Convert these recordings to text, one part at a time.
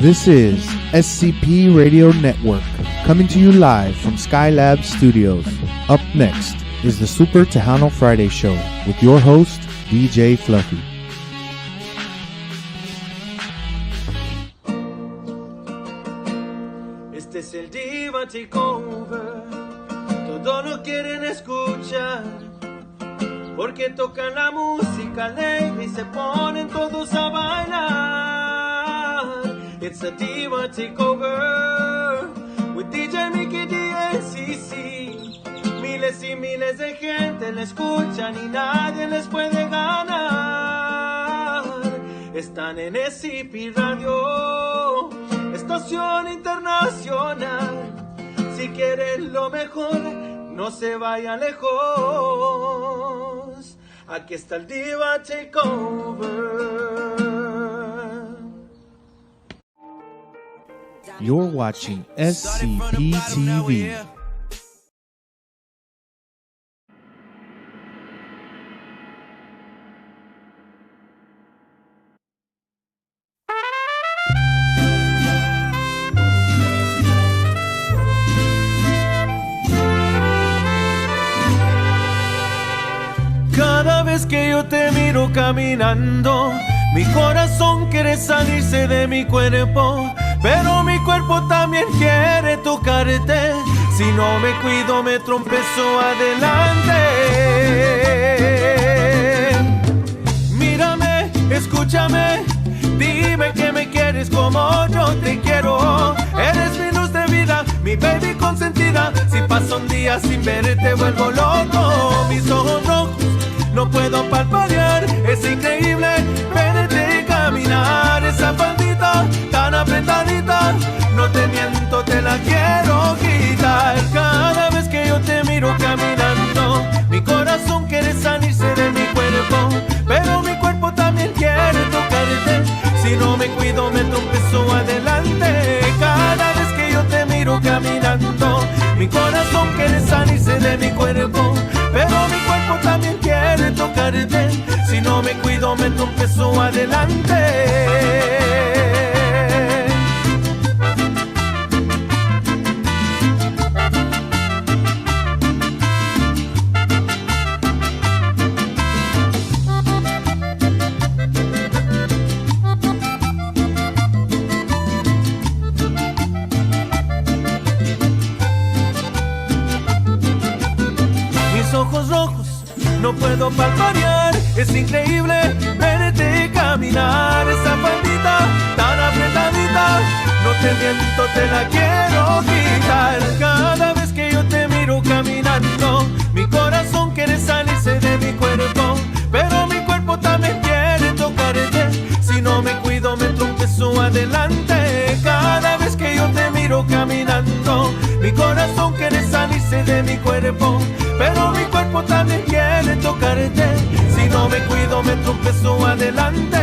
This is SCP Radio Network, coming to you live from Skylab Studios. Up next is the Super Tejano Friday Show with your host, DJ Fluffy. Este es el Diva Takeover, todos lo quieren escuchar, porque tocan la música leve y se ponen todos a bailar. It's a Diva Takeover with DJ Mickey DNCC. Miles y miles de gente la escuchan y nadie les puede ganar. Están en SCP Radio, estación internacional. Si quieren lo mejor, no se vayan lejos. Aquí está el Diva Takeover. You're watching SCP TV. Cada vez que yo te miro caminando, mi corazón quiere salirse de mi cuerpo, pero mi cuerpo también quiere tocarte. Si no me cuido me tropiezo adelante. Mírame, escúchame, dime que me quieres como yo te quiero. Eres mi luz de vida, mi baby consentida. Si paso un día sin verte vuelvo loco. Mis ojos rojos no puedo parpadear, es increíble verte caminar. Esa faldita tan apretadita, no te miento, te la quiero quitar. Cada vez que yo te miro caminando, mi corazón quiere salirse de mi cuerpo, pero mi cuerpo también quiere tocarte. Si no me cuido me tropiezo adelante. Cada vez que yo te miro caminando, mi corazón quiere salirse de mi cuerpo, pero mi cuerpo también quiere tocarte. Si no me cuido me tropiezo adelante. Ojos rojos, no puedo parpadear, es increíble verte caminar. Esa faldita tan apretadita, no te miento, te la quiero quitar. Cada vez que yo te miro caminando, mi corazón quiere salirse de mi cuerpo, pero mi cuerpo también quiere tocarte. Si no me cuido me tropiezo adelante. Cada vez que yo te miro caminando, mi corazón quiere salirse de mi cuerpo, pero mi cuerpo también quiere tocarte. Si no me cuido me tropiezo adelante.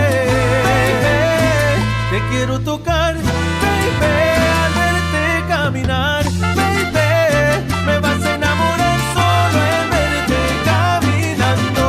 Baby, te quiero tocar, baby, al verte caminar. Baby, me vas a enamorar solo al verte caminando.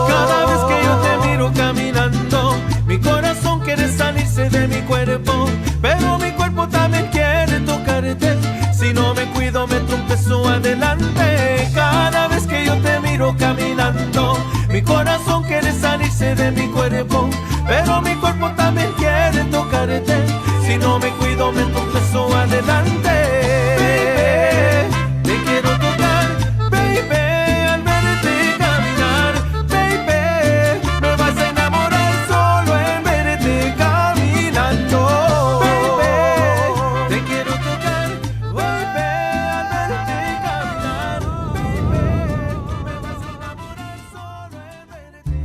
Cada vez que yo te miro caminando, mi corazón quiere salirse de mi cuerpo, pero mi cuerpo también quiere tocarte. Si no me cuido me tropiezo adelante. Cada vez que yo te miro caminando, mi corazón quiere salirse de mi cuerpo, pero mi cuerpo también quiere tocarte. Si no me cuido me tropiezo adelante. Baby, te quiero tocar, baby, al verte caminar. Baby, me vas a enamorar solo en verte caminando. Baby, te quiero tocar, baby, al verte caminar. Baby, me vas a enamorar solo en verte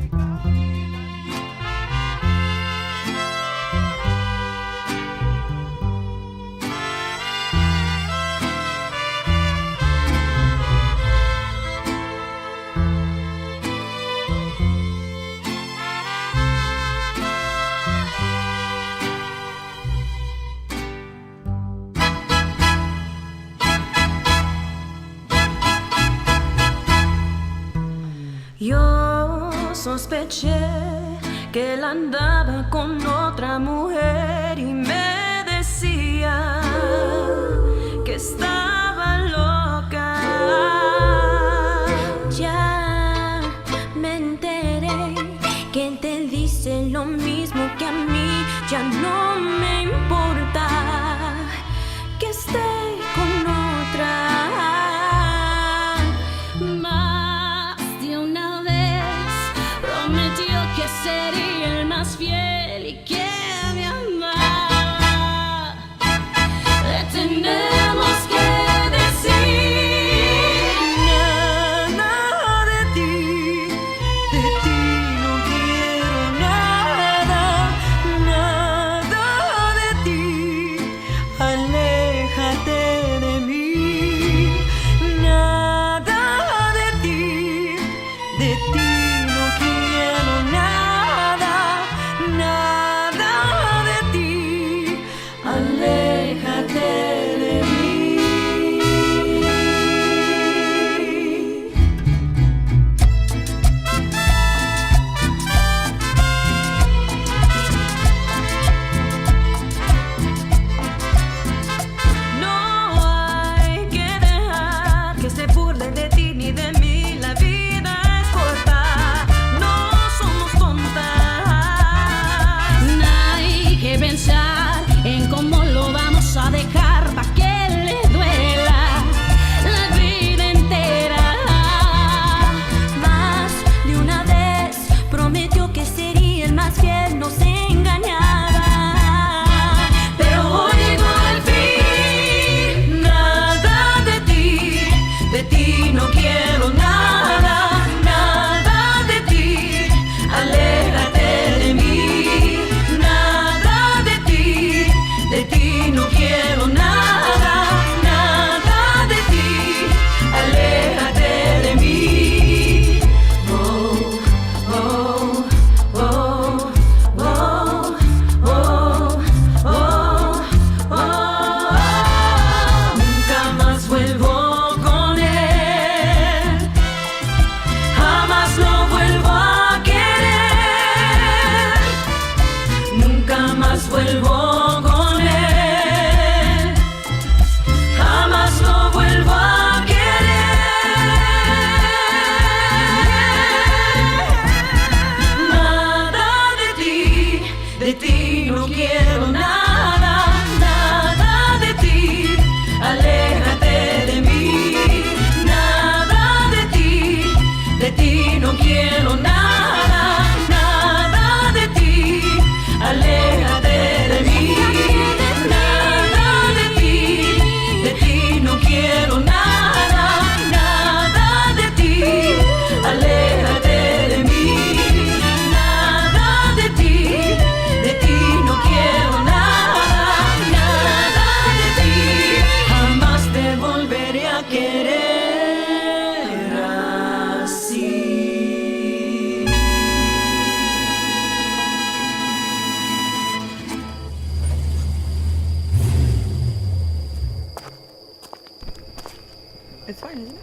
Yo sospeché que él andaba con otra mujer y me sabía que estaba loca. Ya me enteré que te dice lo mismo que a mí. Ya no me importa que esté con otra. Más de una vez prometió que sería el más fiel y que me amaba. Le tenemos que decir nada de ti no quiero nada, nada de ti, aléjate de mí, nada de ti no quiero nada, nada de ti, aléjate de mí. No hay que dejar que se burle de ti ni de mí. La vida es corta, no somos tontas. No hay que pensar en cómo lo vamos a dejar para que le duela la vida entera. Más de una vez prometió que sería el más fiel, no se engañaba. Pero hoy llegó el fin, nada de ti no quiero nada, nada de ti, aléjate de mí, nada de ti no quiero nada, nada de ti, aléjate de mí. Oh, oh, oh, oh, oh, oh, oh. Nunca más vuelvo con él, jamás lo vuelvo a querer, nunca más vuelvo con él, jamás lo vuelvo a querer. Nada de ti no quiero nada, nada de ti, aléjate de mí, nada de ti no quiero nada, nada de ti, aléjate de mí, nada de ti no quiero nada, nada de ti, aléjate de mí, nada de ti no quiero nada, nada de ti, jamás te volveré a querer así. It's fine, isn't it?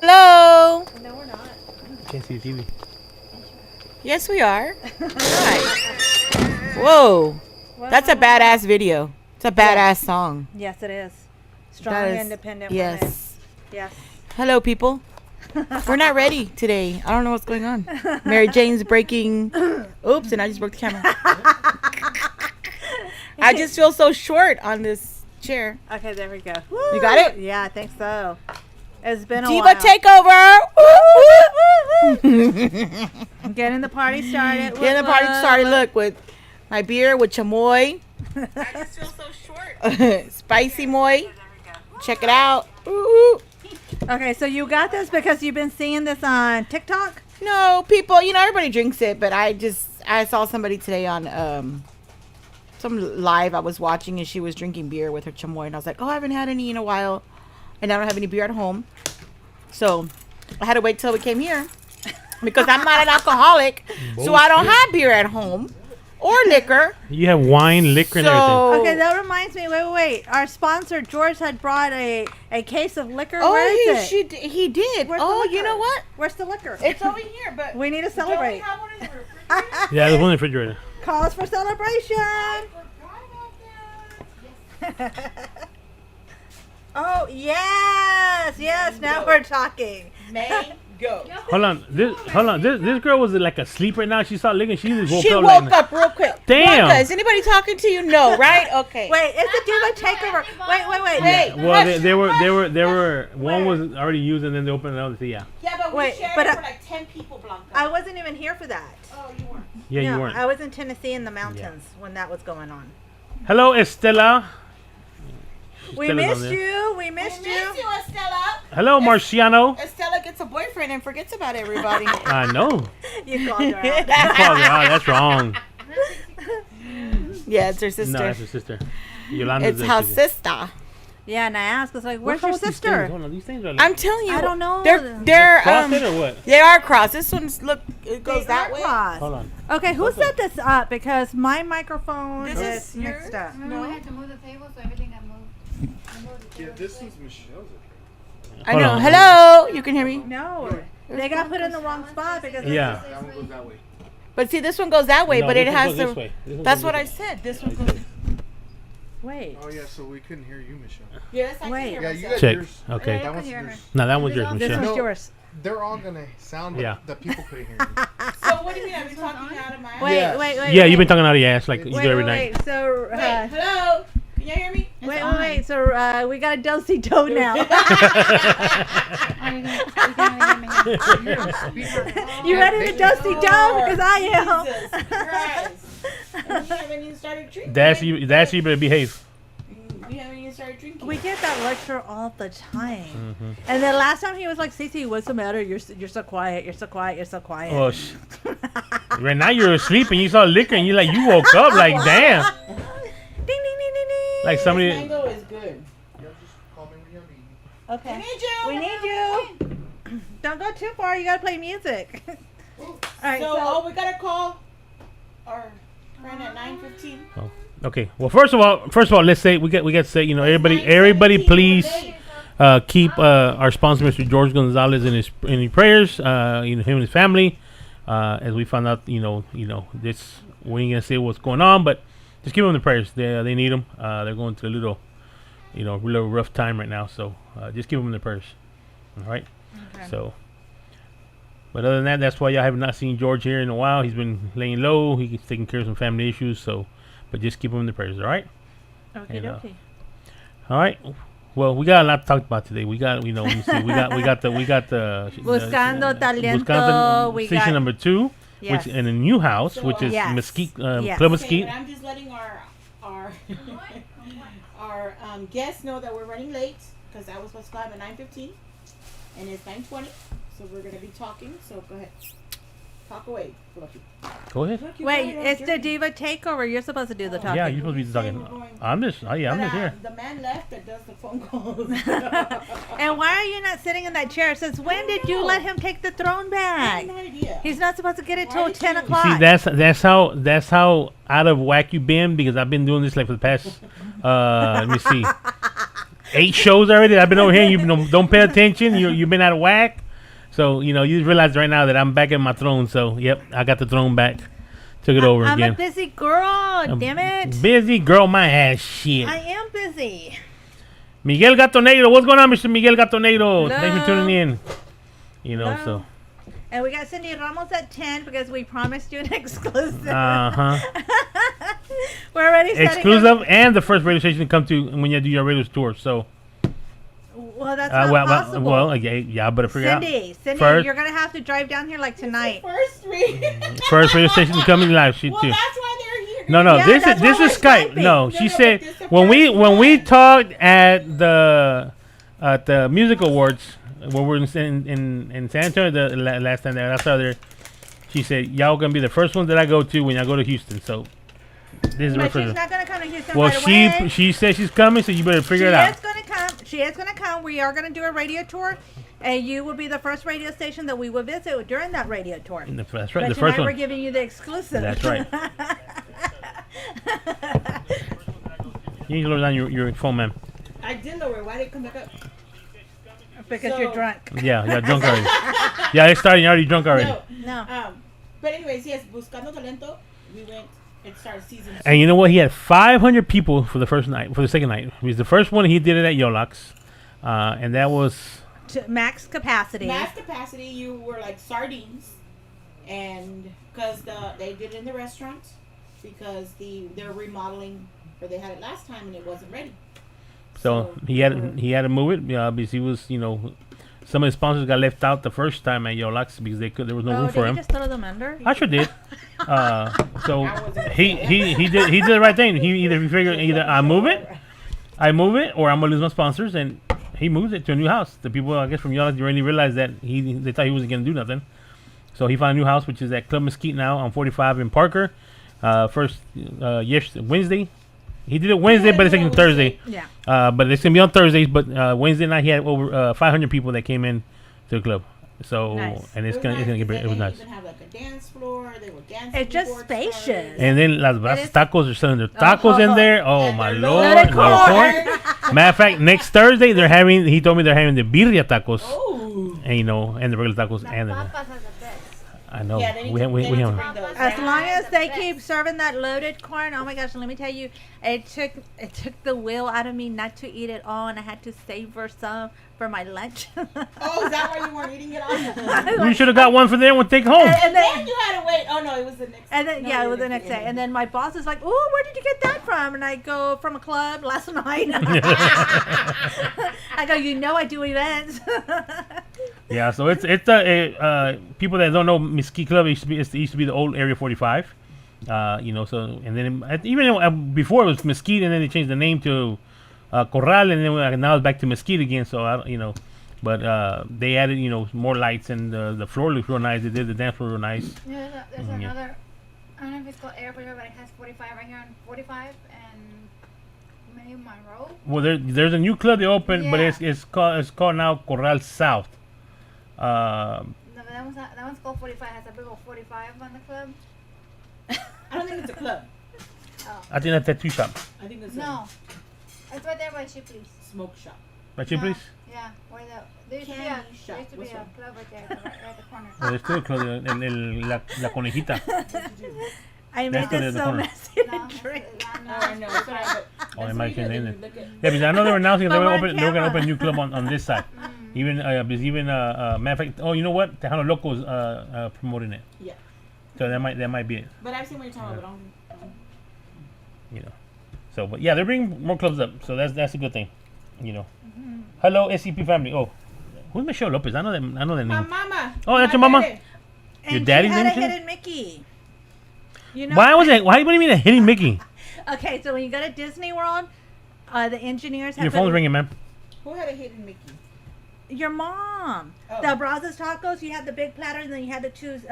Hello. Can't see the TV. Yes, we are. Hi. Whoa. That's a badass video. It's a badass song. Yes, it is. Strong, That is- independent women. Yes. Yes. Hello, people. We're not ready today. I don't know what's going on. Mary Jane's breaking. Oops, and I just broke the camera. I just feel so short on this chair. Okay, there we go. You got it? Yeah, I think so. It's been a Diva while. takeover. Getting the party started. Getting the party started. Look, with my beer with chamoy. I just feel so short. Spicy moy. Check it out. Ooh. Okay, so you got this because you've been seeing this on TikTok? No, people, everybody drinks it, but I saw somebody today on some live I was watching, and she was drinking beer with her chamoy, and I was like, oh, I haven't had any in a while, and I don't have any beer at home, so I had to wait till we came here because I'm not an alcoholic, so I don't have beer at home or liquor. You have wine, liquor, and everything. Okay, that reminds me. Wait. Our sponsor George had brought a case of liquor. Oh, Where is it? he did. Where's the Oh, liquor? you know what? Where's the liquor? It's over here, but We need to don't we celebrate. have one in the refrigerator? Yeah, there's one in the refrigerator. Cause for celebration. I forgot about that. Oh, yes. Now we're talking. Mango. Hold on. This girl was like asleep right now. She started licking. She just woke She up. woke up real quick. Damn. Blanca, is anybody talking to you? No, right? Okay. Wait, it's a diva takeover. Wait. Wait. Well, hush. they were. One was already used, and then they opened another. So yeah. Yeah, but we Wait, shared but it for like 10 people, Blanca. I wasn't even here for that. Oh, you weren't. Yeah, No, you weren't. I was in Tennessee in the mountains when that was going on. Hello, Estela. We Estela's on missed there. you. We We missed miss you. you, Estella. Hello, Marciano. Estella gets a boyfriend and forgets about everybody. I know. You called her out. Oh, God, that's wrong. Yeah, it's her sister. No, that's her sister. Yolanda's It's the her sister. sister. Yeah, and I asked, I was like, What's where's wrong your with these sister? things? Hold on, these things are like I'm telling you. I don't know. They're crossed or what? they are crossed. This one's it goes They that are way. crossed. Hold on. Okay, who set this up? Because my microphone This is is mixed yours? up. Remember we had to move the table, so everything got moved. Yeah, this is Michelle's. I Hold know. on. Hello, you can hear me. No, they got put in the wrong spot because Yeah. That one goes that way. But see, this one goes that way, No, but this it one has goes this to. way. This one That's goes what I this way. said. This one goes. Wait. Oh, yeah, so we couldn't hear you, Michelle. Yes, I Wait. can hear Yeah, you myself. got Check. yours. Okay. That one's hear yours. her. No, that one's yours, This Michelle. one's No. yours. They're all going to sound, but Yeah. the people couldn't hear you. So what do you mean? I've been talking out of my. Wait, Yeah. wait. Yeah, you've been talking out of your ass like you Wait, do every wait, night. wait. So, Wait, hello. Can you hear me? wait. So, we got a do-si do now. You ready to do-si do? Because I am. Jesus Christ. And we haven't even started drinking. That's you better behave. We haven't even started drinking. We get that lecture all the time. And then last time he was like, Cece, what's the matter? You're so quiet. You're so quiet. You're so quiet. Oh, right now you're asleep and you saw liquor and you woke up like damn. Ding, ding, ding, ding, ding. Like This somebody. mango is good. Yeah, just call me when you're eating. Okay. We need you. We need you. Don't go too far. You got to play music. All right. So, we gotta call our friend at 9:15. Okay. Well, first of all, let's say we got to say everybody, please keep our sponsor, Mr. George Gonzalez, in his prayers. Him and his family. As we found out, this we ain't gonna say what's going on, but just give them the prayers. They need them. They're going through a little rough time right now. So just give them the prayers. All right. Okay. So. But other than that, that's why y'all have not seen George here in a while. He's been laying low. He's taking care of some family issues. So, but just keep him in the prayers, all right? Okay, And, okay. All right. Well, we got a lot to talk about today. We got, let me see. We got the Buscando Talento. Buscando We station got- number 2, Yes. which in a new house, So, which is Yes. Mesquite, Yes. Club Okay, Mesquite. but I'm just letting our guests know that we're running late because I was supposed to have at 9:15, and it's 9:20. So we're gonna be talking. So go ahead, talk away, Fluffy. Go ahead. Wait, it's the diva takeover. You're supposed to do the talking. Yeah, you're supposed to be talking. I'm just here. The man left that does the phone calls. And why are you not sitting in that chair? Since when did you let him take the throne I back? have no idea. He's not supposed to get it Why till did 10 you- o'clock. See, that's how out of whack you've been, because I've been doing this like for the past let me see, 8 shows already. I've been over here. You don't pay attention. You've been out of whack. So you just realize right now that I'm back in my throne. So yep, I got the throne back. Took it over I'm again. a busy girl, damn it. Busy girl, my ass shit. I am busy. Miguel Gato Negro, what's going on, Mr. Miguel Gato Negro? Thanks for Hello. tuning in. Hello. So. And we got Cindy Ramos at 10 because we promised you an exclusive. We're already setting Exclusive and the first radio station to come to when you do your radio tour. So. Well, that's not possible. Yeah, but figure out. Cindy, First- you're going to have to drive down here like tonight. First three. First radio station to come in live. She Well, too. that's why they're here. No, Yeah, this that's is why Skype. we're Skyping. No, No, she no, said but this is when the we first talked at the music awards when we were in San Antonio the last time that I saw there, she said y'all gonna be the first ones that I go to when I go to Houston. So this is But reference. she's not going to come to Houston Well, right away. she said she's coming, so you better figure it out. She is going to come. We are going to do a radio tour, and you will be the first radio station that we will visit during that radio tour. That's right. But The tonight first we're one. giving you the exclusive. That's right. You need to lower down your phone, man. I did lower it. Why did it come back up? Because So- you're drunk. Yeah, drunk already. Yeah, it's starting. You're already drunk already. No. No. But anyways, yes, Buscando Talento. We went It started season 2. And you know what? He had 500 people for the first night, for the second night. He was the first one. He did it at Yolax, and that was To max capacity. Max capacity, you were like sardines, and because they did it in the restaurant because they're remodeling, or they had it last time and it wasn't ready. so he had to move it because he was some of the sponsors got left out the first time at Yolax because there was no room did for you him. just throw them under? I sure did. So he did the right thing. He figured either I move it, or I'm gonna lose my sponsors, and he moved it to a new house. The people I guess from Yolax already realized that they thought he wasn't gonna do nothing, so he found a new house, which is at Club Mesquite now on 45 in Parker. First Wednesday. He did it Wednesday, but it's taking Thursday. Yeah. But it's gonna be on Thursdays. But Wednesday night he had over 500 people that came in to the club. So Nice. and it's gonna get it was nice. Even have like a dance floor. They were dancing. It's just before it started. spacious. And then Las Brazas is- Tacos are selling their tacos in there. Oh And my their lord! loaded Loaded corn. corn. Matter of fact, next Thursday they're having. He told me they're having the birria tacos, Ooh. and and the regular tacos, and the, Papas are the best. I know Yeah, they need we to- have we they need to have. bring those. As long as they Best. keep serving that loaded corn, oh my gosh! Let me tell you, it took the will out of me not to eat it all, and I had to savor some for my lunch. Oh, is that why you weren't eating it all? You should have got one for them and take home. And then, Then you had to wait. Oh no, it was the next. and then no, yeah, it was the didn't next get day. it. And then my boss is like, "Oh, where did you get that from?" And I go, "From a club last night." I go, "I do events." Yeah, so it's people that don't know Mesquite Club it used to be the old Area 45, so and then before it was Mesquite and then they changed the name to Corral and then now it's back to Mesquite again. So but they added more lights and the floor looks real nice. They did the dance floor real nice. There's Yeah. another, I don't know if it's called Air 45, but it has 45 right here on 45 and maybe Monroe. Well, there's a new club they opened, but Yeah. it's called now Corral South. No, but that one's called 45. Has a big old 45 on the club. I don't think it's a club. I think that's tattoo shop. I think it's No, it's right there by Shipley's. a smoke shop. Right here, No. please. Yeah, where there used to be a, Candy shop. there used to be What's a that? club right there, right at the corner. Oh, there's still a club, la conejita. I That's made the this so corner. messy to No, drink. Oh, I know. It's all right, but Oh, that's it might what you be do, in then it. you look at- Yeah, because I know they were announcing they But were we're on going to open a camera. new club on this side. Even matter of fact, you know what? Tejano Loco's promoting it. Yeah. So that might be it. But I've seen what you're talking about. But I don't. So, but yeah, they're bringing more clubs up. So that's a good thing. Hello, SCP family. Oh, who's Michelle Lopez? I know that My name. mama. Oh, that's my your mama? baby. Your And daddy's she had name a is it? hidden Mickey. You know. Why was it? Why? What do you mean a hitting Mickey? Okay, so when you go to Disney World, the engineers have Your phone's put- ringing, man. Who had a hidden Mickey? Your mom. Oh. The Brazos tacos, you had the big platter, and then you had the two ones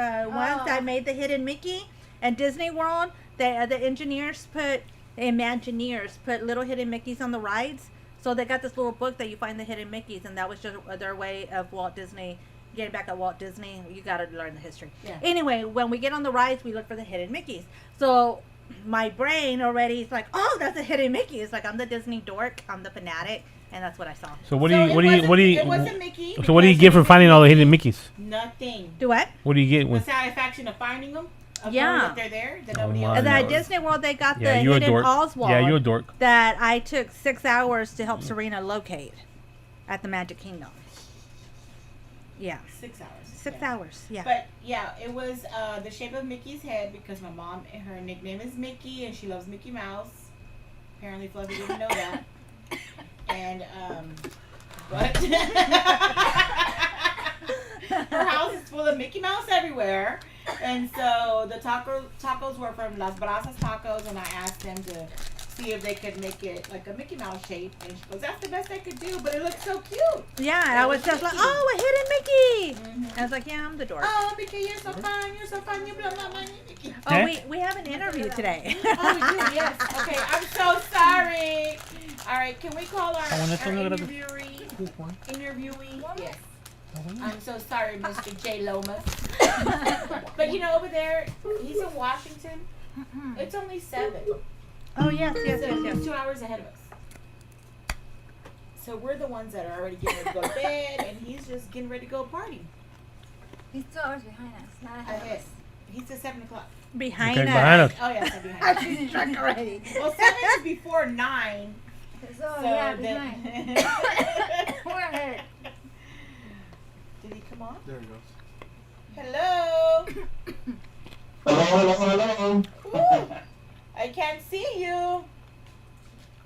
that made the hidden Mickey. And Disney World, the Imagineers put little hidden Mickeys on the rides. So they got this little book that you find the hidden Mickeys, and that was just their way of Walt Disney. Getting back at Walt Disney, you got to learn the history. Yeah. Anyway, when we get on the rides, we look for the hidden Mickeys. So my brain already is like, oh, that's a hidden Mickey. It's like I'm the Disney dork, I'm the fanatic, and that's what I saw. So what So do it you wasn't- it wasn't Mickey So what do you because get for it finding was all the hidden Mickey. Mickeys? Nothing. Do what? What do you get The with? satisfaction of finding them. Of Yeah. knowing that they're there. That nobody my else And then at Lord. Disney World, they got Yeah, the you're a hidden dork. Oswald. Yeah, you're a dork. That I took 6 hours to help Serena locate at the Magic Kingdom. Yeah, 6 hours. 6 Yeah. hours. Yeah. But yeah, it was the shape of Mickey's head because my mom, her nickname is Mickey, and she loves Mickey Mouse. Apparently, Fluffy didn't know that. And but her house is full of Mickey Mouse everywhere, and so the tacos were from Las Brazas Tacos, and I asked them to see if they could make it like a Mickey Mouse shape, and she goes, "That's the best I could do, but it looks so cute." Yeah, and I was just like, oh, a hidden Mickey. I was like, yeah, I'm the dork. Oh, Mickey, you're so fun. You're so fun. You blow my mind, Mickey. Oh, Eh? we have an interview today. Oh, we do, yes. Okay, I'm so sorry. All right, can we call our interviewee? Yes. I'm so sorry, Mr. J. Lomas. But over there, he's in Washington. It's only 7. Oh, yes, yes, So yes, he's yes. 2 hours ahead of us. So we're the ones that are already getting ready to go to bed, and he's just getting ready to go party. He's 2 hours behind us, not ahead of Ahead. us. He said 7 o'clock. Behind Okay, us. behind us. Oh yeah, so behind. She's drunk already. Well, 7 is before 9. So, yeah, then- behind. We're ahead. Did he come on? There it goes. Hello. Hello. Ooh, I can't see you.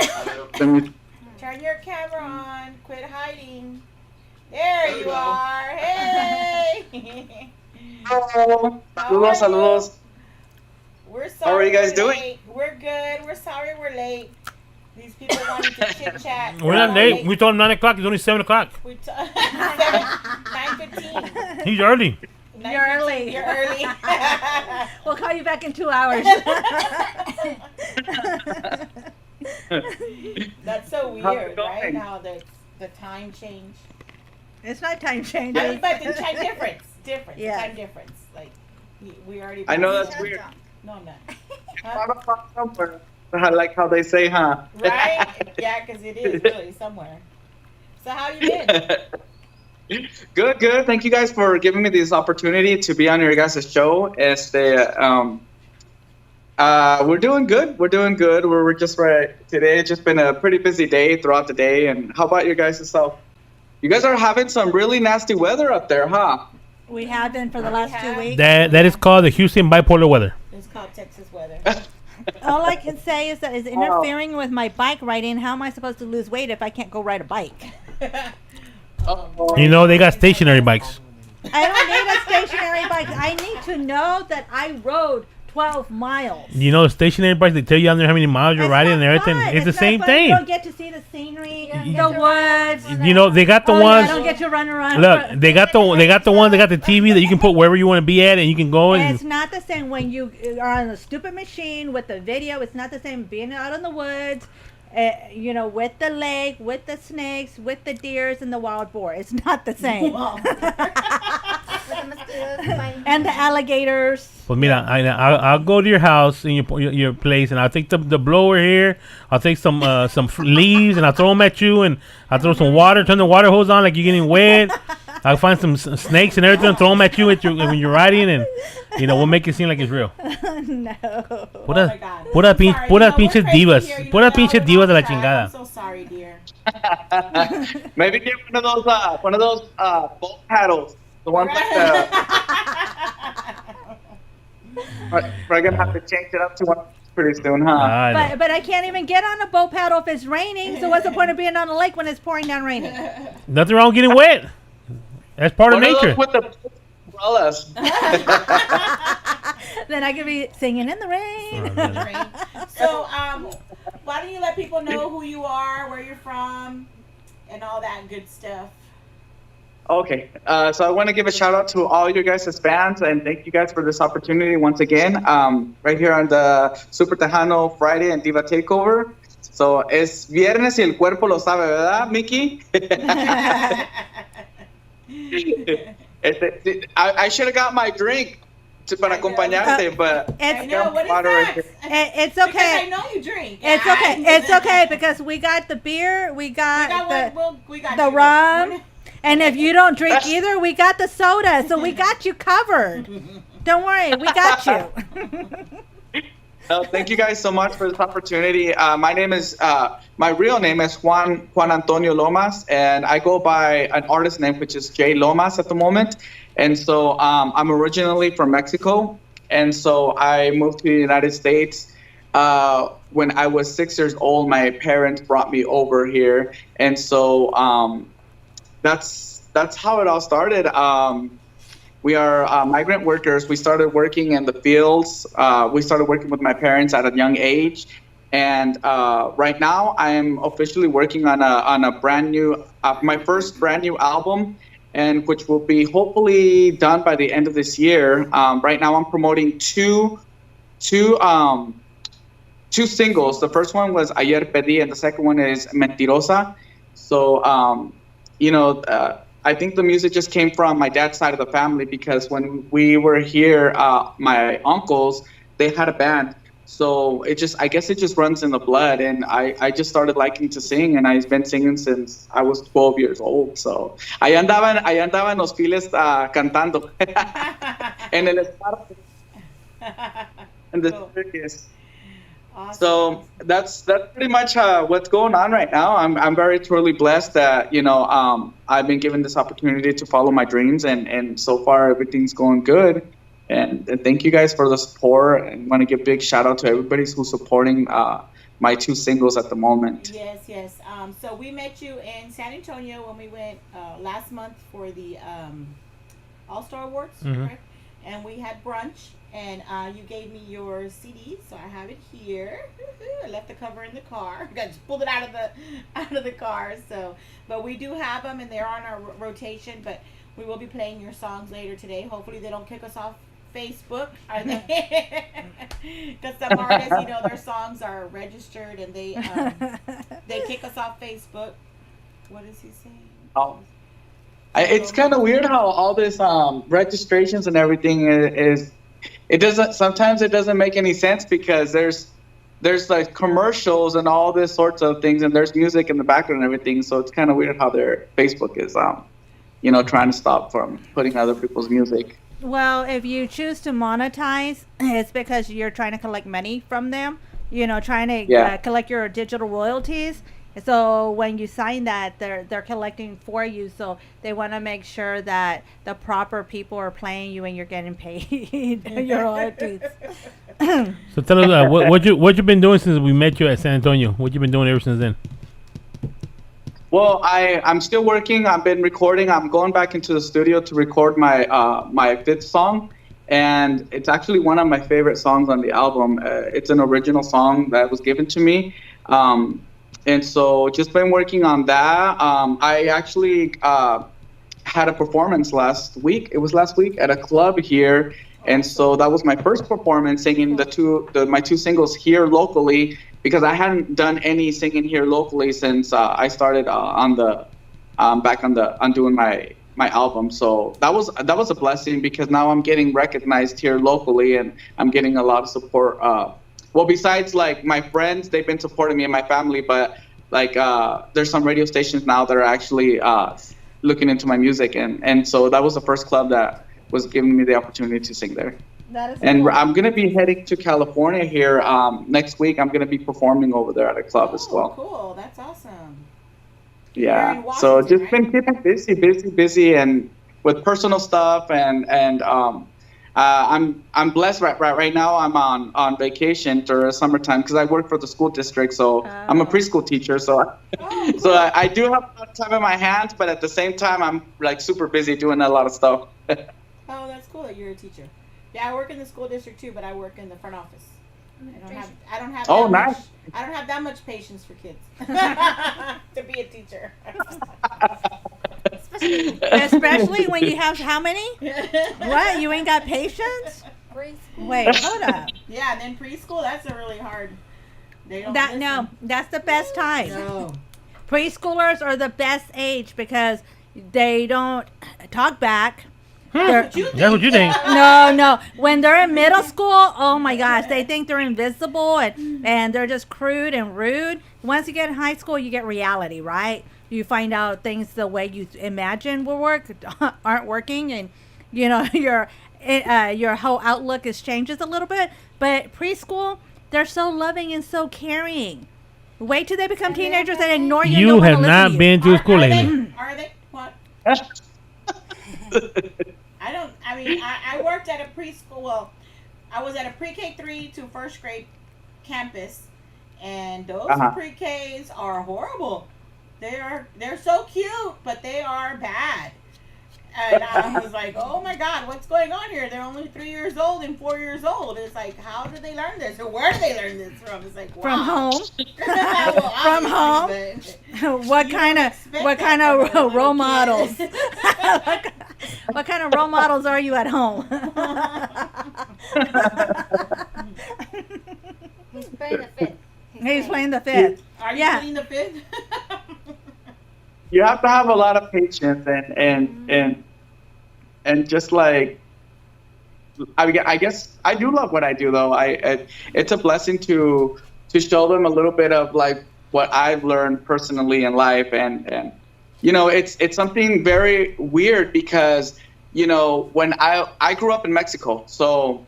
Let me- Turn your camera on. Quit hiding. There you are. Hey. Hello. How are Saludos. We're sorry. How are you guys we're doing? late. We're good. We're sorry we're late. These people wanted to chit chat. We're not late. We told him 9 o'clock. It's only 7 o'clock. We 9:15. He's early. You're early. You're early. We'll call you back in 2 hours. That's so How's weird, it right? going? How the time change. It's not time change. I mean, but the time difference. Yeah. The time difference. Like, we already. I know that's That's weird. drunk. No, I'm not. Somewhere. Like how they say, huh? Right? Yeah, because it is really somewhere. So how you been? Good. Thank you guys for giving me this opportunity to be on your guys' show. We're doing good. We're just right today. It's just been a pretty busy day throughout the day. And how about your guys' self? You guys are having some really nasty weather up there, huh? We have been for the last 2 weeks. That is called the Houston bipolar weather. It's called Texas weather. All I can say is that it's interfering with my bike riding. How am I supposed to lose weight if I can't go ride a bike? You know, they got stationary bikes. I don't need a stationary bike. I need to know that I rode 12 miles. You know, the stationary bikes, they tell you on there how many miles you're It's riding not and everything. fun. It's the not same fun. thing. You don't get to see the scenery, You the woods. You know, they got the Oh, yeah, I ones. don't get to run around. Look, they got the ones. They got the TV that you can put wherever you want to be at, and you can go It's and. not the same when you are on a stupid machine with the video. It's not the same being out in the woods, with the lake, with the snakes, with the deers and the wild boar. It's not the same. With the mosquitoes biting. And the alligators. Well, mira, I'll go to your house in your place, and I'll take the blower here. I'll take some leaves, and I'll throw them at you, and I'll throw some water. Turn the water hose on like you're getting wet. I'll find some snakes and everything, and throw them at you when you're riding, and we'll make it seem like it's real. No. Pura, my God. pura, Sorry, pura we're pinches crazy divas. here, Pura we're pinches on divas de la track. chingada. I'm so sorry, dear. Maybe get one of those boat paddles. The ones like we're gonna have to change it up to one pretty soon, huh? I know. But I can't even get on a boat paddle if it's raining. So what's the point of being on a lake when it's pouring down raining? Nothing wrong with getting wet. That's part of One of nature. those with the umbrellas. Then I could be singing in the rain. Right. So, why don't you let people know who you are, where you're from, and all that good stuff? Okay, so I want to give a shout out to all you guys as fans, and thank you guys for this opportunity once again. Right here on the Super Tejano Friday and Diva Takeover. So es viernes y el cuerpo lo sabe, ¿verdad, Mickey? I should have got my drink para acompañarte, but I know, what is water right that? there. It's Because okay. I know you drink. It's okay. It's okay because we got the beer, we got We got the you. rum, and if you don't drink either, we got the soda. So we got you covered. Don't worry, we got you. Thank you guys so much for this opportunity. My real name is Juan Antonio Lomas, and I go by an artist name, which is J Lomas at the moment. And so I'm originally from Mexico, and so I moved to the United States. When I was 6 years old, my parents brought me over here, and so that's how it all started. We are migrant workers. We started working in the fields. We started working with my parents at a young age, and right now I am officially working on a brand new, my first brand new album, and which will be hopefully done by the end of this year. Right now I'm promoting two singles. The first one was Ayer Pedí, and the second one is Mentirosa. So I think the music just came from my dad's side of the family, because when we were here, my uncles, they had a band. So I guess it just runs in the blood. And I just started liking to sing, and I've been singing since I was 12 years old. So ahí andaba en los files cantando. En el esparto. in the Cool. circus. Awesome. So that's pretty much what's going on right now. I'm very truly blessed that I've been given this opportunity to follow my dreams, and so far everything's going good. And thank you guys for the support. And want to give big shout out to everybody who's supporting my two singles at the moment. Yes, yes. So we met you in San Antonio when we went last month for the All Star Awards, Mhm. correct? And we had brunch, and you gave me your CD, so I have it here. I left the cover in the car. I just pulled it out of the car. So, but we do have them, and they're on our rotation. But we will be playing your songs later today. Hopefully, they don't kick us off Facebook, are they? Because some artists, their songs are registered, and they kick us off Facebook. What is he saying? Oh. It's kind of weird how all this registrations and everything is. It doesn't. Sometimes it doesn't make any sense because there's like commercials and all this sorts of things, and there's music in the background and everything. So it's kind of weird how their Facebook is trying to stop from putting other people's music. Well, if you choose to monetize, it's because you're trying to collect money from them. Trying to Yeah. collect your digital royalties. So when you sign that, they're collecting for you. So they want to make sure that the proper people are playing you and you're getting paid your royalties. So tell us what you been doing since we met you at San Antonio. What you been doing ever since then? Well, I'm still working. I've been recording. I'm going back into the studio to record my fifth song, and it's actually one of my favorite songs on the album. It's an original song that was given to me, and so just been working on that. I actually had a performance last week. It was last week at a club here, and so that was my first performance singing my two singles here locally, because I hadn't done any singing here locally since I started on doing my album. So that was a blessing, because now I'm getting recognized here locally, and I'm getting a lot of support. Well, besides like my friends, they've been supporting me and my family, but like there's some radio stations now that are actually looking into my music, and so that was the first club that was giving me the opportunity to sing there. That is And cool. I'm going to be heading to California here next week. I'm going to be performing over there at a club as well. Cool. That's awesome. You're Yeah. in So Washington, just been keeping busy, and with personal stuff, and I'm blessed right now. I'm on vacation during summertime because I work for the school district. So I'm a preschool teacher. So so I do have a lot of time in my hands, but at the same time, I'm like super busy doing a lot of stuff. Oh, that's cool that you're a teacher. Yeah, I work in the school district too, but I work in the front office. I don't have Oh, that nice. much, I don't have that much patience for kids to be a teacher. Especially when you have how many? What? You ain't got patience? Preschool. Wait, hold up. Yeah, and then preschool, that's a really hard. They don't No, listen. that's the best time. No. Preschoolers are the best age because they don't talk back. That's what you think. No. When they're in middle school, oh my gosh, they think they're invisible and they're just crude and rude. Once you get in high school, you get reality, right? You find out things the way you imagine will work aren't working, and your whole outlook changes a little bit. But preschool, they're so loving and so caring. Wait till they become teenagers and ignore you. You have not been to school Are lately. Are they? What? I worked at a preschool. Well, I was at a pre-K 3 to first grade campus, and those pre-Ks are horrible. They're so cute, but they are bad. And I was like, oh my God, what's going on here? They're only 3 years old and 4 years old. It's like, how did they learn this? Or where did they learn this from? It's like, wow. From home. Well, From home. obviously, What You kind don't of expect what that kind from a of little role kid. models? What kind of role models are you at home? He's playing the fifth. He's playing the fifth. Are you Yeah. playing the fifth? You have to have a lot of patience and just like, I guess I do love what I do though. It's a blessing to show them a little bit of like what I've learned personally in life, and it's something very weird because when I grew up in Mexico, so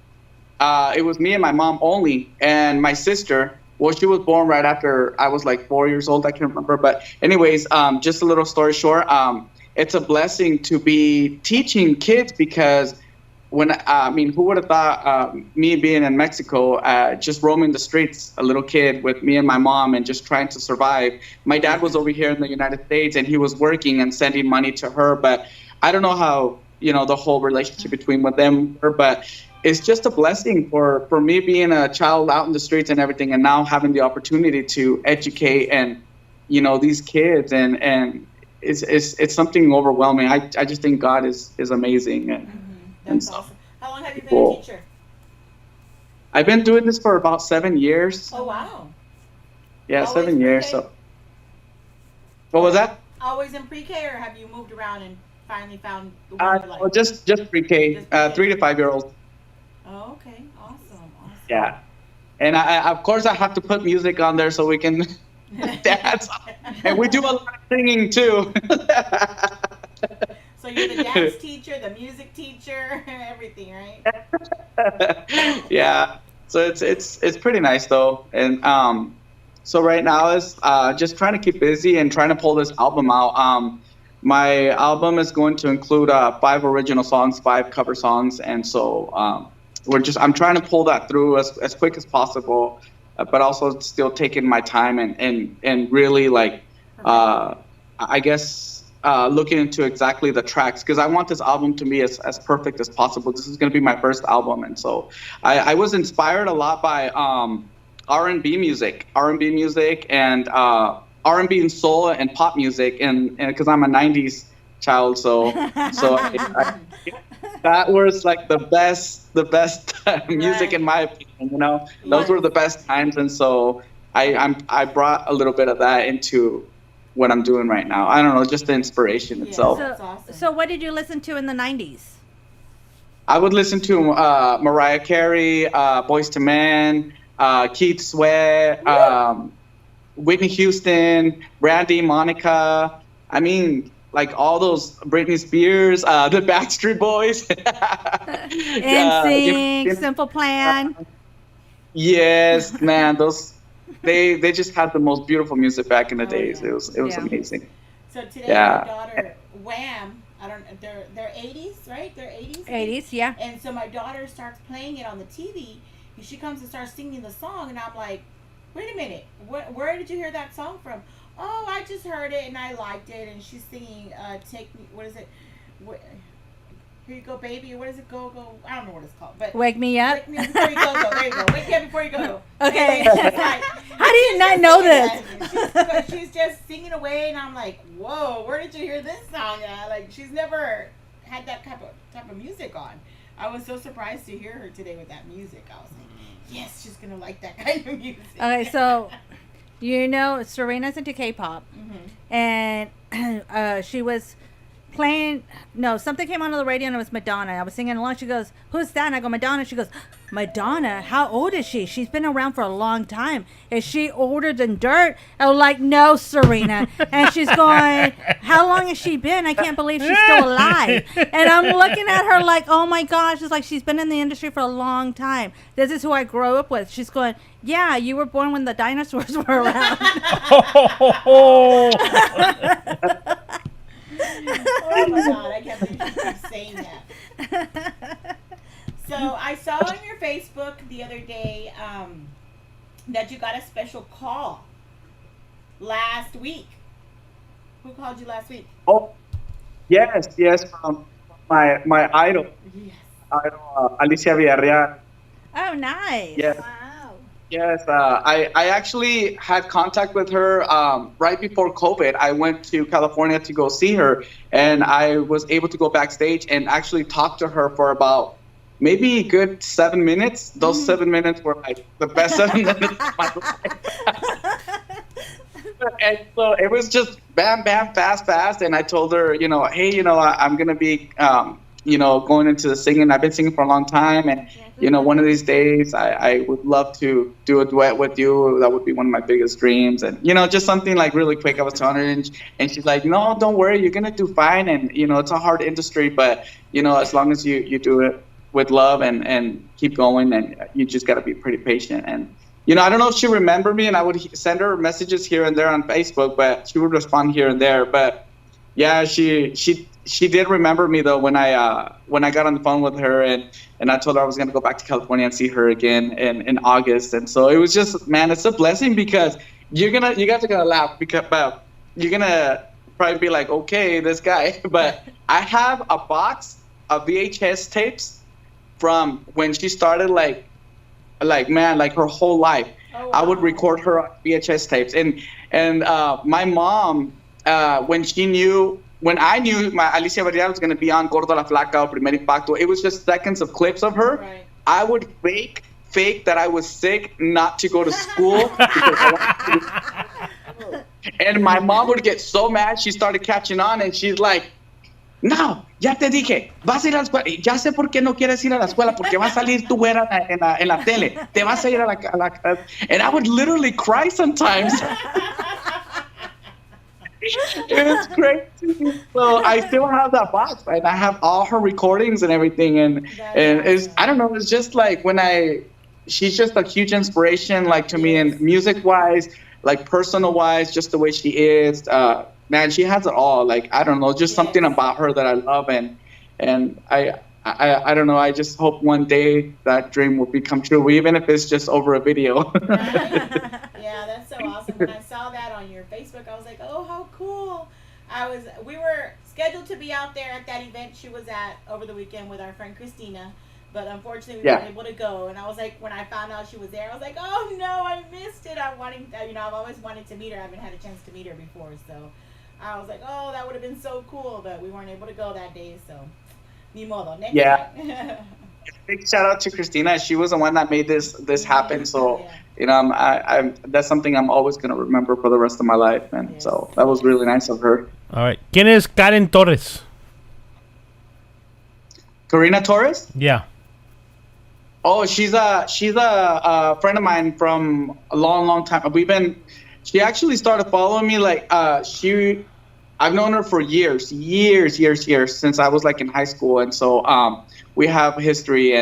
it was me and my mom only, and my sister. Well, she was born right after I was like 4 years old. I can't remember, but anyways, just a little story short. It's a blessing to be teaching kids because I mean, who would have thought me being in Mexico, just roaming the streets, a little kid with me and my mom and just trying to survive. My dad was over here in the United States and he was working and sending money to her. But I don't know how, the whole relationship between them were, but it's just a blessing for me being a child out in the streets and everything. And now having the opportunity to educate and, these kids and it's something overwhelming. I just think God is amazing. That's awesome. How long have you been a teacher? I've been doing this for about 7 years. Oh, wow. Yeah, Always 7 years. pre-K? So, what was that? Always in pre-K, or have you moved around and finally found the one you like? Well, just pre-K, Just pre-K. 3 to 5 year olds. Oh, okay. Awesome. Yeah, and I of course I have to put music on there so we can dance, and we do a lot of singing too. So you're the dance teacher, the music teacher, everything, right? Yeah, so it's pretty nice though, and so right now is just trying to keep busy and trying to pull this album out. My album is going to include 5 original songs, 5 cover songs, and so I'm trying to pull that through as quick as possible, but also still taking my time and really like I guess looking into exactly the tracks, because I want this album to be as perfect as possible. This is going to be my first album, and so I was inspired a lot by R&B music and R&B and soul and pop music, and because I'm a 90s child, so that was like the best music in my opinion. Those were the best times, and so I brought a little bit of that into what I'm doing right now. I don't know, just the inspiration itself. That's awesome. So what did you listen to in the 90s? I would listen to Mariah Carey, Boyz II Men, Keith Sweat, Whitney Houston, Brandy, Monica. I mean, like all those, Britney Spears, the Backstreet Boys. NSYNC, Simple Plan. Yes, man, those they just had the most beautiful music back in the days. Yeah. It was amazing. So today Yeah. my daughter, Wham, they're 80s, right? They're 80s? 80s, yeah. And so my daughter starts playing it on the TV, and she comes and starts singing the song, and I'm like, wait a minute, where did you hear that song from? Oh, I just heard it and I liked it. And she's singing Take Me, what is it? Here you go, baby, or what is it? Go. I don't know what it's called, but Wake Me Up. Wake me up before you go. There you go. Wake me up before you go. Okay. And she's like, How do you not know this? She's just singing away, and I'm like, whoa, where did you hear this song at? Like, she's never had that type of music on. I was so surprised to hear her today with that music. I was like, yes, she's gonna like that kind of music. Okay, so Serena's into K-pop, and she was playing. No, something came on the radio and it was Madonna. I was singing along. She goes, "Who's that?" And I go, "Madonna." She goes, "Madonna? How old is she? She's been around for a long time. Is she older than dirt?" I was like, "No, Serena." And she's going, "How long has she been? I can't believe she's still alive." And I'm looking at her like, "Oh my gosh!" It's like she's been in the industry for a long time. This is who I grew up with. She's going, "Yeah, you were born when the dinosaurs were around." Oh my God, I can't believe you keep saying that. So I saw on your Facebook the other day that you got a special call last week. Who called you last week? Oh, yes, my idol, Yes. Alicia Villarreal. Oh, nice. Yes. Wow. Yes, I actually had contact with her right before COVID. I went to California to go see her, and I was able to go backstage and actually talk to her for about maybe a good 7 minutes. Those 7 minutes were like the best 7 minutes of my life. And so it was just bam, bam, fast. And I told her, hey, I'm going to be, going into the singing. I've been singing for a long time. And, one of these days I would love to do a duet with you. That would be one of my biggest dreams. And, just something like really quick. I was telling her, and she's like, no, don't worry. You're going to do fine. And, it's a hard industry, but, as long as you do it, with love and keep going. And you just got to be pretty patient. And I don't know if she remembered me, and I would send her messages here and there on Facebook, but she would respond here and there. But yeah, she did remember me though when I got on the phone with her, and I told her I was gonna go back to California and see her again in August. And so it was just, man, it's a blessing, because you guys are gonna laugh, because but you're gonna probably be like, okay, this guy. But I have a box of VHS tapes from when she started, like her whole life. Oh, wow. I would record her on VHS tapes, and my mom, when I knew my Alicia Villarreal was going to be on Gordo La Flaca or Primer Impacto, it was just seconds of clips of her. Right. I would fake that I was sick not to go to school. And my mom would get so mad. She started catching on, and she's like, no, ya te dije, vas a ir a la escuela. Ya sé por qué no quieres ir a la escuela, porque va a salir tu güera en la tele. Te vas a ir a la... And I would literally cry sometimes. It was crazy. So I still have that box, right? I have all her recordings and everything, and it's, I don't know, it's just like she's just a huge inspiration, like, to me, and music wise, like personal wise, just the way she is. Man, she has it all. Like, I don't know, just something about her that I love, and I don't know. I just hope one day that dream will become true, even if it's just over a video. Yeah, that's so awesome. When I saw that on your Facebook, I was like, oh, how cool. We were scheduled to be out there at that event she was at over the weekend with our friend Christina, but unfortunately we weren't able to go. And I was like, when I found out she was there, I was like, oh no, I missed it. I've always wanted to meet her. I haven't had a chance to meet her before, so I was like, oh, that would have been so cool, but we weren't able to go that day, so ni modo. Next time. Big shout out to Christina. She was the one that made this happen. So, I'm that's something I'm always going to remember for the rest of my life. And so that was really nice of her. All right. ¿Quién es Karen Torres? Karina Torres? Yeah. Oh, she's a friend of mine from a long time. She actually started following me, like, I've known her for years, since I was like in high school. And so, we have history,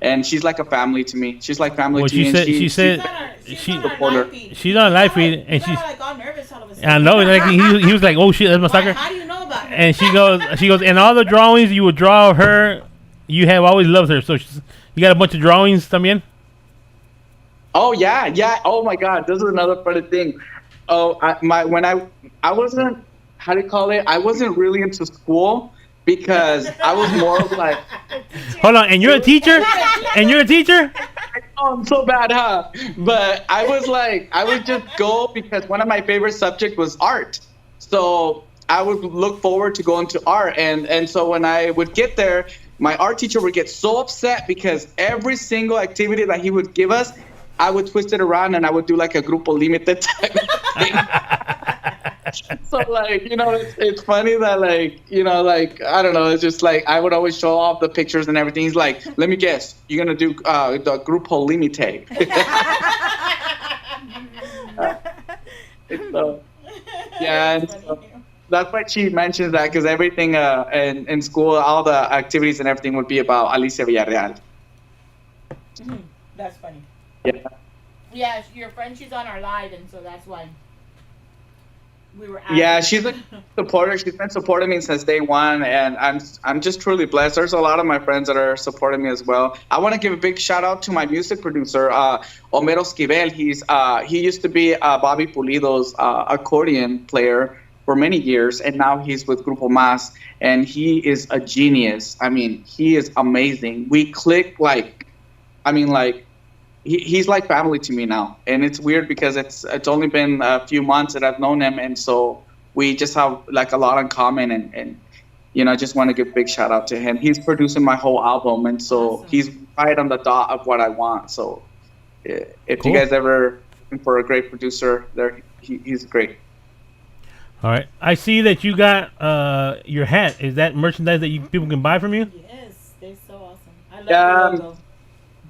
and she's like a family to me. She's like family to me. She said she's on a live feed, and she's like all nervous all of a sudden. I know, like he was like, oh shit, that's my soccer. How do you know about her? And she goes, and all the drawings you would draw of her, you have always loved her. So you got a bunch of drawings también. Oh yeah. Oh my God, this is another funny thing. Oh, when I wasn't, how do you call it? I wasn't really into school, because I was more of like... Hold on, and you're a teacher? Oh, I'm so bad, huh? But I would just go because one of my favorite subjects was art. So I would look forward to going to art. And so when I would get there, my art teacher would get so upset because every single activity that he would give us, I would twist it around and I would do like a grupo límite type of thing. So, like, it's funny that, like, I don't know, it's just like I would always show off the pictures and everything. He's like, let me guess, you're going to do the grupo límite. So, yeah, so that's why she mentions that, because everything in school, all the activities and everything would be about Alicia Villarreal. That's funny. Yeah. Yeah, your friend, she's on our live, and so that's why we were asking. Yeah, she's a supporter. She's been supporting me since day one, and I'm just truly blessed. There's a lot of my friends that are supporting me as well. I want to give a big shout out to my music producer, Homero Esquivel. He used to be Bobby Pulido's accordion player for many years, and now he's with Grupo Más, and he is a genius. I mean, he is amazing. We click he's like family to me now, and it's weird because it's only been a few months that I've known him, and so we just have like a lot in common, and I just want to give a big shout out to him. He's producing my whole album, and so awesome. He's right on the dot of what I want. So if you guys ever looking for a great producer, he's great. All right, I see that you got your hat. Is that merchandise that people can buy from you? Yes, they're so awesome. I love the logo.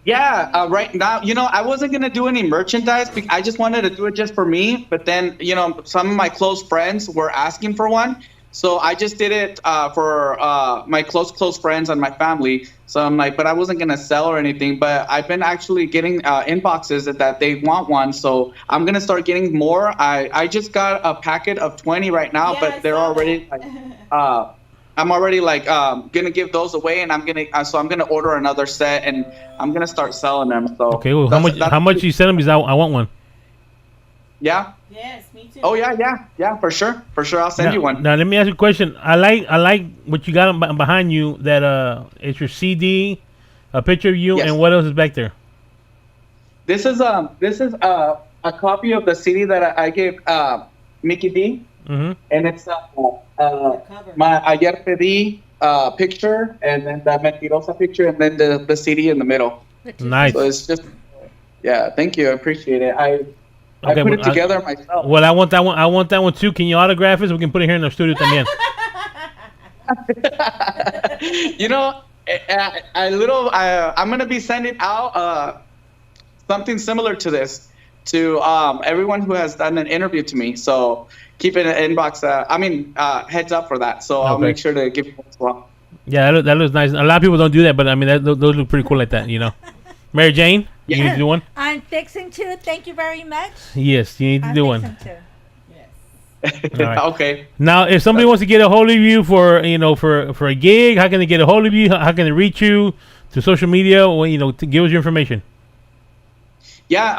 Yeah, right now, I wasn't going to do any merchandise. I just wanted to do it just for me. But then, some of my close friends were asking for one. So I just did it for my close friends and my family. So I'm like, but I wasn't gonna sell or anything. But I've been actually getting inboxes that they want one. So I'm gonna start getting more. I just got a packet of 20 right now, Yeah, I but they're saw already that. like, I'm already like gonna give those away, and I'm gonna order another set, and I'm gonna start selling them. So Okay, well, that's how much you sell them? Because I want one. Yeah. Yes, me too. Oh yeah, for sure. I'll send you one. Now let me ask you a question. I like what you got behind you. That it's your CD, a picture of you, Yes. and what else is back there? This is a copy of the CD that I gave Mickey D, Mm-hmm. and it's cover. my Ayer Pedí picture, and then the Mentirosa picture, and then the CD in the middle. Nice. So it's just, yeah. Thank you, I appreciate it. I Okay, put well, it together myself. Well, I want that one. I want that one too. Can you autograph it so we can put it here in the studio también? You know, I'm gonna be sending out something similar to this to everyone who has done an interview to me. So keep it in inbox. Heads up for that. So I'll Okay. make sure to give you one as well. Yeah, that looks nice. A lot of people don't do that, but I mean, those look pretty cool like that. You know, Mary Jane, you need to do one. I'm fixing to. Thank you very much. Yes, you need to I'm do fixing one. to. right. Okay. Now, if somebody wants to get a hold of you for for a gig, how can they get a hold of you? How can they reach you through social media? Or to give us your information. Yeah.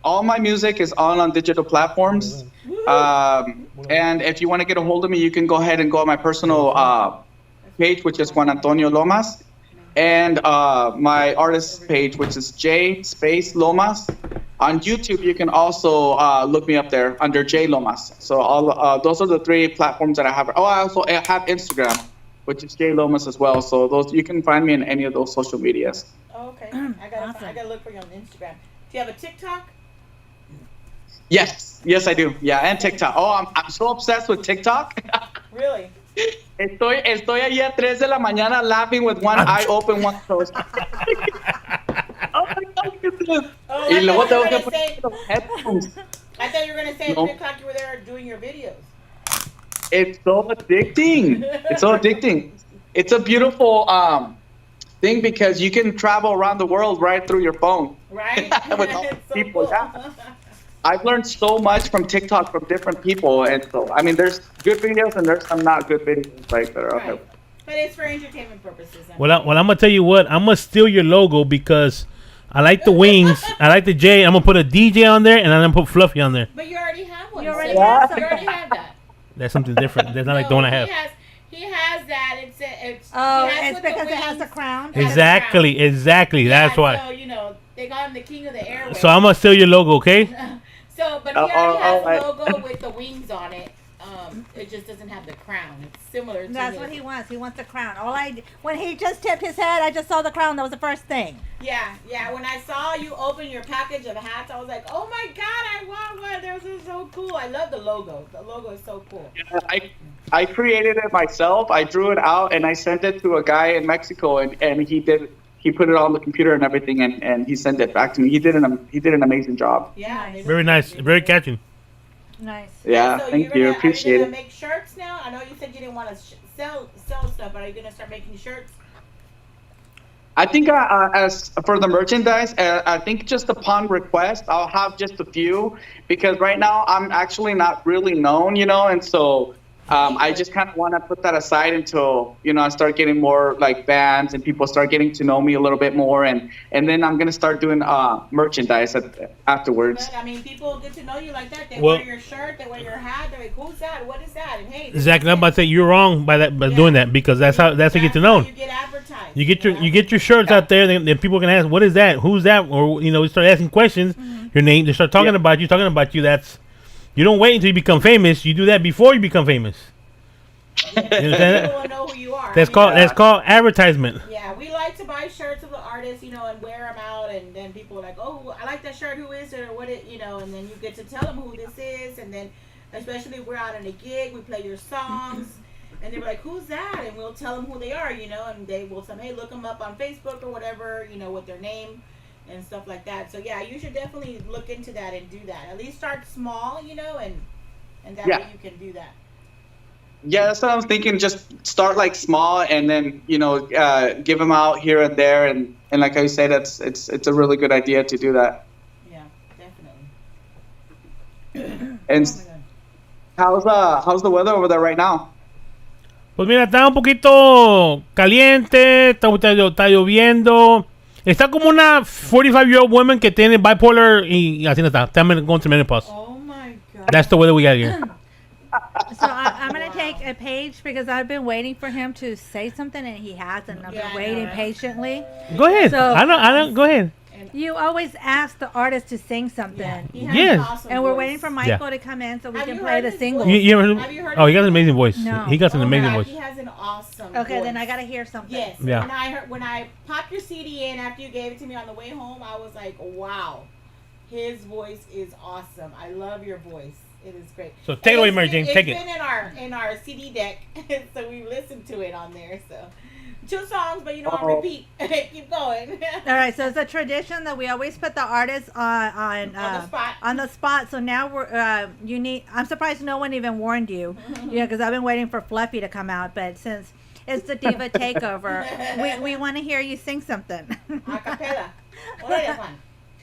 All my music is on digital platforms. And if you want to get a hold of me, you can go ahead and go on my personal page, which is Juan Antonio Lomas, and my artist page, which is J Space Lomas. On YouTube, you can also look me up there under J Lomas. So all those are the three platforms that I have. Oh, I also have Instagram, which is J Lomas as well. So those you can find me in any of those social medias. Oh, okay. I gotta look for you on Instagram. Do you have a TikTok? Yes, I do. Yeah, and TikTok. Oh, I'm so obsessed with TikTok. Really? Estoy allí a 3 de la mañana laughing with one eye open, one closed. Oh my God, look at this. Oh, Y I luego thought you tengo were que gonna say- poner los headphones. I thought you were gonna say at No. 3 o'clock you were there doing your videos. It's so addicting. It's a beautiful thing because you can travel around the world right through your phone. Right? With all It's so people, cool. yeah. I've learned so much from TikTok from different people, and so I mean, there's good videos and there's some not good videos like that are out there. Right. But it's for entertainment purposes. Well, I'm gonna tell you what. I'm gonna steal your logo because I like the wings. I like the J. I'm gonna put a DJ on there, and I'm gonna put Fluffy on there. But you already have one. You already so have you some. already have that. That's something different. That's not like the one I have. He has that. It's Oh, he has it's with the because it has wings. a crown. Has a Exactly. Yeah, That's why. So they got him the king of the airways. So I'm gonna steal your logo, okay? So, but he already has right. a logo with the wings on it. It just doesn't have the crown. It's similar to That's his. what he wants. He wants the crown. When he just tipped his head, I just saw the crown. That was the first thing. Yeah. When I saw you open your package of hats, I was like, "Oh my God, I want one! Those are so cool. I love the logo. The logo is so cool." I created it myself. I drew it out and I sent it to a guy in Mexico, and he put it on the computer and everything, and he sent it back to me. He did an amazing job. Yeah. they Very look nice. really Very cool. catching. Nice. Yeah, So thank you. Appreciate Are you it. gonna make shirts now? I know you said you didn't want to sell stuff, but are you gonna start making shirts? I think as for the merchandise, I think just upon request, I'll have just a few because right now I'm actually not really known, and so I just kind of want to put that aside until I start getting more like bands and people start getting to know me a little bit more, and then I'm gonna start doing merchandise afterwards. But, I mean, people get to know you like that. They Well- wear your shirt, they wear your hat. They're like, "Who's that? What is that?" And hey, Exactly. I'm about to say you're wrong by doing that because that's how you get to know. You get advertised. You get your shirts out there, then people can ask, "What is that? Who's that?" Or we start asking questions. Your name. They start talking about you. That's you don't wait until you become famous. You do that before you become famous. You understand People that? will know who you are. That's I mean, called advertisement. Yeah, we like to buy shirts of the artists, and wear them out, and then people are like, "Oh, I like that shirt. Who is it, or what it?" And then you get to tell them who this is, and then, especially if we're out on a gig, we play your songs, and they're like, "Who's that?" And we'll tell them who they are, and they will say, "Hey, look them up on Facebook or whatever, with their name and stuff like that." So yeah, you should definitely look into that and do that. At least start small, and that way you can do that. Yeah, that's what I was thinking. Just start like small, and then give them out here and there, and like I said, it's a really good idea to do that. Yeah, definitely. And Oh my God. how's the weather over there right now? Pues mira, está un poquito caliente, está lloviendo. Está como una 45-year-old woman que tiene bipolar y así no está. Está going through menopause. Oh my God. That's the weather we got here. So I'm going to take a page because I've been waiting for him to say something and he hasn't. I've Yeah, I been know, waiting right? patiently. Go ahead. So- I know. Go ahead. You always ask the artist to sing something. Yeah, he has Yes. an awesome And we're voice. waiting for Michael to come in so we Have can you play heard the his single. voice? You ever, Have you heard oh, he got his an amazing voice. No. He got an Oh my amazing God, voice. he has an awesome Okay, voice. then I got to hear something. Yes. Yeah. When I popped your CD in after you gave it to me on the way home, I was like, wow, his voice is awesome. I love your voice. It is great. So take it away, It's Mary been- Jane. Take it. It's been in our CD deck, so we listened to it on there. So 2 songs, but on Oh. repeat. Keep going. All right, so it's a tradition that we always put the artist on the spot. On the spot. So now we're you need. I'm surprised no one even warned you. Yeah, because I've been waiting for Fluffy to come out, but since it's the diva takeover, we want to hear you sing something. A capella. Órale, Juan.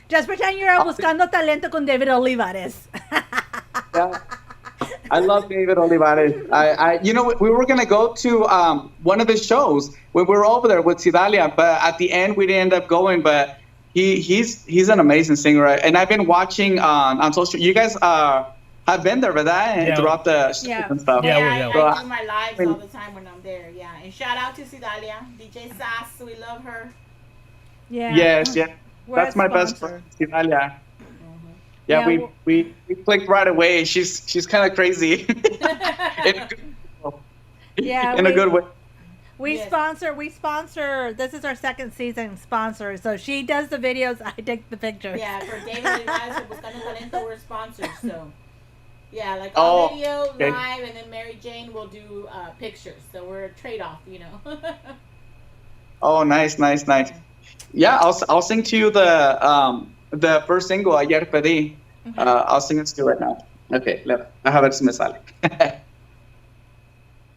Just pretend you're buscando talento con David Olivares. Yeah. I love David Olivares. We were gonna go to one of his shows when we were over there with Sidalia, but at the end we didn't end up going. But he's an amazing singer, and I've been watching on social. You guys have been there, ¿verdad? And Yeah. throughout the shows Yeah. and stuff. Yeah, I we- do my lives all the time when I'm there. Yeah, and shout out to Sidalia, DJ Sass. We love her. Yeah. Yes, We're that's a my best sponsor. friend, Sidalia. Yeah, Yeah, we clicked right away. She's kind of crazy. Yeah, in a good way. We Yes. sponsor. This is our second season sponsor. So she does the videos. I take the pictures. Yeah, for David Olivares and Buscando Talento, we're sponsors. So, yeah, like all video, okay. live, and then Mary Jane will do pictures. So we're a trade-off, Oh, nice. Yeah, I'll sing to you the first single, Ayer Pedí. I'll sing it to you right now. Okay, a ver si me sale.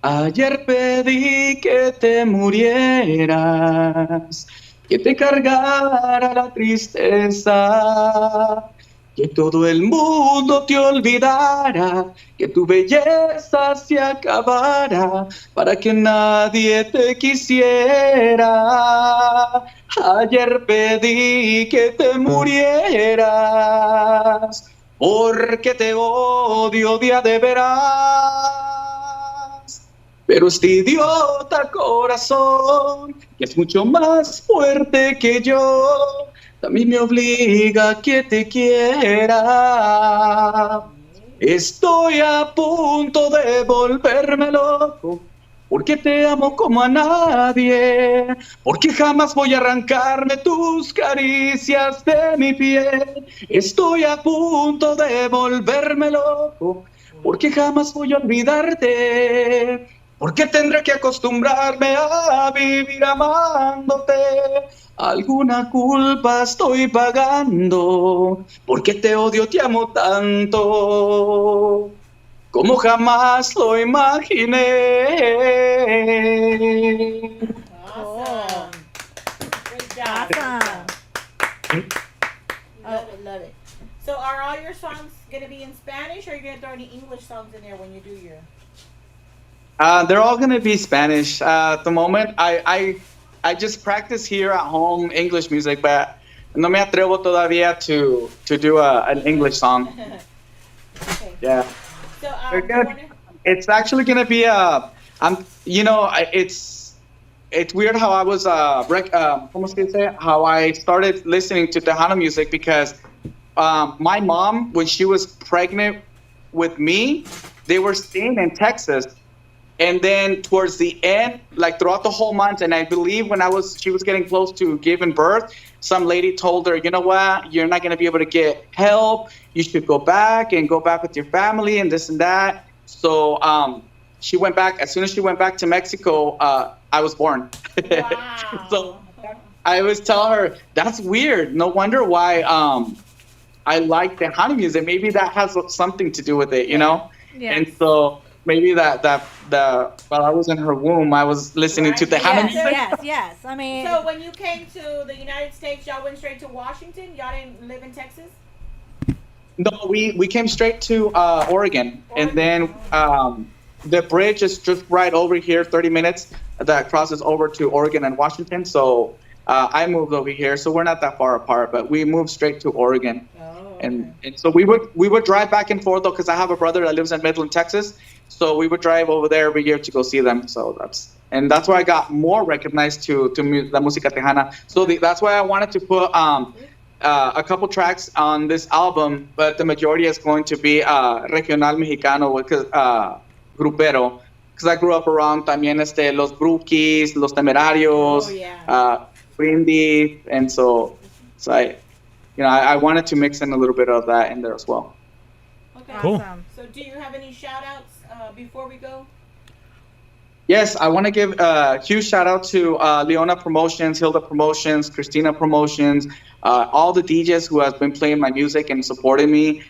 Ayer pedí que te murieras, que te cargara la tristeza, que todo el mundo te olvidara, que tu belleza se acabara, para que nadie te quisiera. Ayer pedí que te murieras, porque te odio de veras. Pero este idiota corazón, que es mucho más fuerte que yo, también me obliga a que te quiera. Estoy a punto de volverme loco, porque te amo como a nadie, porque jamás voy a arrancarme tus caricias de mi piel. Estoy a punto de volverme loco, porque jamás voy a olvidarte, porque tendré que acostumbrarme a vivir amándote. Alguna culpa estoy pagando, porque te odio, te amo tanto, como jamás lo imaginé. Awesome. Great job. Awesome. Love it. So are all your songs going to be in Spanish, or are you going to throw any English songs in there when you do your... They're all gonna be Spanish. At the moment, I just practice here at home English music, but no me atrevo todavía to do an English song. Okay. Yeah, So, They're do you good. wanna- It's actually gonna be it's weird how I was ¿cómo se dice? How I started listening to Tejano music because my mom, when she was pregnant with me, they were staying in Texas. And then towards the end, like throughout the whole month, and I believe when she was getting close to giving birth, some lady told her, you know what, you're not going to be able to get help. You should go back with your family and this and that. So she went back. As soon as she went back to Mexico, I was born. Wow. So I always tell her, that's weird. No wonder why I like Tejano music. Maybe that has something to do with it, you know? Yes. And so maybe while I was in her womb, I was listening to Right. Tejano Yes, music. yes. I mean, So when you came to the United States, y'all went straight to Washington. Y'all didn't live in Texas. No, we came straight to Oregon, and then the bridge is just right over here, 30 minutes that crosses over to Oregon and Washington. So I moved over here, so we're not that far apart, but we moved straight to Oregon. Oh, And so we would drive back and forth though, because I have a brother that lives in Midland, Texas. So we would drive over there every year to go see them. So that's why I got more recognized to La Música Tejana. So that's why I wanted to put a couple tracks on this album, but the majority is going to be regional mexicano, grupero, because I grew up around también los Brookies, los Temerarios, Oh, yeah. Brindis, and so I wanted to mix in a little bit of that in there as well. Okay. Cool. awesome. So do you have any shout outs before we go? Yes, I want to give a huge shout out to Leona Promotions, Hilda Promotions, Christina Promotions, all the DJs who have been playing my music and supporting me.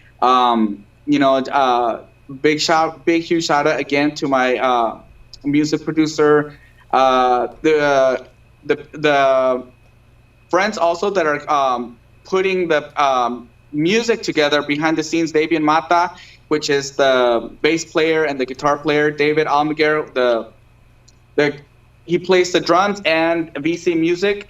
Big huge shout out again to my music producer, the friends also that are putting the music together behind the scenes. David Mata, which is the bass player and the guitar player. David Almaguer, he plays the drums and VC Music,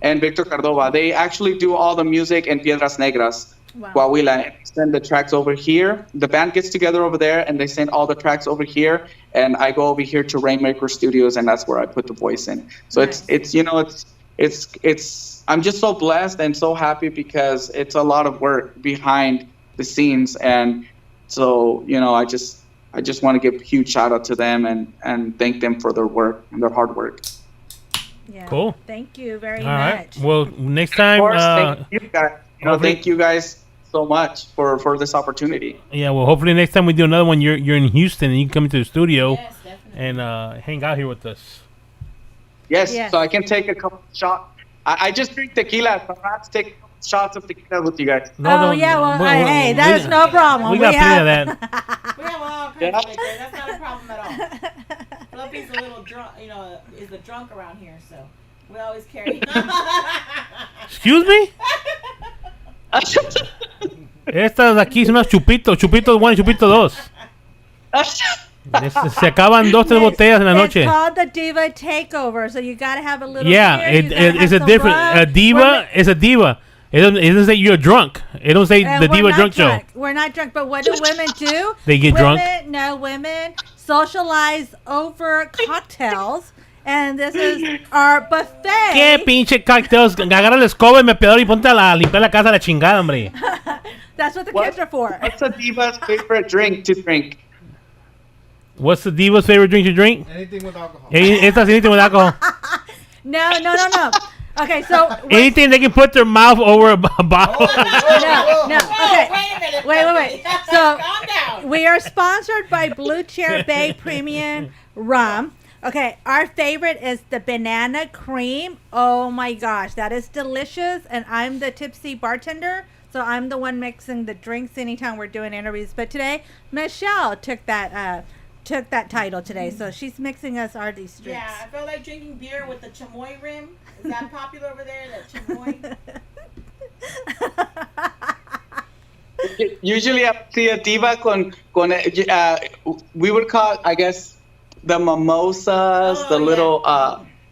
and Victor Cardova. They actually do all the music in Piedras Negras, Wow. Coahuila. Send the tracks over here. The band gets together over there, and they send all the tracks over here. And I go over here to Rainmaker Studios, and that's where I put the voice in. So Nice. it's I'm just so blessed and so happy because it's a lot of work behind the scenes, and so I just want to give a huge shout out to them and thank them for their work and their hard work. Yeah. Cool. Thank you very All right. much. Well, next Of time. course, thank you guys. hopefully- Thank you guys so much for this opportunity. Yeah. Well, hopefully next time we do another one, you're in Houston and you can come into the studio Yes, definitely. and hang out here with us. Yes, Yes. so I can take a couple shots. I just drink tequila, so I have to take a couple shots of tequila with you guys. Oh, yeah, well, hey, that is no problem. We got plenty of that. We have all kinds of liquor. That's not a problem at all. Fluffy's a little drunk, is the drunk around here, so we always carry. Excuse me. Estas de aquí son unas chupitos, chupito 1 y chupito 2. Se acaban 2, 3 botellas en la noche. It's called the Diva Takeover, so you gotta have a little Yeah, beer, you gotta have it's a some different. rum. A diva is a diva. It doesn't say you're drunk. It don't say And the we're diva not drunk show. We're not drunk, but what do women do? They get drunk? No, women socialize over cocktails, and this is our buffet. ¿Qué pinche cactus? Agarra la escoba y me pedor y ponte a limpiar la casa a la chingada, hombre. That's what the kids are for. What's a diva's favorite drink to drink? What's the diva's favorite drink to drink? Anything with alcohol. Esta anything with alcohol. No. Okay, so Anything they can put their mouth over a bottle. no. Okay, Wait a minute. wait. So Calm down. we are sponsored by Blue Chair Bay Premium Rum. Okay, our favorite is the banana cream. Oh my gosh, that is delicious. And I'm the tipsy bartender, so I'm the one mixing the drinks anytime we're doing interviews. But today, Michelle took that title today, so she's mixing us these drinks. Yeah, I feel like drinking beer with the chamoy rim. Is that popular over there? That chamoy? Usually I see a diva con we would call it, I guess, the mimosas, the little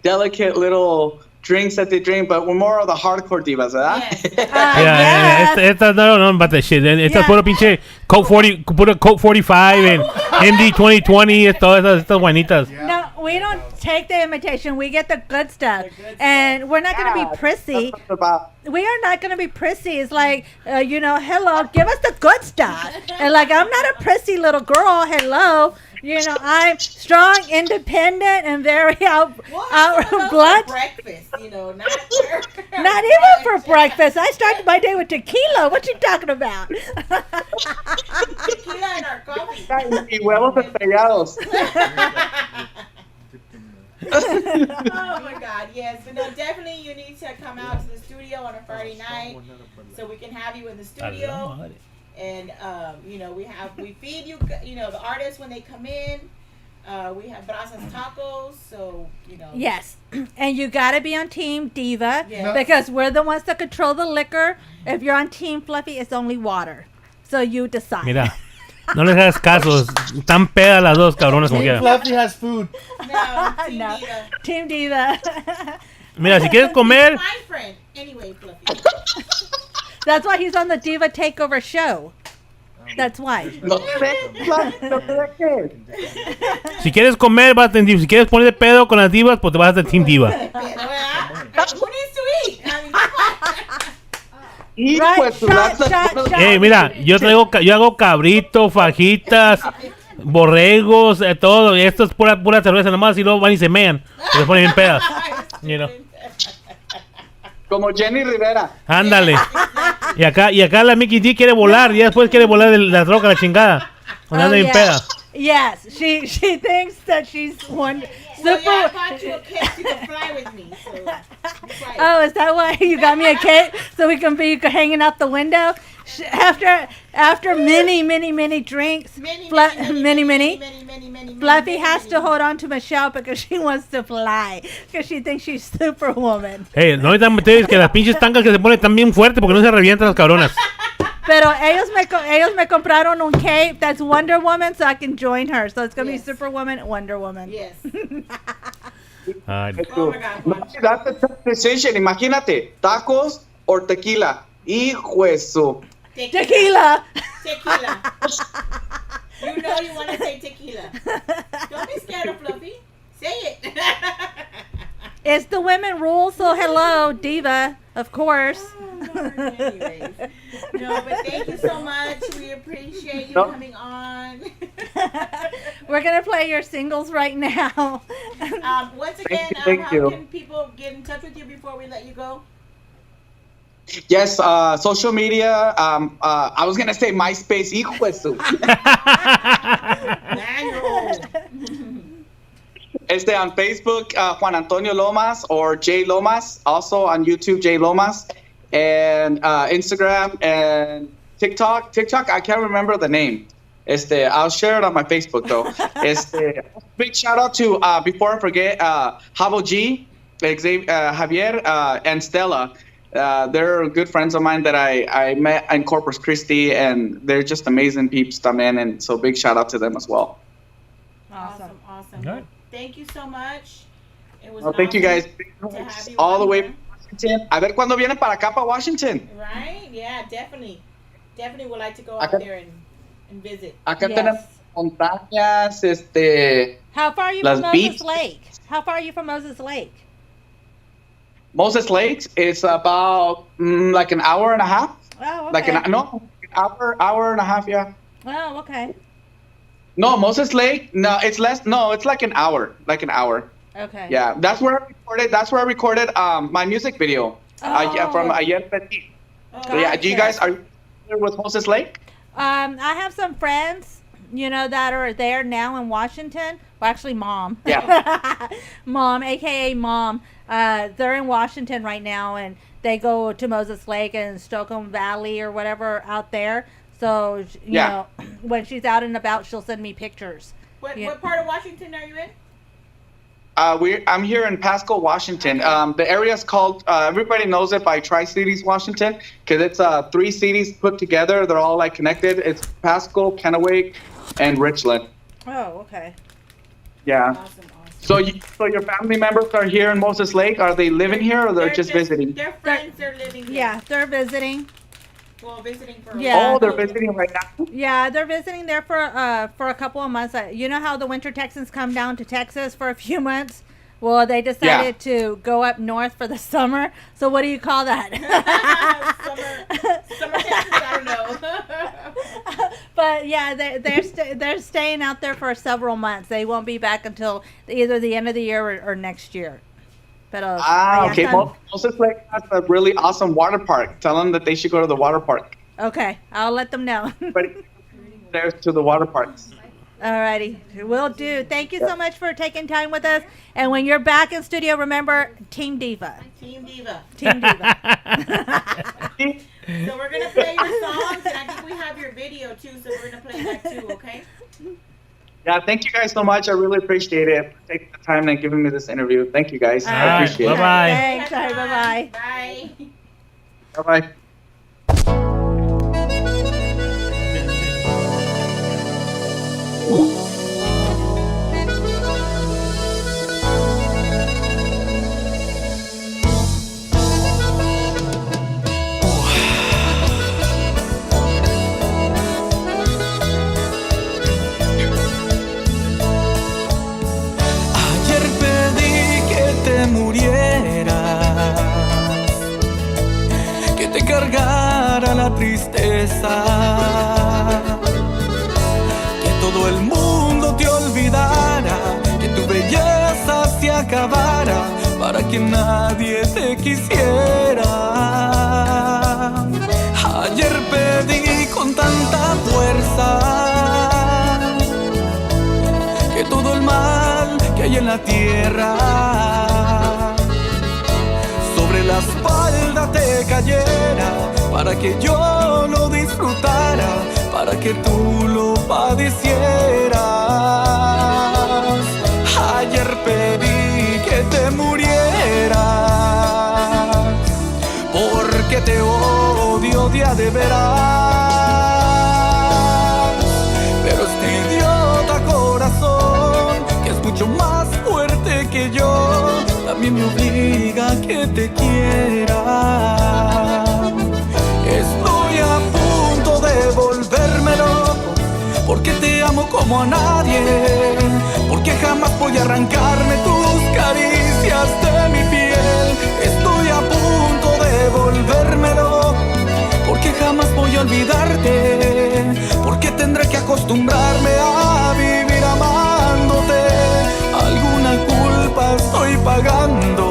delicate little drinks that they drink, but we're more of the hardcore divas, ¿verdad? Yes. Yeah, esta no about that shit. Esta Yeah. puro pinche Coke 40, puro Coke 45 and MD 2020, todas estas guanitas. No, we don't take the imitation. We get the good stuff. And we're not going to be prissy. That's what it's about. We are not going to be prissy. It's like, hello, give us the good stuff. And like, I'm not a prissy little girl. Hello. I'm strong, independent, and very out blunt. Breakfast, not Not even for breakfast. I started my day with tequila. What you talking about? tequila in our coffee. Y huevos estrellados. Oh my God, yes. But no, definitely you need to come out to the studio on a Friday night so we can have you in the studio. And we feed you the artists when they come in. We have Brazos Tacos, so Yes, and you gotta be on Team Diva Yeah. because we're the ones that control the liquor. If you're on Team Fluffy, it's only water. So you decide. Mira, no les hagas caso. Están pedas las dos cabronas como Team quiera. Fluffy has food. No, Team No. Diva. Team Diva. Mira, si quieres comer, My friend. Anyway, Fluffy. That's why he's on the Diva Takeover show. That's why. No sé, no sé qué. si quieres comer, vas a tener, si quieres poner de pedo con las divas, pues te vas a hacer Team Diva. Who needs to eat? I mean, come Hijo Right, de tu shot, raza. shot, shot. Mira, yo hago cabrito, fajitas, borregos, todo. Y esto es pura cerveza nomás y luego van y se mean. Y se ponen bien pedas. You know. Como Jenny Rivera. Ándale. Y acá la Mickey D quiere volar. Y después quiere volar de la troca, la chingada. Cuando anda bien peda. Yes, she thinks that she's one Well, super. yeah, I bought you a cake so you can fly with me. So, that's right. Oh, is that why you got me a cake so we can be hanging out the window? After many drinks, Fluffy has to hold on to Michelle because she wants to fly because she thinks she's Superwoman. Hey, no necesitan ustedes que las pinches tangas que se ponen tan bien fuerte porque no se revientan las cabronas. Pero ellos me compraron un cape that's Wonder Woman so I can join her. So it's going to Yes. be Superwoman, Wonder Woman. Yes. Ay, Oh my God. No, that's a tough decision. Imagínate, tacos or tequila. Hijo de su. Tequila. Tequila. You know you want to say tequila. Don't be scared of Fluffy. Say it. It's the women rule, so hello, Diva, of course. Anyways. No, but thank you so much. We appreciate you No. coming on. We're going to play your singles right now. Once again, Thank how you. can people get in touch with you before we let you go? Yes, social media. I was gonna say MySpace. Hijo de su. Man, you're old. On Facebook, Juan Antonio Lomas or J Lomas. Also on YouTube, J Lomas, and Instagram and TikTok. TikTok, I can't remember the name. I'll share it on my Facebook though. Big shout out to before I forget, Havo G, Javier, and Stella. They're good friends of mine that I met in Corpus Christi, and they're just amazing peeps, también, and so big shout out to them as well. Awesome. All right. Thank you so much. It was Well, thank you guys. to have you All the on way here. from Washington. A ver cuándo vienen para acá, para Washington. Right? Yeah, definitely. Definitely would like to go out Acá- there and visit. Acá Yes. tenemos montañas, How far are you Las from Moses beach. Lake? How far are you from Moses Lake? Moses Lakes. It's about like an hour and a half. Oh, okay. Like an hour and a half. Yeah. Oh, okay. No, Moses Lake. No, it's less. No, it's like an hour. Like an hour. Okay. Yeah, that's where I recorded my music video. Yeah, from Oh. Ayer Petit. Oh, So yeah, do you guys are you familiar with Moses Lake? I have some friends, that are there now in Washington. Well, actually, Mom. Yeah. Mom, aka Mom. They're in Washington right now, and they go to Moses Lake and Stockham Valley or whatever out there. So, you Yeah. know, when she's out and about, she'll send me pictures. What, Yeah. what part of Washington are you in? I'm here in Pasco, Washington. The area is called, everybody knows it by Tri-Cities, Washington, because it's 3 cities put together. They're all like connected. It's Pasco, Kennewick, and Richland. Oh, okay. Yeah. Awesome. So your family members are here in Moses Lake. Are they living here or they're just visiting? They're friends. They're living here. Yeah, they're visiting. Well, visiting for Yeah. Oh, they're visiting right now? Yeah, they're visiting there for a couple of months. You know how the winter Texans come down to Texas for a few months? Well, they decided to go up north for the summer. So what do you call that? summer Texas, I don't know. But yeah, they're staying out there for several months. They won't be back until either the end of the year or next year. But Okay. Moses Lake has a really awesome water park. Tell them that they should go to the water park. Okay, I'll let them know. But there's to the water parks. Alrighty, will do. Thank you so much for taking time with us. And when you're back in studio, remember Team Diva. Team Diva. Team Diva. So we're gonna play your songs, and I think we have your radio too, so we're gonna play that too. Okay. Yeah, thank you guys so much. I really appreciate it. Taking the time and giving me this interview. Thank you guys. All I right, appreciate it. bye-bye. Thanks. All right, bye-bye. Bye. Bye-bye. Ayer pedí que te murieras, que te cargara la tristeza, que todo el mundo te olvidara, que tu belleza se acabara, para que nadie te quisiera. Ayer pedí con tanta fuerza que todo el mal que hay en la tierra sobre la espalda te cayera, para que yo lo disfrutara, para que tú lo padecieras. Ayer pedí que te murieras, porque te odio de veras. Pero este idiota corazón, que es mucho más fuerte que yo, también me obliga a que te quiera. Estoy a punto de volverme loco, porque te amo como a nadie, porque jamás voy a arrancarme tus caricias de mi piel. Estoy a punto de volverme loco, porque jamás voy a olvidarte, porque tendré que acostumbrarme a vivir amándote. Alguna culpa estoy pagando,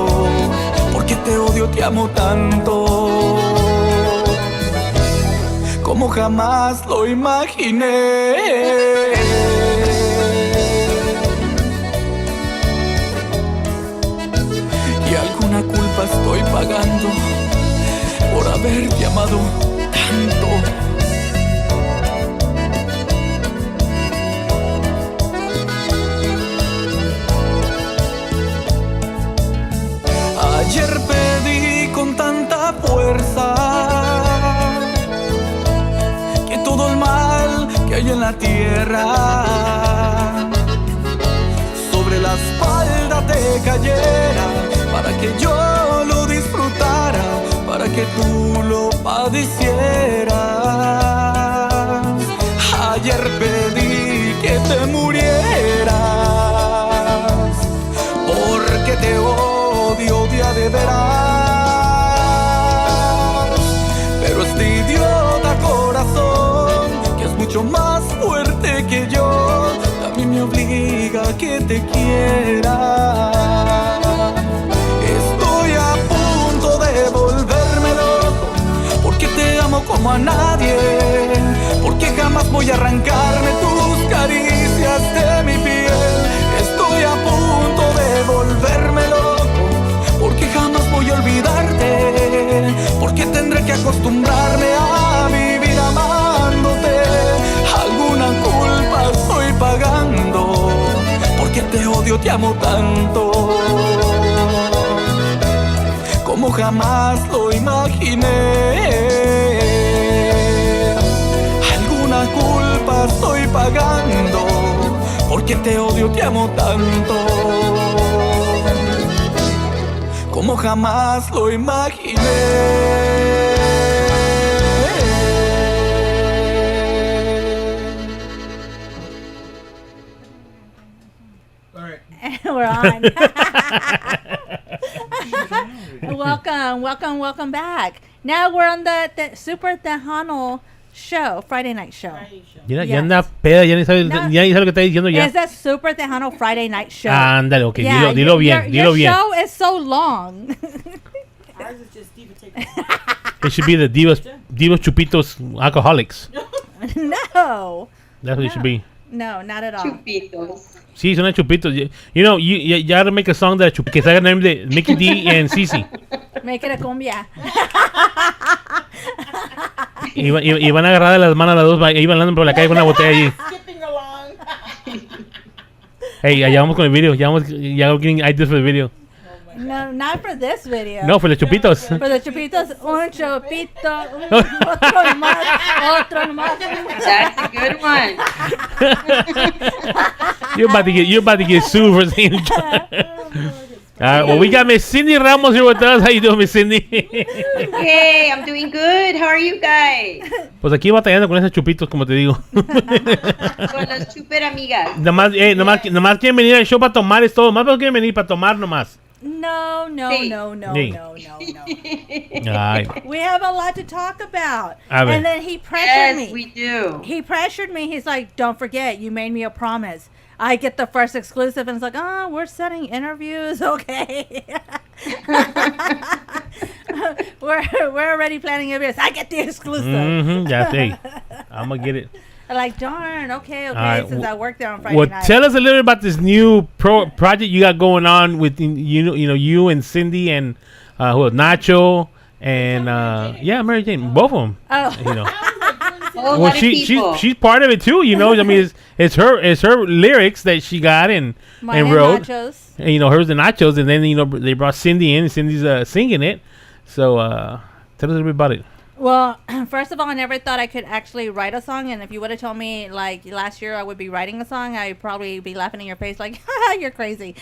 porque te odio, te amo tanto, como jamás lo imaginé. Y alguna culpa estoy pagando por haberte amado tanto. Ayer pedí con tanta fuerza que todo el mal que hay en la tierra sobre la espalda te cayera, para que yo lo disfrutara, para que tú lo padecieras. Ayer pedí que te murieras, porque te odio de veras. Pero este idiota corazón, que es mucho más fuerte que yo, también me obliga a que te quiera. Estoy a punto de volverme loco, porque te amo como a nadie, porque jamás voy a arrancarme tus caricias de mi piel. Estoy a punto de volverme loco, porque jamás voy a olvidarte, porque tendré que acostumbrarme a vivir amándote. Alguna culpa estoy pagando, porque te odio, te amo tanto, como jamás lo imaginé. Alguna culpa estoy pagando, porque te odio, te amo tanto, como jamás lo imaginé. We're on. welcome back. Now we're on the Super Tejano show, Friday night show. Ya Yes. anda peda, ya ni sabe, No. ya ni sabe lo que está diciendo ya. It's the Super Tejano Friday night show. Ándale, ok, Yeah, dilo bien, your dilo bien. show is so long. Ours is just Diva Take It should be the Divas Chupitos Alcoholics. No. That's what it should be. No, not at all. Chupitos. Sí, son chupitos. You know, you gotta make a song that que salga el nombre de Mickey D and Cece. Make it a cumbia. Iban a agarrar de las manos las dos, iban andando por la calle con una botella allí. Skipping along. Hey, allá vamos con el video. Ya we're getting ideas for the video. No, not for this video. No, for the chupitos. For the chupitos, un chupito, otro más. That's a good one. You're about to get sued for saying. Well, we got Miss Cindy Ramos here with us. How you doing, Miss Cindy? Hey, I'm doing good. How are you guys? Pues aquí batallando con esos chupitos, como te digo. Con las super amigas. Nomás quieren venir al show para tomar, es todo. Más quieren venir para tomar nomás. No. Sí. Ay. We have a lot to talk about. A ver. And then he pressured me. Yes, we do. He pressured me. He's like, don't forget, you made me a promise. I get the first exclusive, and it's like, oh, we're setting interviews, okay. we're already planning interviews. I get the exclusive. Yeah, hey, I'm gonna get it. Like, darn, okay, right, since I worked there on Friday Well, night. tell us a little bit about this new project you got going on with you and Cindy and Nacho and Mary Jane, both of them. Oh. You know. A lot of people. she's part of it too. You know, I mean, it's her lyrics that she got and Mine wrote. Nachos. And hers the nachos, and then they brought Cindy in, and Cindy's singing it. So tell us a little bit about it. Well, first of all, I never thought I could actually write a song. And if you would have told me, like, last year I would be writing a song, I'd probably be laughing in your face like, you're crazy.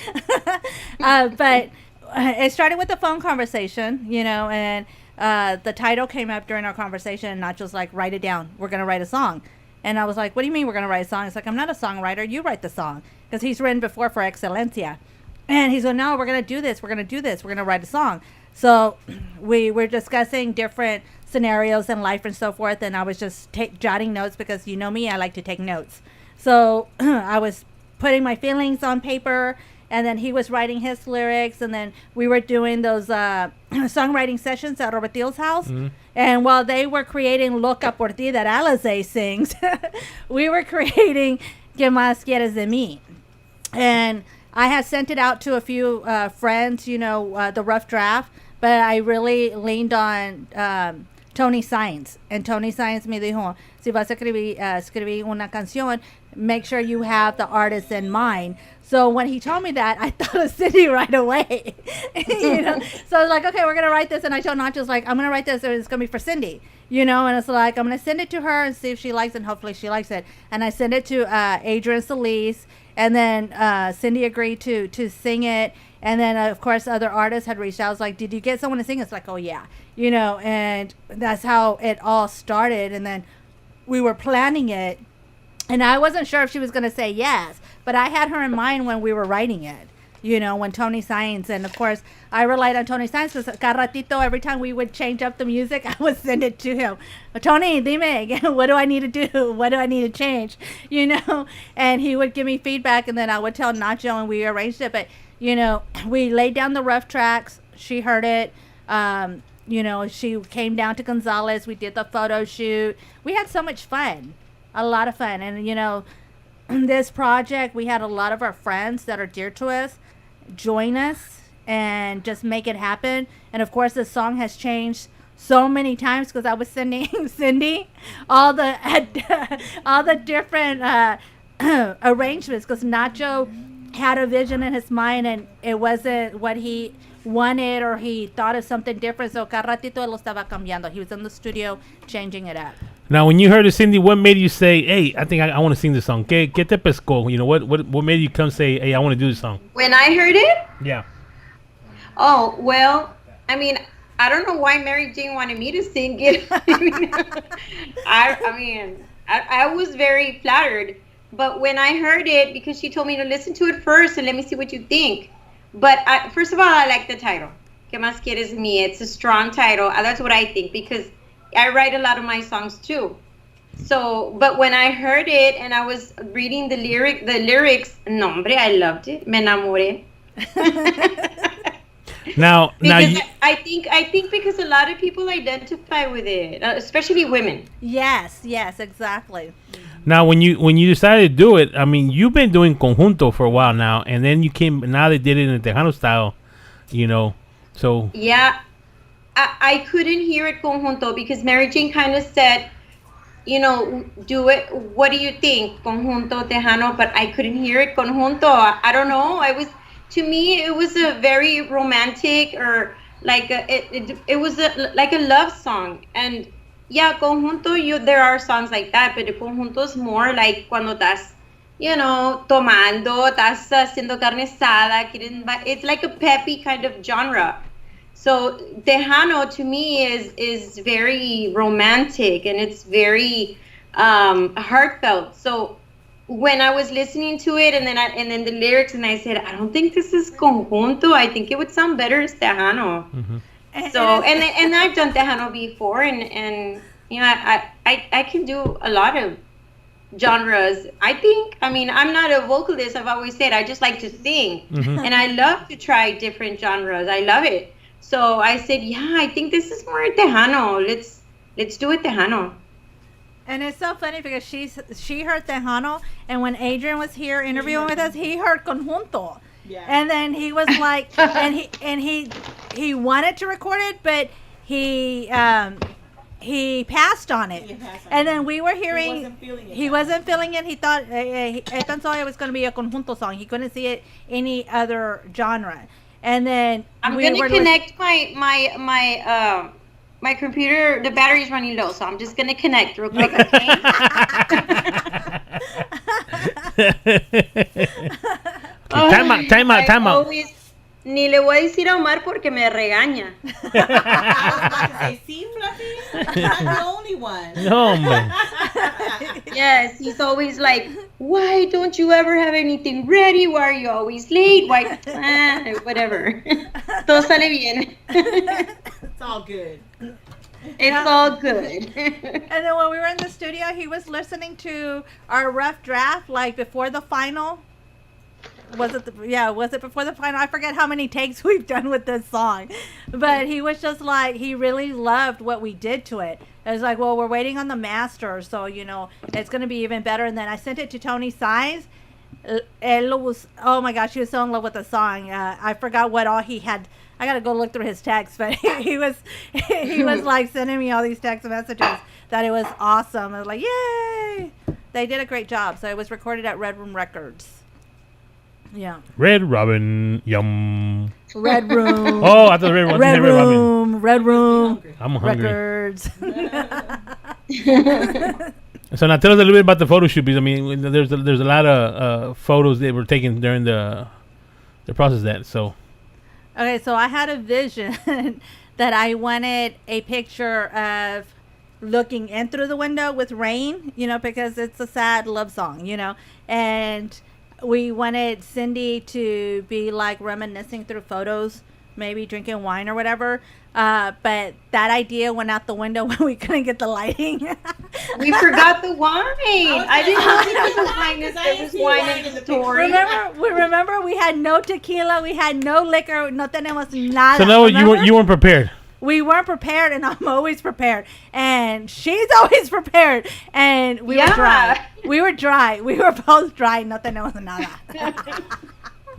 But it started with a phone conversation, and the title came up during our conversation, and Nacho's like, write it down. We're going to write a song. And I was like, what do you mean we're going to write a song? It's like, I'm not a songwriter. You write the song. Because he's written before for Excelencia. And he's like, no, we're going to do this. We're going to do this. We're going to write a song. So we were discussing different scenarios in life and so forth, and I was just jotting notes because you know me, I like to take notes. So I was putting my feelings on paper, and then he was writing his lyrics, and then we were doing those songwriting sessions at Robertil's house. Mm-hmm. And while they were creating Loca por ti that Alize sings, we were creating ¿Qué más quieres de mí? And I had sent it out to a few friends, the rough draft, but I really leaned on Tony Sainz. And Tony Sainz me dijo, si vas a escribir una canción, make sure you have the artist in mind. So when he told me that, I thought of Cindy right away. So I was like, okay, we're going to write this. And I told Nacho, like, I'm going to write this, and it's going to be for Cindy. And it's like, I'm going to send it to her and see if she likes it, and hopefully she likes it. And I sent it to Adrian Solis, and then Cindy agreed to sing it. And then, of course, other artists had reached out. I was like, did you get someone to sing? It's like, oh, yeah. And that's how it all started. And then we were planning it. And I wasn't sure if she was going to say yes. But I had her in mind when we were writing it. When Tony Sainz. And, of course, I relied on Tony Sainz because cada ratito, every time we would change up the music, I would send it to him. Tony, dime, what do I need to do? What do I need to change? And he would give me feedback, and then I would tell Nacho, and we arranged it. But, we laid down the rough tracks. She heard it. She came down to Gonzales. We did the photo shoot. We had so much fun. A lot of fun. And, this project, we had a lot of our friends that are dear to us join us and just make it happen. And, of course, the song has changed so many times because I was sending Cindy all the different arrangements because Nacho had a vision in his mind and it wasn't what he wanted or he thought of something different. So cada ratito él lo estaba cambiando. He was in the studio changing it up. Now, when you heard of Cindy, what made you say, hey, I think I want to sing this song? ¿Qué te pescó? What made you come say, hey, I want to do this song? When I heard it? Yeah. Oh, well, I mean, I don't know why Mary Jane wanted me to sing it. I was very flattered. But when I heard it, because she told me to listen to it first and let me see what you think. But first of all, I like the title. ¿Qué más quieres de mí? It's a strong title. That's what I think because I write a lot of my songs too. So, but when I heard it and I was reading the lyrics, no, hombre, I loved it. Me enamoré. Now, I think because a lot of people identify with it, especially women. Yes, exactly. Now, when you decided to do it, I mean, you've been doing conjunto for a while now, and then now they did it in the Tejano style, So yeah. I couldn't hear it conjunto because Mary Jane kind of said, do it. What do you think, conjunto Tejano? But I couldn't hear it conjunto. I don't know. To me, it was a very romantic or like it was like a love song. And yeah, conjunto, there are songs like that, but the conjunto is more like cuando estás, tomando, estás haciendo carne asada. It's like a peppy kind of genre. So Tejano to me is very romantic and it's very heartfelt. So when I was listening to it and then the lyrics and I said, I don't think this is conjunto. I think it would sound better as Tejano. Mm-hmm. So and I've done Tejano before and I can do a lot of genres. I mean I'm not a vocalist. I've always said I just like to sing. Mm-hmm. And I love to try different genres. I love it. So I said, yeah, I think this is more Tejano. Let's do it Tejano. And it's so funny because she heard Tejano, and when Adrian was here interviewing with us, he heard conjunto. Yeah. And then he was like, and he wanted to record it, but he passed on it. And then we were hearing he wasn't feeling it. He thought he pensó it was going to be a conjunto song. He couldn't see it any other genre. And then I'm gonna connect my computer. The battery's running low, so I'm just gonna connect real quick. Okay. Time out. Always, ni le voy a decir a Omar porque me regaña. See, Fluffy? I'm the only one. No, man. Yes, he's always like, why don't you ever have anything ready? Why are you always late? Why? Whatever. Todo sale bien. It's all good. It's all good. And then when we were in the studio, he was listening to our rough draft, like before the final. Was it before the final? I forget how many takes we've done with this song. But he was just like, he really loved what we did to it. It was like, well, we're waiting on the master, so, it's going to be even better. And then I sent it to Tony Size. Oh my gosh, he was so in love with the song. I forgot what all he had. I got to go look through his texts, but he was like sending me all these text messages that it was awesome. I was like, yay! They did a great job. So it was recorded at Red Room Records. Yeah. Red Robin, yum. Red Room. Oh, I thought Red Robin. Red Room. I'm hungry. Records. So now tell us a little bit about the photo shoot, because I mean, there's a lot of photos that were taken during the process of that. So. Okay, so I had a vision that I wanted a picture of looking in through the window with rain, because it's a sad love song, and we wanted Cindy to be like reminiscing through photos, maybe drinking wine or whatever. But that idea went out the window when we couldn't get the lighting. We forgot the wine. I didn't know there was wine. There was wine in the story. Remember, we had no tequila, we had no liquor, no tenemos nada. So no, you weren't prepared. We weren't prepared, and I'm always prepared. And she's always prepared. And we were dry. We were dry. We were both dry. No tenemos nada.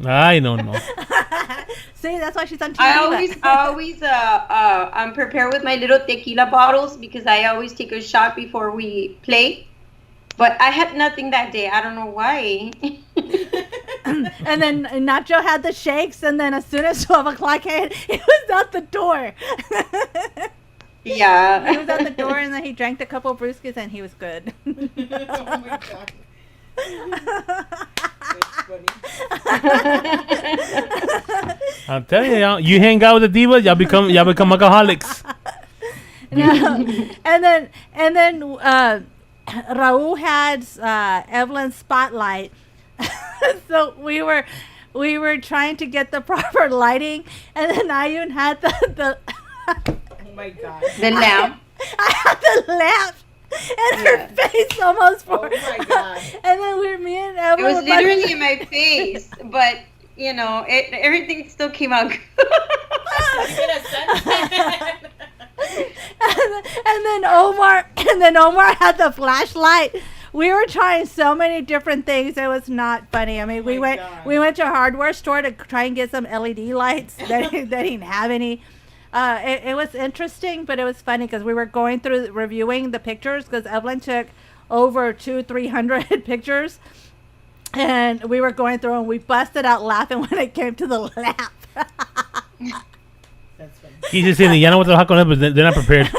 I don't know. See, that's why she's on TV. I always I'm prepared with my little tequila bottles because I always take a shot before we play. But I had nothing that day. I don't know why. And then Nacho had the shakes, and then as soon as 12 o'clock hit, he was out the door. Yeah. He was out the door, and then he drank a couple of brewskis, and he was good. Oh my God. I'm telling you, you hang out with the divas, y'all become alcoholics. No. And then Raul had Evelyn's spotlight. So we were trying to get the proper lighting, and then Ayun had the Oh my God. The lamp. I had the lamp. And her face almost for. Oh my God. And then me and It Evelyn was literally in my face, but everything still came out good. and then Omar had the flashlight. We were trying so many different things. It was not funny. I mean, we went to a hardware store to try and get some LED lights. They didn't have any. it was interesting, but it was funny because we were going through reviewing the pictures because Evelyn took over 200-300 pictures, and we were going through and we busted out laughing when it came to the laugh. That's funny. He's just saying, ya no voy a trabajar con él, but they're not prepared.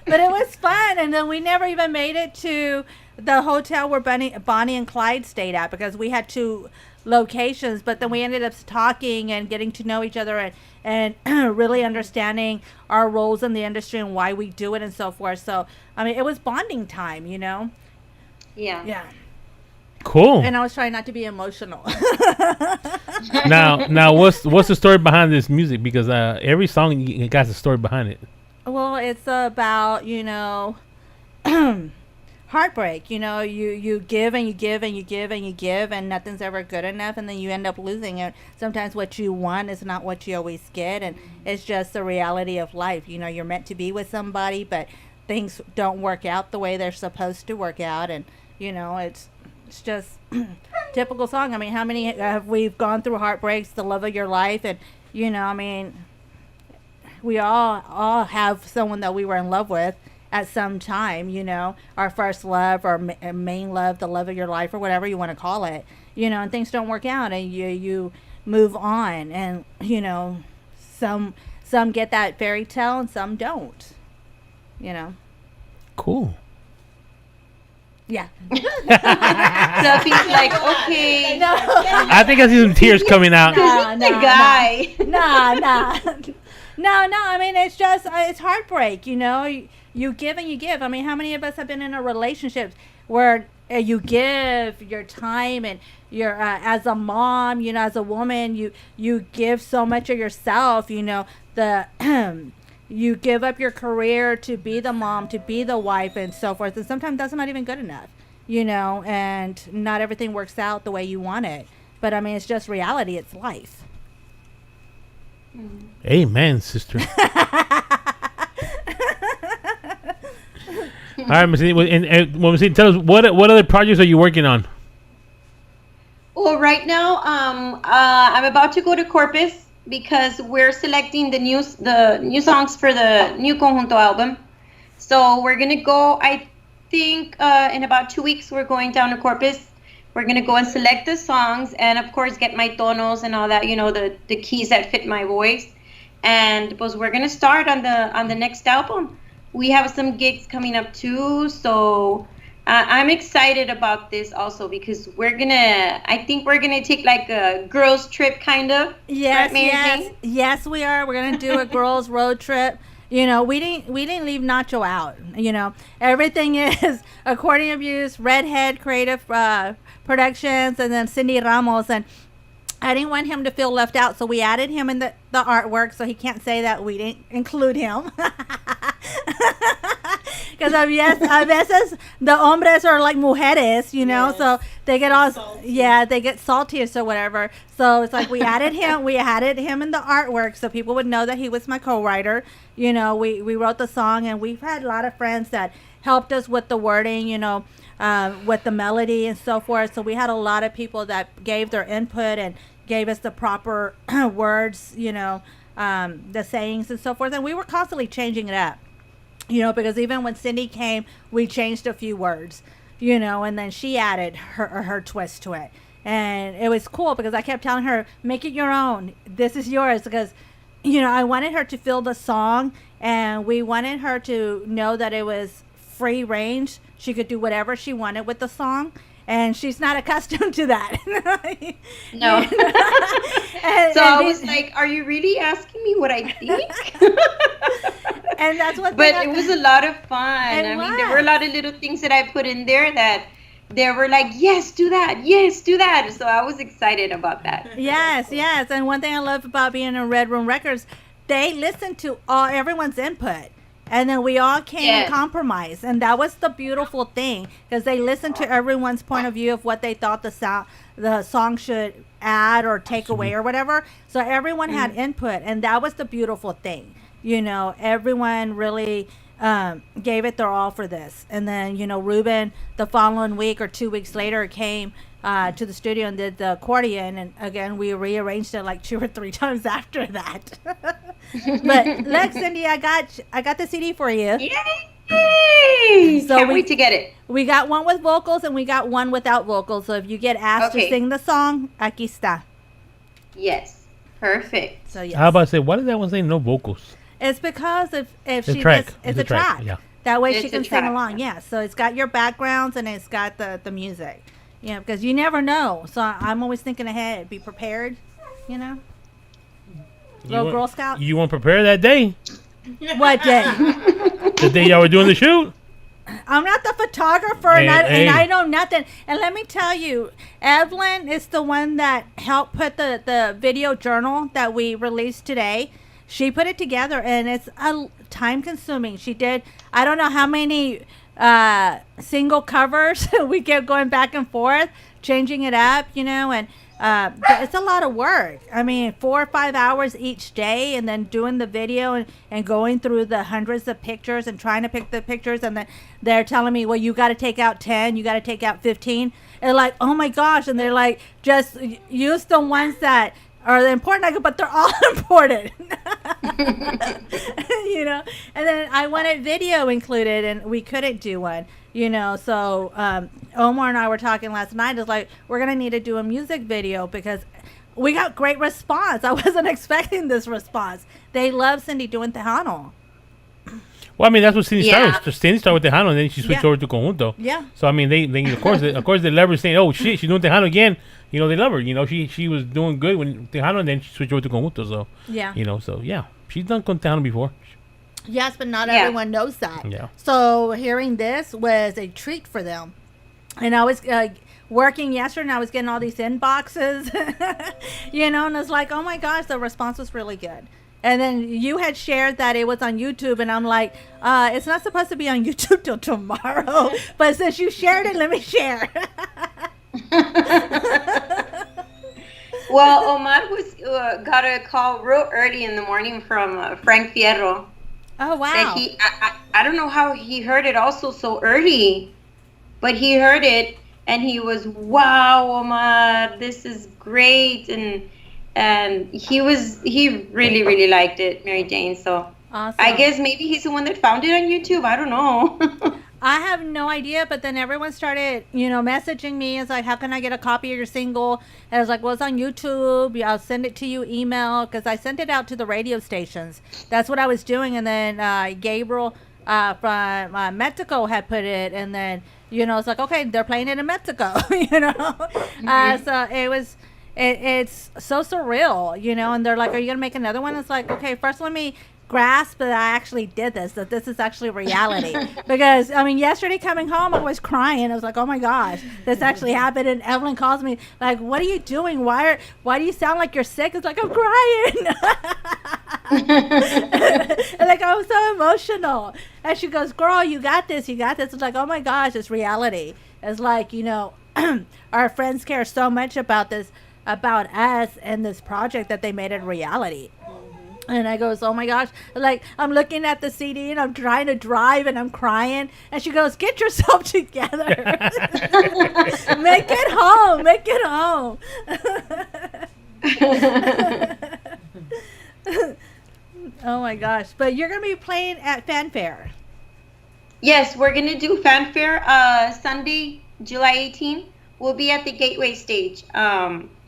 But it was fun, and then we never even made it to the hotel where Bonnie and Clyde stayed at because we had 2 locations. But then we ended up talking and getting to know each other and really understanding our roles in the industry and why we do it and so forth. So I mean, it was bonding time, you know. Yeah. Yeah. Cool. And I was trying not to be emotional. Now, what's the story behind this music? Because every song it got a story behind it. Well, it's about, you know, heartbreak. You know, you give and you give and you give and you give, and nothing's ever good enough, and then you end up losing it. Sometimes what you want is not what you always get, and it's just the reality of life. You know, you're meant to be with somebody, but things don't work out the way they're supposed to work out, and you know, it's just typical song. I mean, how many have we've gone through heartbreaks, the love of your life, and you know, I mean, we all have someone that we were in love with at some time, you know, our first love or main love, the love of your life, or whatever you want to call it, you know, and things don't work out, and you move on, and you know, some get that fairy tale and some don't, you know. Cool. Yeah. Duffy's like, okay. No. I think I see some tears coming out. He's the guy. No. I mean, it's just it's heartbreak. You know, you give and you give. I mean, how many of us have been in a relationship where you give your time and you're as a mom, you know, as a woman, you give so much of yourself. You know, you give up your career to be the mom, to be the wife, and so forth. And sometimes that's not even good enough, you know, and not everything works out the way you want it. But I mean, it's just reality. It's life. Amen, sister. All right, Mercedes, and Mercedes, tell us what other projects are you working on? Well, right now, I'm about to go to Corpus because we're selecting the new songs for the new Conjunto album. So we're gonna go. I think in about 2 weeks we're going down to Corpus. We're gonna go and select the songs, and of course get my tonos and all that. You know, the keys that fit my voice. And pues we're gonna start on the next album. We have some gigs coming up too, so I'm excited about this also because I think we're gonna take like a girls trip kind of. Yes, right, yes, we are. We're gonna do a girls road trip. You know, we didn't leave Nacho out. You know, everything is Accordion Abuse, Redhead Creative Productions, and then Cindy Ramos. And I didn't want him to feel left out, so we added him in the artwork, so he can't say that we didn't include him. Because a veces the hombres are like mujeres, you know, so they get all they get saltiest or whatever. So it's like we added him in the artwork so people would know that he was my co-writer. You know, we wrote the song, and we've had a lot of friends that helped us with the wording, you know, with the melody and so forth. So we had a lot of people that gave their input and gave us the proper words, you know, the sayings and so forth. And we were constantly changing it up. You know, because even when Cindy came, we changed a few words, you know, and then she added her twist to it. And it was cool because I kept telling her, make it your own. This is yours. Because, you know, I wanted her to feel the song, and we wanted her to know that it was free range. She could do whatever she wanted with the song. And she's not accustomed to that. No. So I was like, are you really asking me what I think? And that's what. But it was a lot of fun. I mean, there were a lot of little things that I put in there that they were like, yes, do that. Yes, do that. So I was excited about that. Yes. And one thing I love about being in Red Room Records, they listen to everyone's input. And then we all came and compromised. And that was the beautiful thing, because they listened to everyone's point of view of what they thought the song should add or take away or whatever. So everyone had input, and that was the beautiful thing. You know, everyone really gave it their all for this. And then, you know, Ruben, the following week or 2 weeks later, came to the studio and did the accordion, and again we rearranged it like 2 or 3 times after that. But look, Cindy, I got the CD for you. Yay! So Can't wait to get it. We got one with vocals and we got one without vocals. So if you get asked to sing the song, aquí está. Yes, perfect. So yes. How about say? Why does that one say no vocals? It's because if It's she a track. gets, It's it's a a track, track. yeah. That way It's she a can track, sing along. Yeah. So it's got your backgrounds and it's got the music. Yeah, because you never know. So I'm always thinking ahead. Be prepared. You know. Little Girl Scout. You weren't prepared that day. What day? The day y'all were doing the shoot. I'm not the photographer, Hey, and I know nothing. And let me tell you, Evelyn is the one that helped put the video journal that we released today. She put it together, and it's time consuming. She did, I don't know how many single covers. We kept going back and forth, changing it up, and it's a lot of work. I mean, 4 or 5 hours each day, and then doing the video and going through the hundreds of pictures and trying to pick the pictures. And then they're telling me, well, you got to take out 10, you got to take out 15. And like, oh my gosh. And they're like, just use the ones that are important. I go, but they're all important. And then I wanted video included, and we couldn't do one. So Omar and I were talking last night. It's like, we're going to need to do a music video because we got great response. I wasn't expecting this response. They love Cindy doing Tejano. Well, I mean, that's what Cindy Yeah. started. Cindy started with Tejano, and then she switched over to Conjunto. Yeah. So, I mean, they of course, they love her saying, oh, shit, she's doing Tejano again. They love her. She was doing good when Tejano, and then she switched over to Conjunto. So, Yeah. So, yeah. She's done con Tejano before. Yes, but not Yeah. everyone knows that. Yeah. So hearing this was a treat for them. And I was working yesterday, and I was getting all these inboxes, and it's like, oh my gosh, the response was really good. And then you had shared that it was on YouTube, and I'm like, it's not supposed to be on YouTube till tomorrow. But since you shared it, let me share. Well, Omar got a call real early in the morning from Frank Fierro. Oh, wow. That I don't know how he heard it also so early, but he heard it and he was, wow, Omar, this is great. And he really, really liked it, Mary Jane. So Awesome. I guess maybe he's the one that found it on YouTube. I don't know. I have no idea, but then everyone started, messaging me. It's like, how can I get a copy of your single? And I was like, well, it's on YouTube. I'll send it to you email, because I sent it out to the radio stations. That's what I was doing. And then Gabriel from Mexico had put it, and then, it's like, okay, they're playing it in Mexico, So it's so surreal, and they're like, are you going to make another one? It's like, okay, first let me grasp that I actually did this, that this is actually reality. Because yesterday coming home, I was crying. I was like, oh my gosh, this actually happened. And Evelyn calls me like, what are you doing? Why do you sound like you're sick? It's like, I'm crying. And like, I was so emotional. And she goes, girl, you got this. It's like, oh my gosh, it's reality. It's like, our friends care so much about this, about us and this project, that they made it reality. And I goes, oh my gosh, like, I'm looking at the CD and I'm trying to drive and I'm crying. And she goes, get yourself together. Make it home. Oh my gosh. But you're going to be playing at Fanfare. Yes, we're going to do Fanfare Sunday, July 18th. We'll be at the Gateway stage.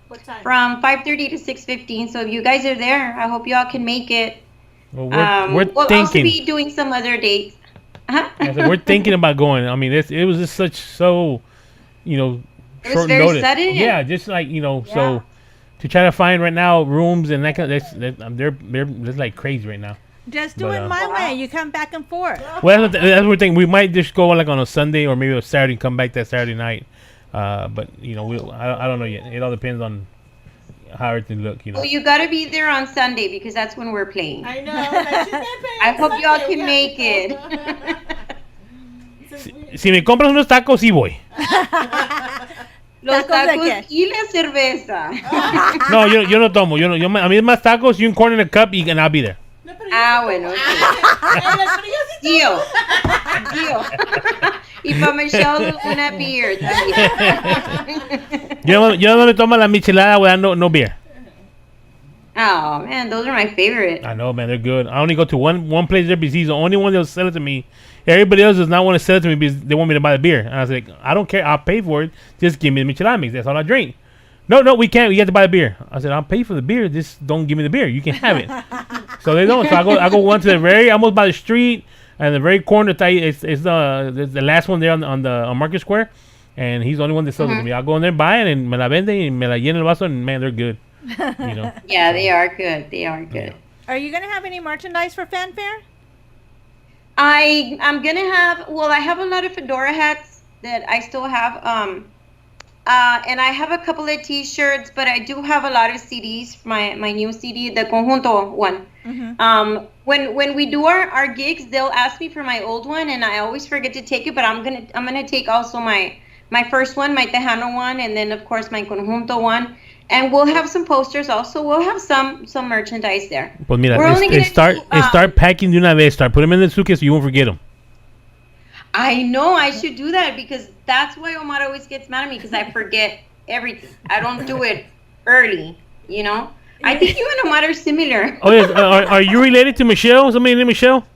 What time? From 5:30 to 6:15. So if you guys are there, I hope y'all can make it. Well, We'll also thinking. be doing some other dates. Yeah, so we're thinking about going. I mean, it was just so, It was short very notice. sudden. Yeah, just like so to try to find right now rooms and that kind of they're just like crazy right now. Just do But, it my way. You come back and forth. Well, that's what we're thinking. We might just go like on a Sunday or maybe a Saturday and come back that Saturday night. But I don't know yet. It all depends on how everything look. Well, you got to be there on Sunday because that's when we're playing. I know. Like, she's not paying I hope y'all Sunday, can we make have it. to go. Si me compras unos tacos, sí voy. Los ¿Tacos de tacos y la cerveza. No, yo no tomo. A mí es más tacos y un corn in a cup and I'll be there. Bueno. Okay. Pero yo sí Deal. Y para Michelle, una beer también. Yo no me tomo la michelada without no beer. Oh, man, those are my favorite. I know, man, they're good. I only go to one place there because he's the only one that'll sell it to me. Everybody else does not want to sell it to me because they want me to buy the beer. And I was like, I don't care. I'll pay for it. Just give me the michelada mix. That's all I drink. No, we can't. We have to buy the beer. I said, I'll pay for the beer. Just don't give me the beer. You can have it. So they don't. So I go one to the very, almost by the street, and the very corner. It's the last one there on Market Square. And he's the only one that sells it to me. I'll go in there, buy it, and me la vende, y me la llena el vaso, and man, they're good. You know? Yeah, they are good. They are good. Are you gonna have any merchandise for Fanfare? I'm gonna have. Well, I have a lot of fedora hats that I still have. And I have a couple of T-shirts, but I do have a lot of CDs. My new CD, the Conjunto one. When we do our gigs, they'll ask me for my old one, and I always forget to take it. But I'm gonna take also my first one, my Tejano one, and then of course my Conjunto one. And we'll have some posters also. We'll have some merchandise there. Pues mira, start packing de una vez. Start put them in the suitcase so you won't forget them. I know I should do that because that's why Omar always gets mad at me because I forget everything. I don't do it early, you know? I think you and Omar are similar. Oh, yes. Are you related to Michelle? Somebody named Michelle?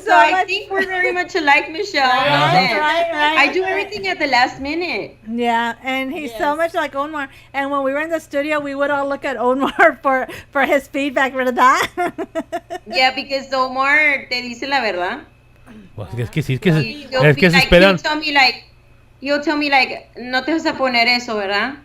So I think we're very much alike, Michelle. Right. I do everything at the last minute. Yeah, and he's so much like Omar. And when we were in the studio, we would all look at Omar for his feedback, ¿verdad? Yeah, because Omar te dice la verdad. Pues es que sí, es que se esperan. You'll tell me like, no te vas a poner eso, ¿verdad?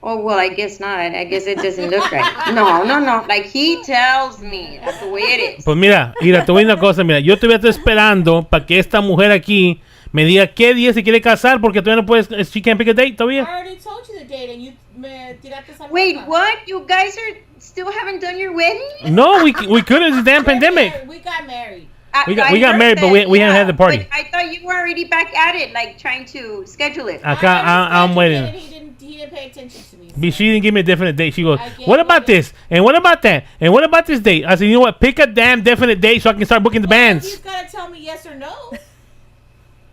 Oh, well, I guess not. I guess it doesn't look right. No. Like, he tells me. That's the way it is. Pues mira, te voy a decir una cosa. Mira, yo todavía estoy esperando para que esta mujer aquí me diga qué día se quiere casar porque todavía no puedes. She can't pick a date todavía. I already told you the date and you me tiraste esa Wait, boca. what? You guys still haven't done your wedding? No, we couldn't. It's a damn pandemic. We got married. We got married, but we haven't had the party. But I thought you were already back at it, like trying to schedule it. Acá, I'm waiting. He didn't pay attention to me. But she didn't give me a definite date. She goes, what about this? And what about that? And what about this date? I said, you know what? Pick a damn definite date so I can start booking the bands. He's got to tell me yes or no.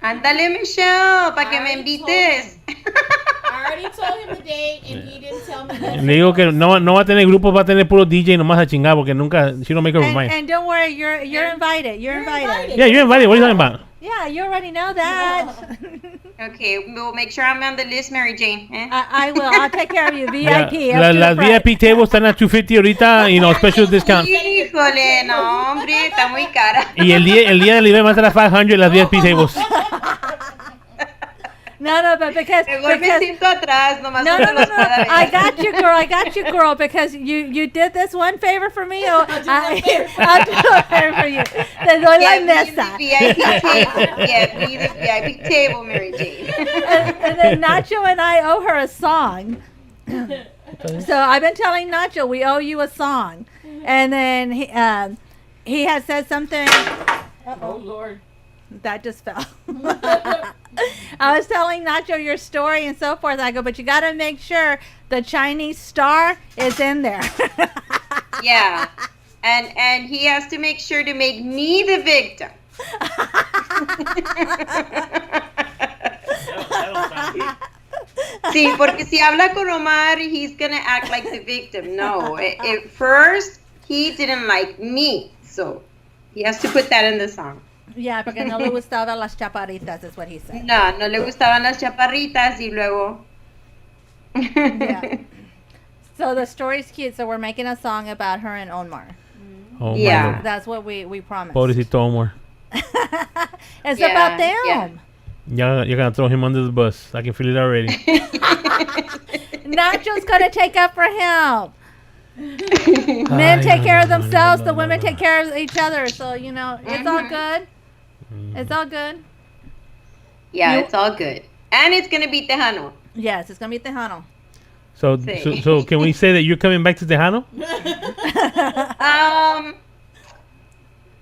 Ándale, Michelle, para que me invites. I already told him the date and he didn't tell me yes. Le digo que no va a tener grupos, va a tener puro DJ nomás a chingar porque nunca, she don't make her mind. And don't worry, you're invited. You're invited. Yeah, you're invited. What are you talking about? Yeah, you already know that. Okay, we'll make sure I'm on the list, Mary Jane. I will. I'll take care of you. VIP. Las VIP tables están a $250 ahorita, special discount. Híjole, no, hombre, está muy cara. Y el día del evento va a estar a $500 las VIP tables. No, but because me siento atrás, nomás no. I got you, girl, because you did this one favor for me. I'll do a favor for you. Te doy la mesa. Get me the VIP table, Mary Jane. And then Nacho and I owe her a song. So I've been telling Nacho we owe you a song, and then he has said something. Oh Lord. That just fell. I was telling Nacho your story and so forth. I go, but you got to make sure the Chinese star is in there. Yeah. And he has to make sure to make me the victim. Sí, porque si habla con Omar, he's going to act like the victim. No. At first, he didn't like me. So he has to put that in the song. Yeah, porque no le gustaban las chaparritas, is what he said. No le gustaban las chaparritas y luego. Yeah. So the story's cute. So we're making a song about her and Omar. Oh, yeah. my That's what we promised. Pobrecito Omar. It's about them. Yeah. You're going to throw him under the bus. I can feel it already. Nacho's going to take up for him. Men take care of themselves. The women take care of each other. So, it's all good. It's all good. Yeah, it's all good. And it's going to be Tejano. Yes, it's going to be Tejano. So can we say that you're coming back to Tejano?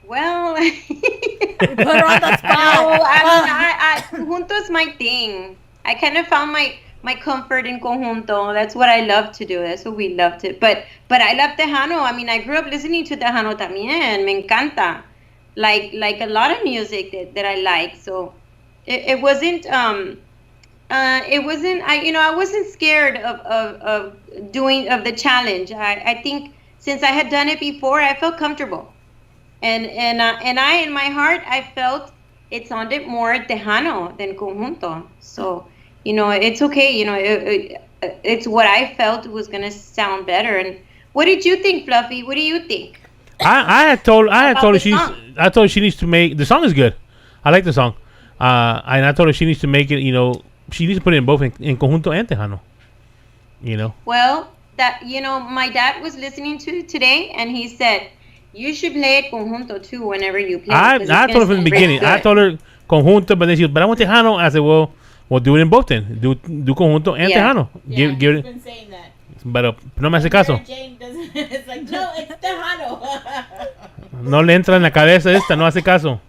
Well, put her on the spot. I Conjunto is my thing. I kind of found my comfort in Conjunto. That's what I love to do. That's what we love to. But I love Tejano. I mean, I grew up listening to Tejano también. Me encanta. like a lot of music that I like. So it wasn't I wasn't scared of doing of the challenge. I think since I had done it before, I felt comfortable, and I in my heart I felt it sounded more Tejano than conjunto. So it's okay. It's what I felt was gonna sound better. And what did you think, Fluffy? What do you think? I had told About her the she's song? I told her she needs to make the song is good. I like the song. And I told her she needs to make it. She needs to put it in both in conjunto and tejano. Well, that my dad was listening to it today, and he said you should play it conjunto too whenever you play. I it, 'cause it's I gonna told her from the sound really beginning. I good. told her conjunto, but then she goes, but I want tejano. I said, well, we'll do it in both then. Do conjunto and Yeah. tejano. Yeah, Give he's it, been saying that. but no me hace caso. Jane doesn't. It's like, no, it's Tejano. No le entra en la cabeza esta. No hace caso.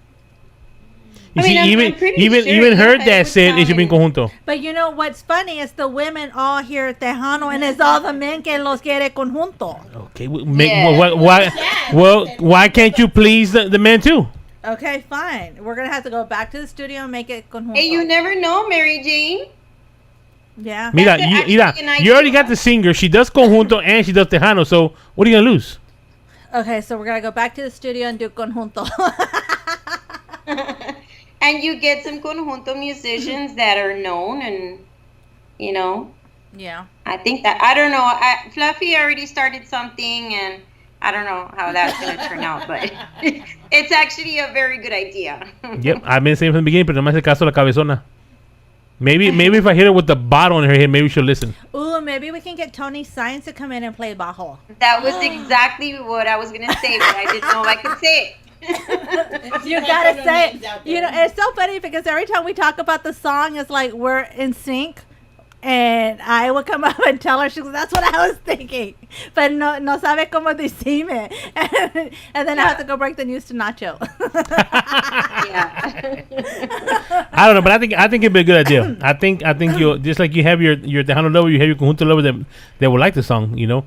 You I mean, see, I'm pretty even sure, even her yeah, it dad would said it should be in sound conjunto. But you know what's funny is the women all hear Tejano, and it's all the men que los quiere conjunto. Okay, Yeah. why can't you please the men too? Okay, fine. We're gonna have to go back to the studio and make it conjunto. Hey, you never know, Mary Jane. Yeah. Mira, That's you, actually mira, an you already idea. got the singer. She does conjunto and she does tejano. So what are you gonna lose? Okay, so we're gonna go back to the studio and do conjunto. And you get some conjunto musicians that are known, and Yeah. I think that I don't know. Fluffy already started something, and I don't know how that's gonna turn out, but it's actually a very good idea. Yep, I've been saying from the beginning, but no me hace caso la cabezona. Maybe if I hit her with the bottle in her head, maybe she'll listen. Ooh, maybe we can get Tony Science to come in and play bajo. That was exactly what I was gonna say, but I didn't know if I could say it. You gotta say it. It's so funny because every time we talk about the song, it's like we're in sync. And I would come up and tell her, she goes, that's what I was thinking. But no sabe cómo decirme. And then I have to go break the news to Nacho. Yeah. I don't know, but I think it'd be a good idea. I think you just like you have your tejano lover, you have your conjunto lover that would like the song, Okay.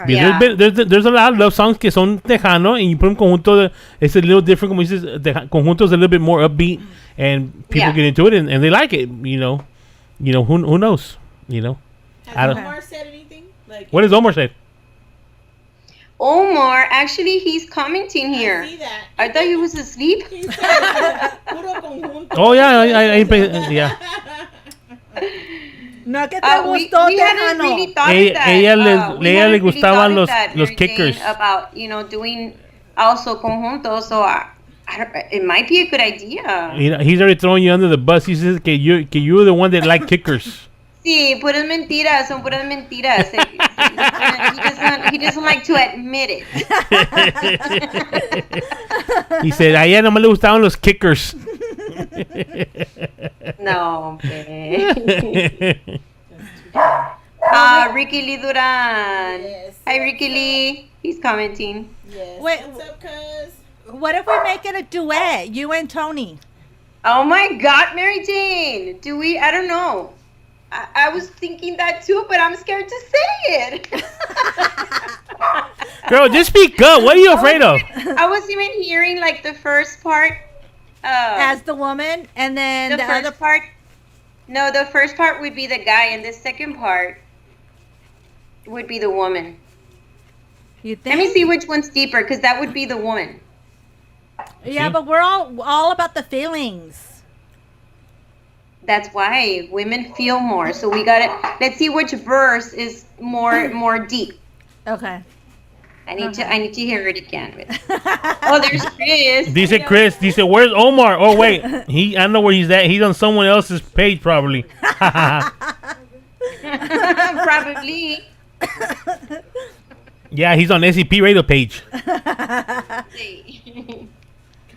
Because Yeah. there's a lot of love songs que son tejano, and you put them conjunto. It's a little different. Como dices, conjunto is a little bit more upbeat, and people Yeah. get into it, and they like it. Who knows? I don't. Has Omar said anything? Like, What does Omar say? Omar, actually, he's commenting here. I see that. I thought he was asleep. He said, puro conjunto. Oh yeah, yeah. No que te We gustó hadn't Tejano. really thought Ella- of that. ella le- We ella hadn't le really gustaban thought of los- that, los Mary kickers. Jane, about doing also conjunto. So it might be a good idea. He's already throwing you under the bus. He says que you're the one that like kickers. Sí, puras mentiras, son puras mentiras. He doesn't like to admit it. He said a ella nomás le gustaban los kickers. No, hombre. Ricky Lee Duran. Yes. Hi, Ricky Lee. He's commenting. Yes. Wait, What's up, cuz? What if we make it a duet, you and Tony? Oh my God, Mary Jane. Do we? I don't know. I was thinking that too, but I'm scared to say it. Girl, just speak up. What are you afraid of? I was even hearing like the first part. As the woman, and then the the first other part. No, the first part would be the guy, and the second part would be the woman. You think? Let me see which one's deeper, because that would be the woman. Yeah, See? but we're all about the feelings. That's why women feel more. So we got it. Let's see which verse is more deep. Okay. I need to hear it again. Oh, there's Chris. Dice, where's Omar? Oh wait, I don't know where he's at. He's on someone else's page probably. Probably. Yeah, he's on SCP radio page.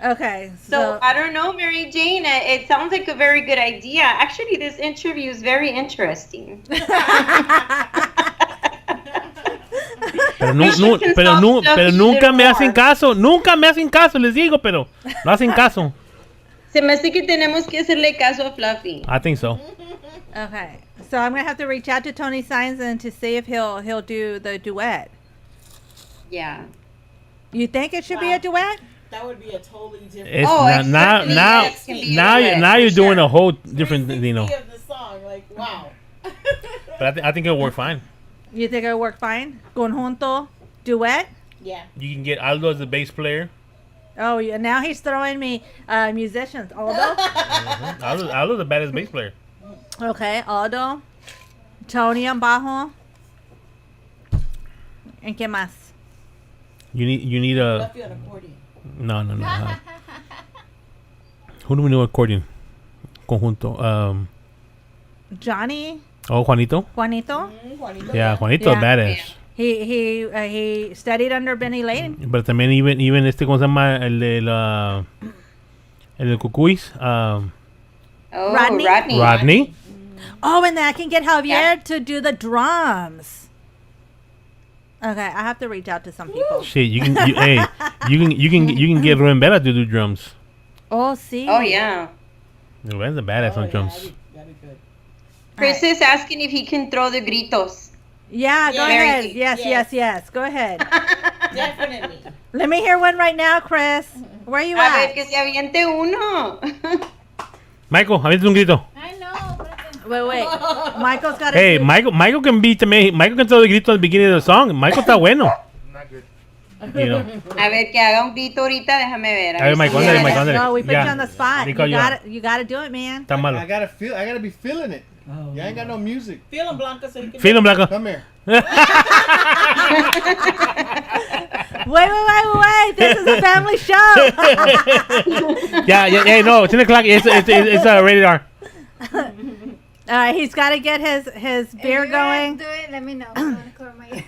Okay. So I don't know, Mary Jane. It sounds like a very good idea. Actually, this interview is very interesting. Pero nunca me hacen caso. Nunca me hacen caso, les digo, pero no hacen caso. Se me hace que tenemos que hacerle caso a Fluffy. I think so. Okay. So I'm gonna have to reach out to Tony Science and to see if he'll do the duet. Yeah. You think it should be a duet? That would be a totally different. It's Oh, now exactly. now Yes, can be now different, now for you're doing sure. a whole different, you know. of the song, like wow. But I think it'll work fine. You think it'll work fine? Conjunto, duet. Yeah. You can get Aldo as the bass player. Oh, yeah. Now he's throwing me musicians. Aldo. Aldo's the baddest bass player. Okay, Aldo. Tony on bajo. ¿En qué más? You need a Lefty on accordion. no. Who do we know accordion? Conjunto. Johnny. Oh, Juanito. Juanito. Juanito. Yeah, Juanito Yeah. badass. He studied under Benny Lane. Pero también even ¿cómo se llama? El de Cucuys. Oh, Rodney? Rodney. Oh, and then I can get Javier Yeah. to do the drums. Okay, I have to reach out to some people. Shit, you can get Ruben Bella to do drums. Oh, sí. Oh, yeah. Ruben's a badass on drums. That'd be good. Chris is asking if he can throw the gritos. Yeah, go Yeah. ahead. Very- Yes. Go ahead. Definitely. Let me hear one right now, Chris. Where you A ver, at? que se aviente uno. Michael, avienta un grito. I know, but Wait. Michael's got to Hey, Michael can be también. Michael can throw the grito at the beginning of the song. Michael está bueno. You know. A ver, que haga un grito ahorita, déjame ver. A ver, Michael, ándale, Michael, ándale. No, we put Ya. you on the spot. Rico, You ya. got to do it, man. Está malo. I gotta be feeling it. You ain't got no music. Feel him, Blanca, so you can. Feel him, Blanco. Come here. Wait. This is a family show. Yeah, no, 10 o'clock. It's rated R. All right, he's got to get his beer going. Do it. Let me know. I'm gonna cover my ears.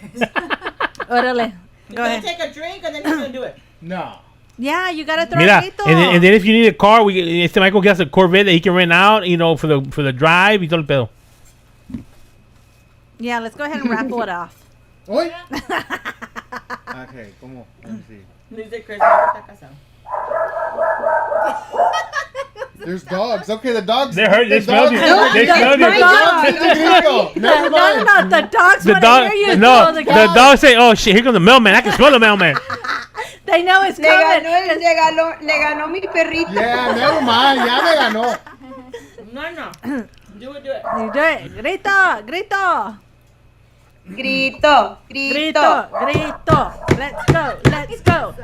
Orale. He's Go gonna ahead. take a drink and then he's gonna do it. No. Yeah, you got to throw Mira, a grito. and then if you need a car, Michael gets a Corvette that he can rent out, you know, for the drive y todo el pedo. Yeah, let's go ahead and raffle it off. Oi. Okay, como. Let me see. Dice Chris, Michael está casado. There's dogs. Okay, the dogs. They heard. They the smelled you. dogs- They smelled my you. God. It's the grito. Never mind. No, the dogs The want to dog. hear you No, throw the the grito. dog say, "Oh shit, here comes the mailman. I can smell the mailman." They know it's Le coming. ganó mi perrito. Yeah, never mind. Ya me ganó. No. Do it. You do it. Grito. Grito. Let's go.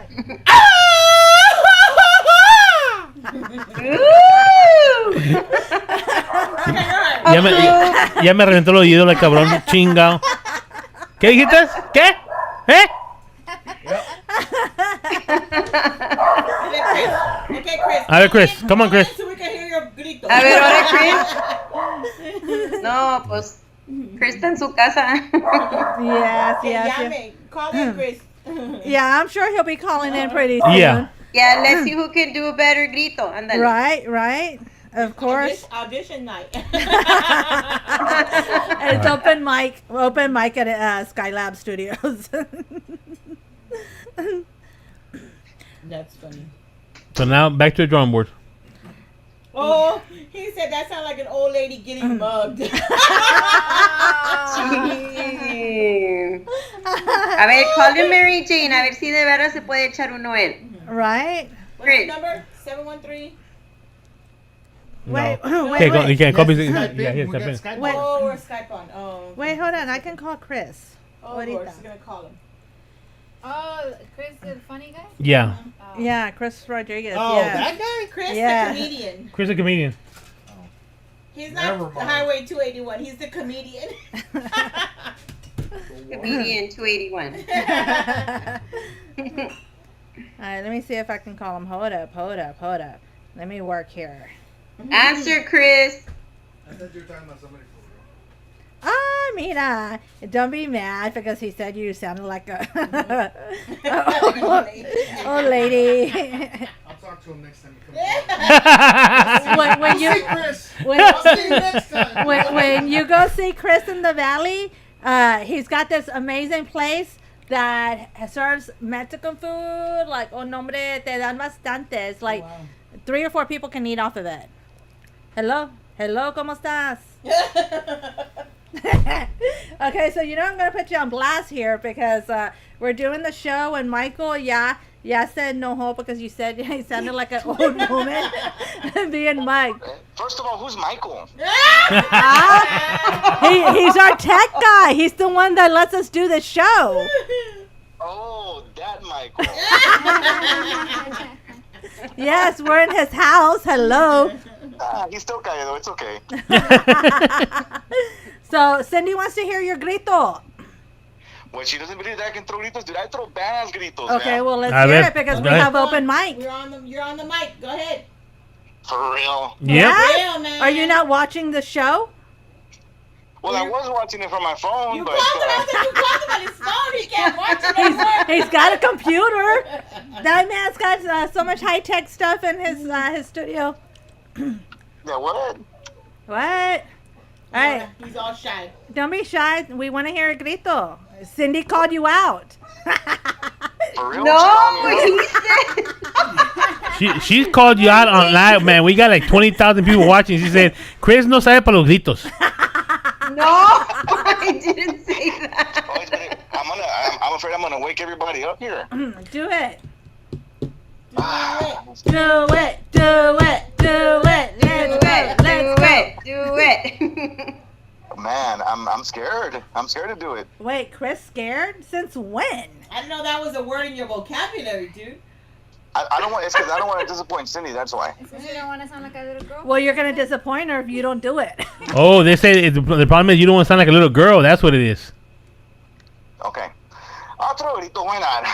Ya me reventó los oídos el cabrón, chingao. ¿Qué dijiste? ¿Qué? Okay, Chris. A ver, Chris. Come on, Chris. So we can hear your grito. A ver, ahora Chris. No, pues Chris está en su casa. Yes. Llame. Call in, Chris. Yeah, I'm sure he'll be calling in pretty soon. Yeah. Yeah, let's see who can do a better grito. Ándale. Right. Of course. Audition night. It's open mic at Skylab Studios. That's funny. So now back to the drawing board. Oh, he said that sounded like an old lady getting mugged. Sí. A ver, call in Mary Jane. A ver si de verdad se puede echar uno él. Right? What's the Chris. number? 713? Wait. Okay, you can't copy. Yes, Yeah, Skype here, in. We step got in. Skype Wait. on. Oh, we're Skype on. Oh. Wait, hold on. I can call Chris. Oh, What do you Lord, she's think? going to call him. Oh, Chris, the funny guy. Yeah, Oh. Yeah, Chris Rodriguez. Oh, yeah. that guy? Chris, Yeah. the comedian. Chris the comedian. He's Never not mind. Highway 281. He's the comedian. Comedian 281. All right, let me see if I can call him. Hold up. Let me work here. Answer, Chris. I thought you were talking about somebody for Ah, mira. Don't be mad because he said you sounded like a old lady. I'll talk to him next time he comes. when you See Chris. when, I'll see you next time. when you go see Chris in the Valley, he's got this amazing place that serves Mexican food. Like, oh, nombre, te dan bastantes. Like, 3 or 4 people can eat off of it. Hello, ¿cómo estás? Okay, so I'm gonna put you on blast here because we're doing the show and Michael, you Yeah, I said no ho because you said he sounded like an old woman being Mike. First of all, who's Michael? He's our tech guy. He's the one that lets us do the show. Oh, that Michael. Yes, we're in his house. Hello. He's still caído. It's okay. So Cindy wants to hear your grito. Well, she doesn't believe that I can throw gritos. Dude, I throw badass gritos, Okay, man. well let's A hear ver, it because we go ahead. have open mic. You're on the mic. Go ahead. For real. Yep. Real, man. Are you not watching the show? Well, I was watching it from my phone, You but called him. I said you called him on his phone. He can't watch it anymore. He's got a computer. That man's got so much high tech stuff in his studio. yeah, what? What? All right, He's all shy. don't be shy. We want to hear a grito. Cindy called you out. For real? No, She he said. She's called you out on live, man. We got like 20,000 people watching. She said, Chris no sabe para los gritos. No, I didn't say that. Oh, I'm afraid I'm gonna wake everybody up here. Do it. Do Do it. Do it. Do it. Let's go. Let's go. Do it. Man, I'm scared. I'm scared to do it. Wait, Chris scared? Since when? I didn't know that was a word in your vocabulary, dude. I don't want. It's because I don't want to disappoint Cindy. That's why. Because you don't want to sound like a little girl. Well, you're gonna disappoint her if you don't do it. Oh, they say the problem is you don't want to sound like a little girl. That's what it is. Okay. I'll throw it. Why not?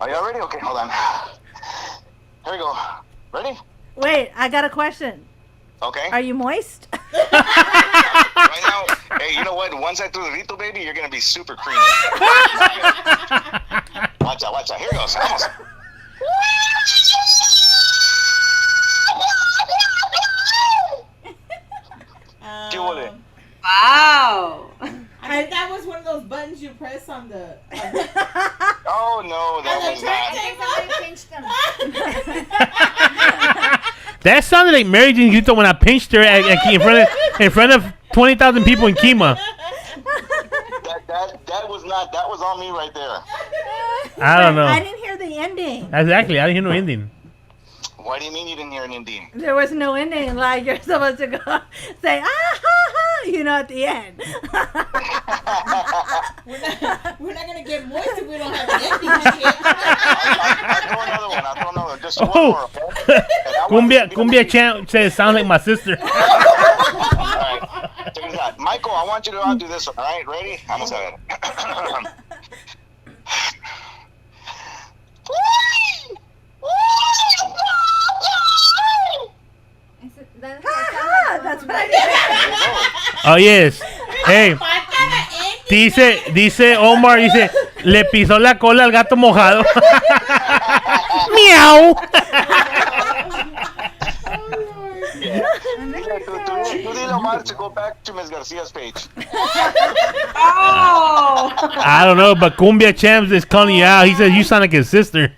Are y'all ready? Okay, hold on. Here we go. Ready? Wait, I got a question. Okay. Are you moist? Right now, hey, you know what? Once I throw the rito, baby, you're gonna be super creamy. Watch out, watch out. Here goes. Vamos. ¿Qué huele? Wow. I think that was one of those buttons you press on the. Oh no, that was not. That sounded like Mary Jane grito when I pinched her in front of 20,000 people in Kima. That was not. That was on me right there. I don't know. I didn't hear the ending. Exactly. I didn't hear no ending. What do you mean you didn't hear an ending? There was no ending. Like you're supposed to go say ah ha ha, you know, at the end. We're not gonna get moist if we don't have an ending. Shit. I'll throw another one. I'll throw another one. Just one more, okay? Cumbia champ says sound like my sister. All right. Check this out. Michael, I want you to do this one. All right, ready? Vamos a ver. That's what I did. Oh yes. Hey. Dice Omar, dice, le pisó la cola al gato mojado. Miau. Tú dile, Omar, to go back to Ms. Garcia's page. Oh. I don't know, but Cumbia Champs is calling you out. He says you sound like his sister.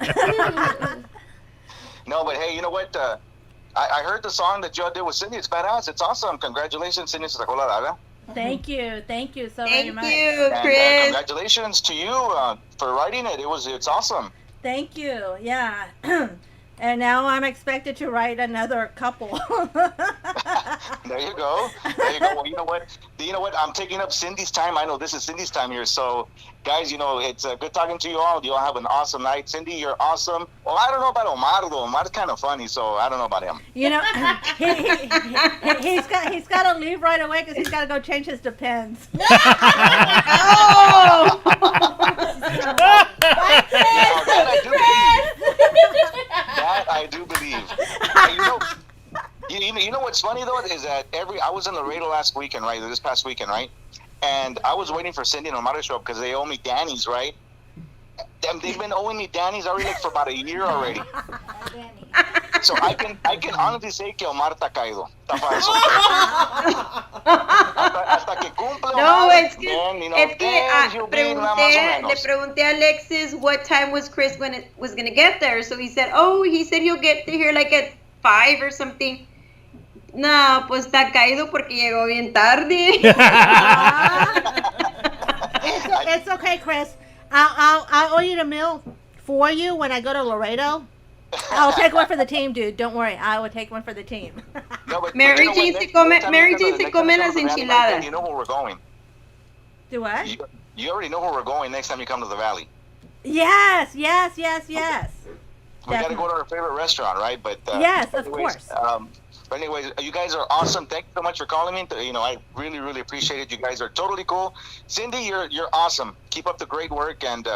No, but hey, you know what? I heard the song that y'all did with Cindy. It's badass. It's awesome. Congratulations, Cindy. Se sacó la daga. Thank you so very Thank much. you, And Chris. congratulations to you for writing it. It's awesome. Thank you. Yeah. And now I'm expected to write another couple. There you go. There you go. Well, you know what? I'm taking up Cindy's time. I know this is Cindy's time here. So, guys, it's good talking to you all. You all have an awesome night. Cindy, you're awesome. Well, I don't know about Omar, though. Omar's kind of funny, so I don't know about him. You know, he's got to leave right away because he's got to go change his Depends. Oh. That I do believe. You know what's funny though is that I was in Laredo last weekend, right? This past weekend, right? And I was waiting for Cindy and Omar to show up because they owe me Danny's, right? They've been owing me Danny's already for about a year already. So I can honestly say que Omar está caído. Está falso. Hasta que cumple No, Omar, es que, then he'll be más o le menos. pregunté a Alexis what time was Chris when it was going to get there. So he said he'll get here like at 5 or something. No, pues está caído porque llegó bien tarde. It's okay, Chris. I'll eat a meal for you when I go to Laredo. I'll take one for the team, dude. Don't worry. I will take one for the team. No, but Mary you know Jane what? se Next come, time you Mary come to Jane the- se next time come you las come to the valley, enchiladas. You know where we're going. Do what? You already know where we're going next time you come to the valley. Yes. We got to go to our favorite restaurant, right? But Yes, of anyways, course. But anyways, you guys are awesome. Thank you so much for calling me. You know, I really, really appreciate it. You guys are totally cool. Cindy, you're awesome. Keep up the great work, and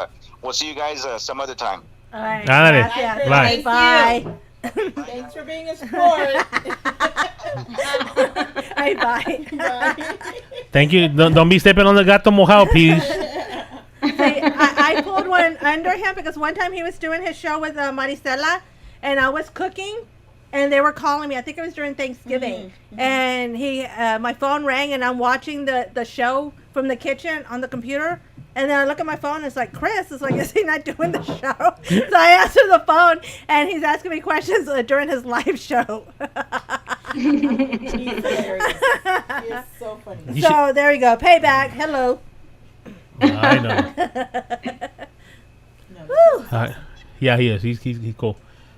we'll see you guys some other time. All right. Ándale. Gracias. Bye. Bye. Thanks for being a sport. All right, bye. Thank you. Don't be stepping on the gato mojado, please. See, I pulled one under him because one time he was doing his show with Maricela, and I was cooking, and they were calling me. I think it was during Thanksgiving, and my phone rang, and I'm watching the show from the kitchen on the computer, and then I look at my phone, and it's like, Chris, it's like, is he not doing the show? So I answer the phone, and he's asking me questions during his live show. He's hilarious. He is so funny. So there you go, payback. Hello. I know. Woo. Yeah, he is. He's cool.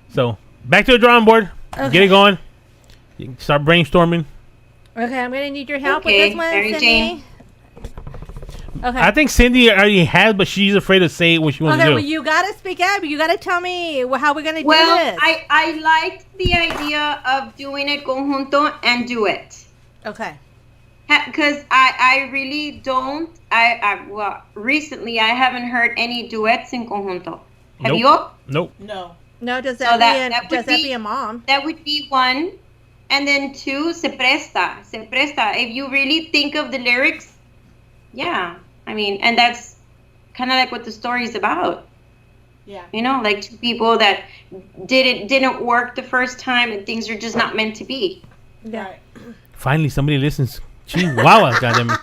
So back to the drawing board. Okay. Get it going. You can start brainstorming. Okay, I'm gonna need your help Okay, with this one, Mary Cindy. Jane. Okay. I think Cindy already has, but she's afraid to say what she wants Okay, to do. well, you gotta speak up. You gotta tell me how we're gonna do Well, this. I liked the idea of doing it conjunto and do it. Okay. Because I really don't. Well, recently I haven't heard any duets in conjunto. Have Nope. you? Nope. No. No, does So that that be would a mom? That would be one. And then two, se presta. Se presta. If you really think of the lyrics, yeah. I mean, and that's kind of like what the story is about. Yeah. You know, like two people that didn't work the first time and things are just not meant to be. Yeah. Finally, somebody listens. Chihuahua, goddamn it.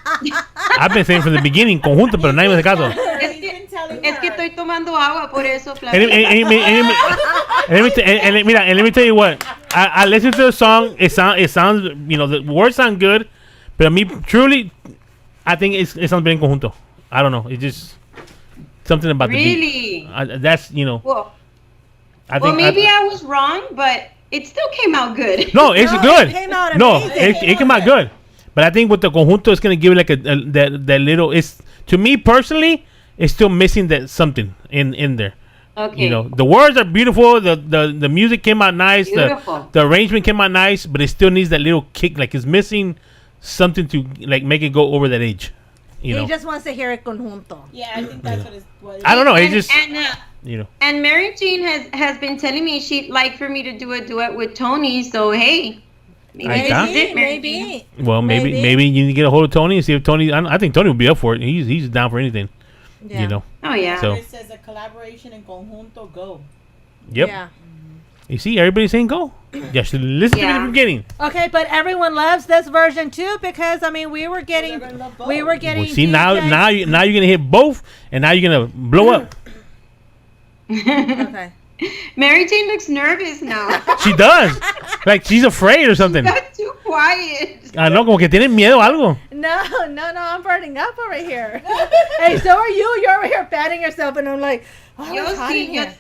I've been saying from the beginning, conjunto, pero nadie me hace caso. He's been telling Es que her. estoy tomando agua, por eso, And, Flavia. let me tell you what. I listen to the song. It sounds, you know, the words sound good, but me truly, I think it sounds better en conjunto. I don't know. It's just something about the beat. Really? That's, you know. Well, I well, think maybe I was wrong, but it still came out good. No, it's No, good. it came out No, amazing. it came out good. But I think with the conjunto, it's gonna give it like that little. It's, to me personally, it's still missing that something in there. Okay. You know, the words are beautiful. The music came out nice. Beautiful. The arrangement came out nice, but it still needs that little kick. Like it's missing something to like make it go over that edge. You He know, just wants to hear it conjunto. Yeah, I think that's what I don't know. It's And, just and, you know. and Mary Jean has been telling me she'd like for me to do a duet with Tony. So hey, maybe Ahí this está. is it, Mary Jean. Maybe. Well, maybe Maybe. you need to get a hold of Tony and see if Tony. I think Tony would be up for it. He's down for anything. Yeah. You know. Oh yeah. So- It says a collaboration in conjunto, go. Yep. Yeah. You see, everybody's saying go. Just listen to me Yeah. in the beginning. Okay, but everyone loves this version too because I mean we were getting They're gonna love both. Well, see now DJs. you're gonna hit both, and now you're gonna blow up. Okay. Mary Jane looks nervous now. She does, like she's afraid or something. Got too quiet. I know, como que tiene miedo o algo. No, I'm burning up over here. Hey, so are you. You're over here patting yourself, and I'm like, oh, Yo it's hot in sí, here.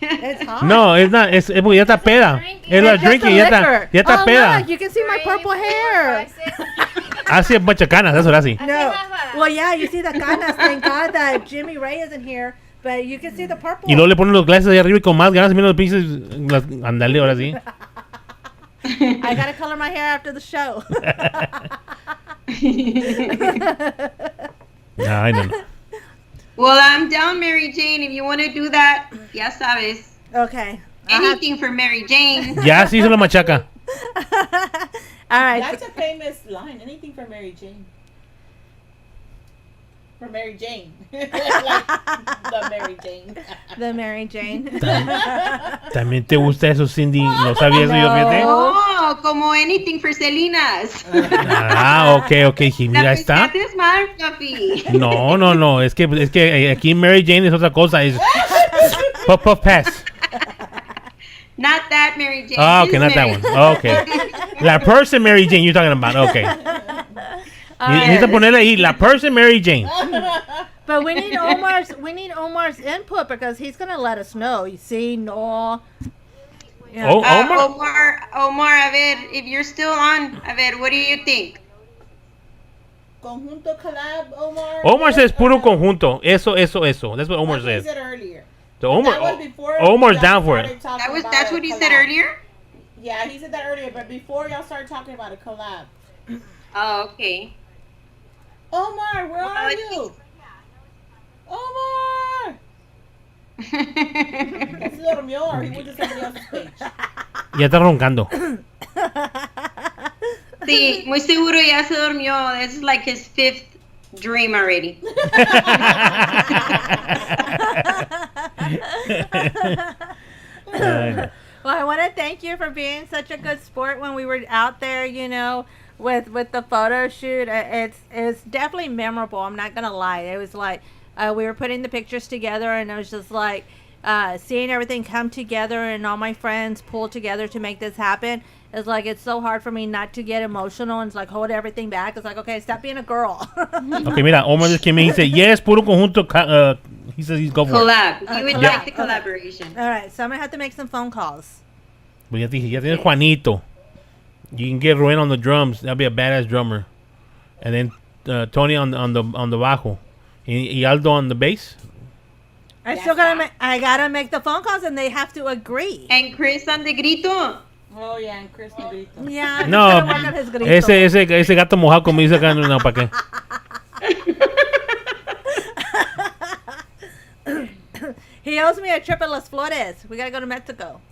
It's hot. No, it's not. Es porque ya está peda. Es la It's just drinking. the Ya está. liquor. Ya está Oh, peda. look, you can see my purple hair. Hace a bunch of canas. That's what I see. No. Well, yeah, you see the canas. Thank God that Jimmy Ray isn't here, but you can see the purple. Y luego le ponen los glasses ahí arriba y con más ganas. Mira los pinches. Andale, ahora sí. I gotta color my hair after the show. Nah, I don't know. Well, I'm down, Mary Jane. If you want to do that, ya sabes. Okay. Anything for Mary Jane. Ya se hizo la machaca. All right. That's a famous line. Anything for Mary Jane. For Mary Jane. Like the Mary Jane. The Mary Jane. También te gusta eso, Cindy. No sabía eso yo, fíjate. Oh, como anything for Selinas. Ah, ok. Sí, mira, ahí está. That is my Fluffy. No. Es que aquí Mary Jane es otra cosa. Es puff pass. Not that Mary Jane. Ah, This okay, not that Mary- one. Okay. La person Mary Jane you're talking about. Okay. Necesita ponerle ahí la person Mary Jane. But we need Omar's input because he's gonna let us know. You see, no. Yeah. Oh, Omar. Omar, a ver, if you're still on, a ver, what do you think? Conjunto collab, Omar. Omar says puro conjunto. Eso. That's what Omar That's what he said. said earlier. So That was before Omar's y'all down for it. started talking That's about what a he said collab. earlier? Yeah, he said that earlier, but before y'all started talking about a collab. Oh, okay. Omar, where are Well, you? Omar! Ya se durmió, or he went to somebody else's page. Ya está roncando. Sí, muy seguro ya se durmió. This is like his 5th dream already. Well, I want to thank you for being such a good sport when we were out there, with the photo shoot. It's definitely memorable. I'm not gonna lie. It was like we were putting the pictures together, and it was just like seeing everything come together and all my friends pull together to make this happen. It's like it's so hard for me not to get emotional and it's like hold everything back. It's like, okay, stop being a girl. Okay, mira, Omar just came in. He said yes, puro conjunto. He says he's go for it. Collab. You would collab. like the collaboration. All right, so I'm gonna have to make some phone calls. But ya tienes Juanito. You can get Ruben on the drums. That'll be a badass drummer. And then Tony on the bajo. Y Aldo on the bass. I gotta make the phone calls and they have to agree. And Chris on the grito. Oh, yeah, and Chris Negrito. Yeah, No, he's gonna work on his grito. ese gato mojado como dice acá, no, ¿para qué? He owes me a trip at Las Flores. We gotta go to Mexico.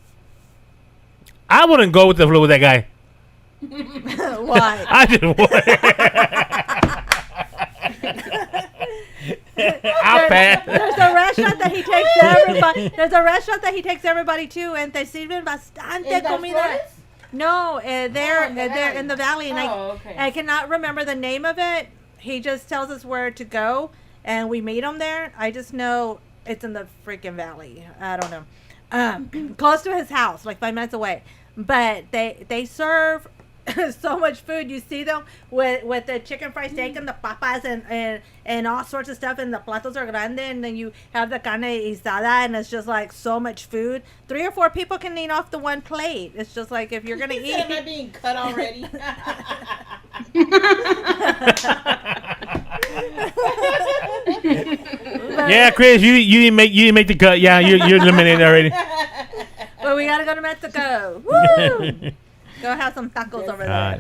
I wouldn't go with that guy. Why? I just would. I'll pass. There's a restaurant that he takes everybody. There's a restaurant that he takes everybody to, and they sirven bastante In Las comida. Flores? No, they're in the they're valley. in the valley, and Okay. I cannot remember the name of it. He just tells us where to go, and we meet him there. I just know it's in the freaking valley. I don't know, close to his house, like 5 minutes away. But they serve so much food. You see them with the chicken fried steak and the papas and all sorts of stuff, and the platos are grande, and then you have the carne guisada, and it's just like so much food. 3 or 4 people can eat off the one plate. It's just like if you're gonna eat. Am I being cut already? Yeah, Chris, you didn't make the cut. Yeah, you're eliminated already. But we gotta go to Mexico. Woo! Go have some tacos over there.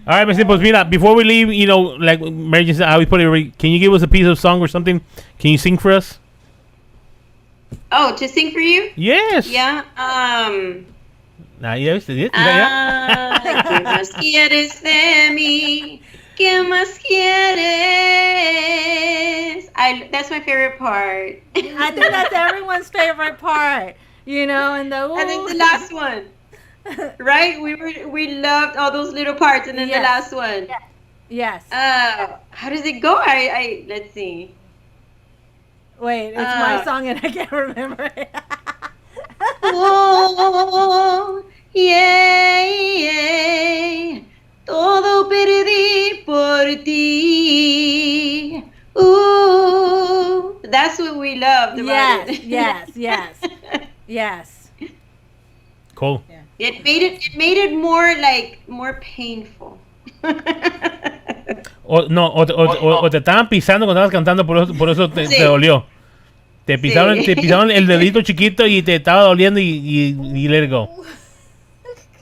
All right, Mr. Pues mira, before we leave, like Mary just said, I always put it. Can you give us a piece of song or something? Can you sing for us? Oh, to sing for you? Yes. Yeah. Nah, yeah, yeah. ¿Qué más quieres de mí? ¿Qué más quieres? That's my favorite part. I think that's everyone's favorite part. And the And then the last one. Right? We loved all those little parts, and then the last one. Yes. How does it go? I let's see. Wait, it's my song and I can't remember it. Oh, yeah. Todo perdí por ti. Ooh, that's what we loved about it. Yes. Cool. It made it more painful. O te estaban pisando cuando estabas cantando, por eso te dolió. Te pisaron el dedito chiquito y te estaba doliendo y let it go.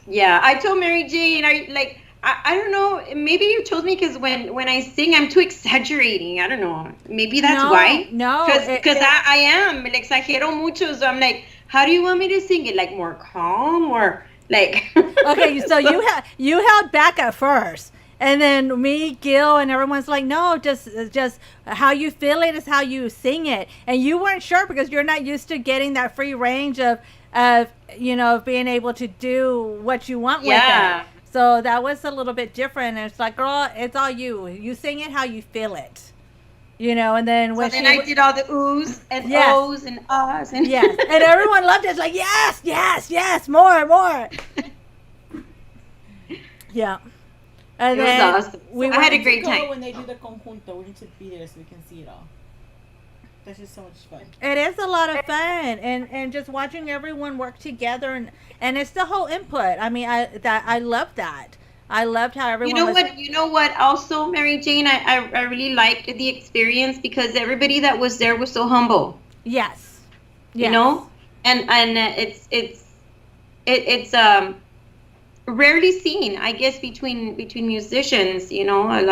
Yeah, I told Mary Jane, I don't know, maybe you told me because when I sing, I'm too exaggerating. I don't know. Maybe that's why. No. Because I am. Le exagero mucho. So I'm like, how do you want me to sing it? Like more calm or like... Okay, so you held back at first. And then me, Gil, and everyone's like, no, just how you feel it is how you sing it. And you weren't sure because you're not used to getting that free range of being able to do what you want with it. So that was a little bit different. And it's like, girl, it's all you. You sing it how you feel it. And then when I did all the oohs and ohs and ahs. And yes. And everyone loved it. It's like, yes, more. Yeah. And It was then awesome. we I had a went- great Go time. when they do the conjunto. We need to be there so we can see it all. That's just so much fun. It is a lot of fun, and just watching everyone work together, and it's the whole input. I mean, I love that. I loved how everyone. You know what? Also, Mary Jane, I really liked the experience because everybody that was there was so humble. Yes. You know, and it's rarely seen, I guess, between musicians. You know, a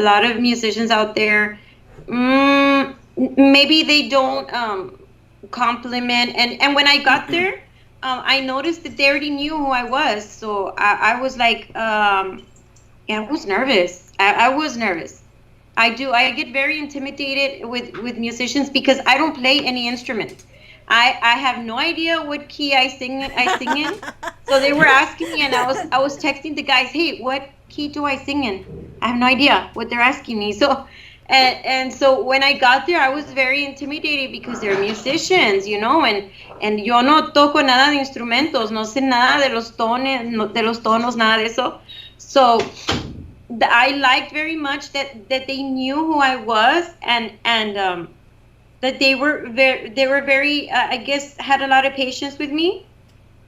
lot of musicians out there. Maybe they don't compliment, and when I got there, I noticed that they already knew who I was, so I was like, yeah, I was nervous. I was nervous. I get very intimidated with musicians because I don't play any instrument. I have no idea what key I sing in. So they were asking me, and I was texting the guys, hey, what key do I sing in? I have no idea what they're asking me. So and so when I got there, I was very intimidated because they're musicians, you know, and yo no toco nada de instrumentos, no sé nada de los tonos, nada de eso. So I liked very much that they knew who I was, and that they were very I guess had a lot of patience with me,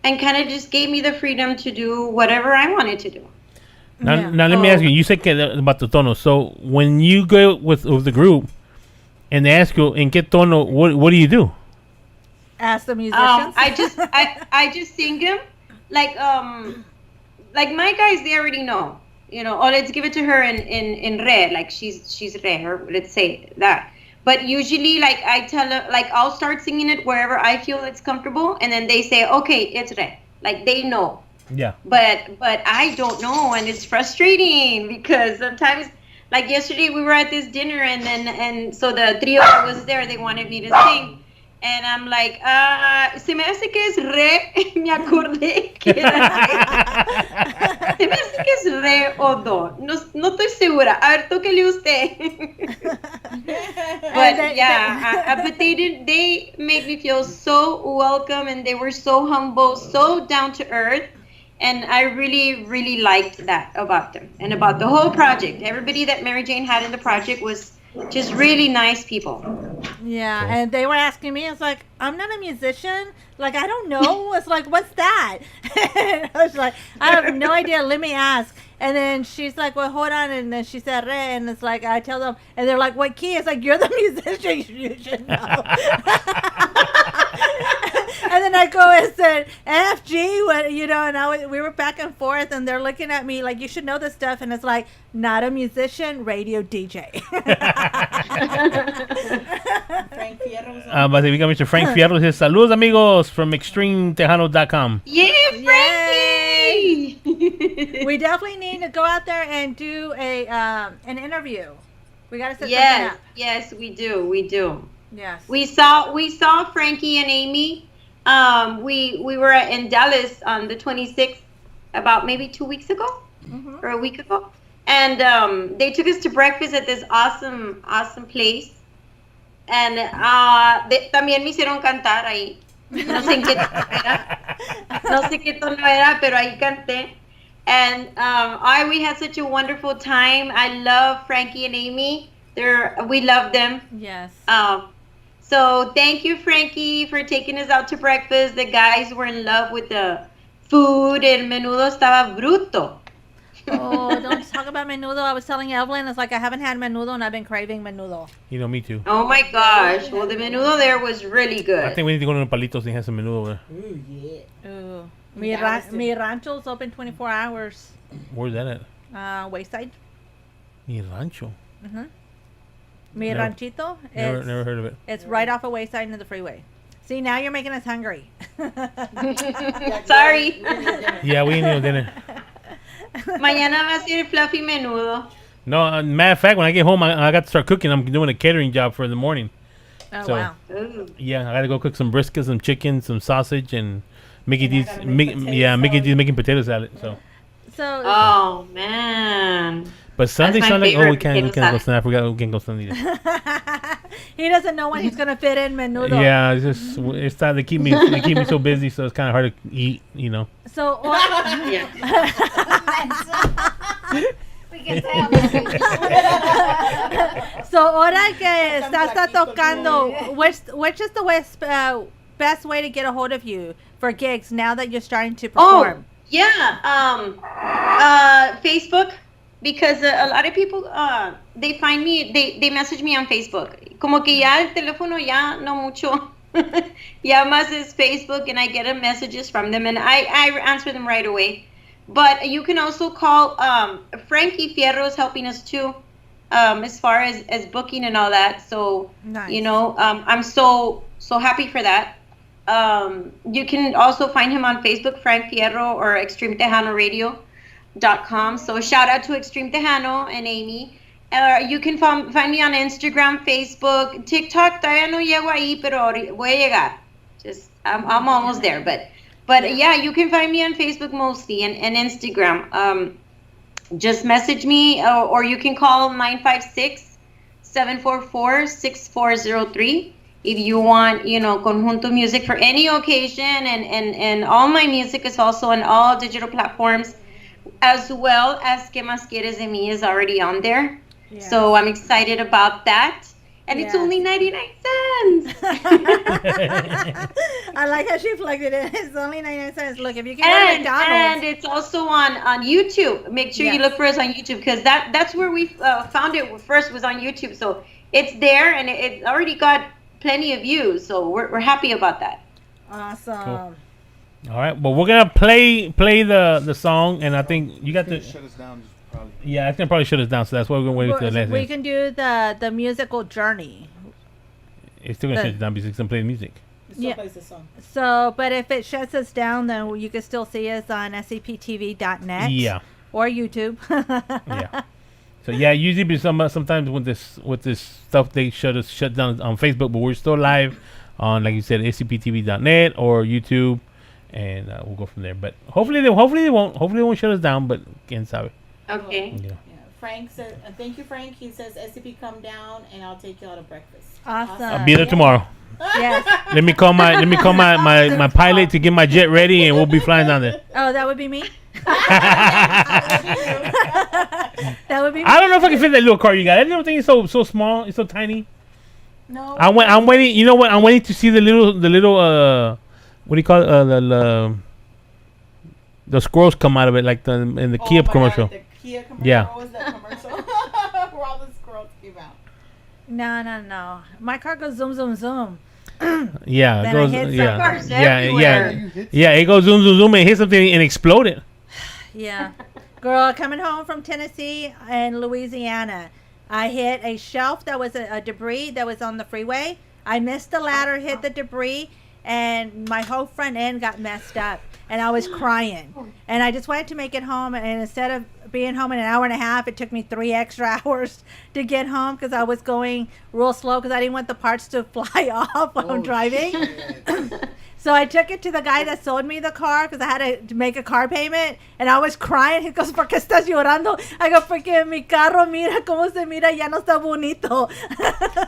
and kind of just gave me the freedom to do whatever I wanted to do. Now let me ask you. You said about the tono. So when you go with the group, and they ask you in qué tono, what do you do? Ask the musicians. I just sing them like my guys. They already know. You know, oh, let's give it to her in re, like she's re, or let's say that. But usually, like I tell her, like I'll start singing it wherever I feel it's comfortable, and then they say, okay, it's re. Like they know. Yeah. But I don't know, and it's frustrating because sometimes, like yesterday, we were at this dinner, and so the trio that was there, they wanted me to sing, and I'm like, se me hace que es re, me acordé que era re. Se me hace que es re o do, no estoy segura. A ver, tóquele usted. But yeah, but they made me feel so welcome, and they were so humble, so down to earth. And I really, really liked that about them and about the whole project. Everybody that Mary Jane had in the project was just really nice people. Yeah, and they were asking me, it's like, I'm not a musician. Like, I don't know. It's like, what's that? And I was like, I have no idea. Let me ask. And then she's like, well, hold on. And then she said, re. And it's like, I tell them, and they're like, what key? It's like, you're the musician. You should know. And then I go and said, FG, what, you know, and we were back and forth, and they're looking at me like, you should know this stuff. And it's like, not a musician, radio DJ. Frank Fierro's But we got Mr. Frank Fierro. Says, saludos, amigos, from extremetejano.com. Yeah, Frankie! We definitely need to go out there and do an interview. We got to set Yes, something up. yes, we do. Yes. We saw Frankie and Amy. We were in Dallas on the 26th, about maybe 2 weeks ago, or a week ago, and they took us to breakfast at this awesome place, and también me hicieron cantar ahí. No sé qué tono era, pero ahí canté. And we had such a wonderful time. I love Frankie and Amy. We love them. Yes. So thank you, Frankie, for taking us out to breakfast. The guys were in love with the food. El menudo estaba bruto. Oh, don't talk about menudo. I was telling Evelyn, it's like I haven't had menudo and I've been craving menudo. You know, me too. Oh my gosh. Well, the menudo there was really good. I think we need to go to the Palitos and have some menudo. Ooh, yeah. Ooh. Mi rancho's open 24 hours. Where's that at? Wayside. Mi rancho. Mm-hmm. Mi Never- ranchito. Never heard of it. It's right off of Wayside into the freeway. See, now you're making us hungry. Sorry. Yeah, we ain't no dinner. Mañana va a ser fluffy menudo. No, matter of fact, when I get home, I got to start cooking. I'm doing a catering job for the morning. Oh, So- wow. Ooh. Yeah, I got to go cook some brisket, some chicken, some sausage, and Mickey And I D's. gotta make potato Mickey salad. D's making potato salad. So, So, Oh man. but Sunday, That's my we favorite can't potato go salad. Sunday. I forgot we can't go Sunday. he doesn't know when he's going to fit in menudo. Yeah, it's time they keep me so busy, so it's kind of hard to eat. You know. So, Yeah. We can tell. So, ahora que está tocando, which is the best way to get a hold of you for gigs now that you're starting to perform? Yeah, Facebook, because a lot of people, they find me, they message me on Facebook. Como que ya el teléfono ya no mucho. Ya más is Facebook, and I get messages from them, and I answer them right away. But you can also call, Frankie Fierro is helping us too, as far as booking and all that. So, Nice. you know, I'm so happy for that. You can also find him on Facebook, Frank Fierro, or ExtremeTejanoRadio.com. So shout out to Extreme Tejano and Amy. You can find me on Instagram, Facebook, TikTok. Todavía no llego ahí, pero voy a llegar. Just I'm almost there, but yeah, you can find me on Facebook mostly and Instagram. Just message me, or you can call 956-744-6403 if you want, you know, conjunto music for any occasion. And all my music is also on all digital platforms, as well as Que Más Quieres de Mí is already on there. Yeah. So I'm excited about that. And it's Yes. only 99 cents. I like how she plugged it in. It's only 99 cents. Look, if you can go to And McDonald's. it's also on YouTube. Make sure you Yes. look for us on YouTube, because that's where we found it first, was on YouTube. So it's there, and it already got plenty of views. So we're happy about that. Awesome. Cool. All right. Well, we're gonna play the song, and I think you got to. Shut us down. Just probably. Yeah, it's gonna probably shut us down. So that's why we're gonna wait until the last. We can do the musical journey. It's still gonna shut us down because it's gonna play the music. Still Yeah. plays the song. So, but if it shuts us down, then you can still see us on scptv.net. Yeah. Or YouTube. Yeah. So yeah, usually be sometimes with this stuff they shut down on Facebook, but we're still live on, like you said, scptv.net or YouTube, and we'll go from there. But hopefully they won't shut us down. But quién sabe. Okay. You know. Yeah. Frank says, thank you, Frank. He says, SCP, come down and I'll take you out to breakfast. Awesome. I'll be there tomorrow. Yes. Let me call my pilot to get my jet ready, and we'll be flying down there. Oh, that would be me? That would be me? I don't know if I can fit that little car you got. I don't think it's so small. It's so tiny. No. I'm waiting. You know what? I'm waiting to see the little what do you call it? The squirrels come out of it, like in the Kia commercial. God, the Kia commercial. Yeah. What was that commercial? Where all the squirrels came out. No. My car goes zoom, zoom, zoom. Yeah, Then it goes. I hit Yeah, cars yeah, everywhere. yeah. It goes zoom, zoom, zoom, and hit something and exploded. Yeah. Girl, coming home from Tennessee and Louisiana, I hit a shelf that was a debris that was on the freeway. I missed the ladder, hit the debris, and my whole front end got messed up. And I was crying. And I just wanted to make it home. And instead of being home in an hour and a half, it took me 3 extra hours to get home because I was going real slow because I didn't want the parts to fly off while I'm driving. So I took it to the guy that sold me the car because I had to make a car payment. And I was crying. He goes, ¿por qué estás llorando? I go, porque mi carro, mira cómo se mira, ya no está bonito.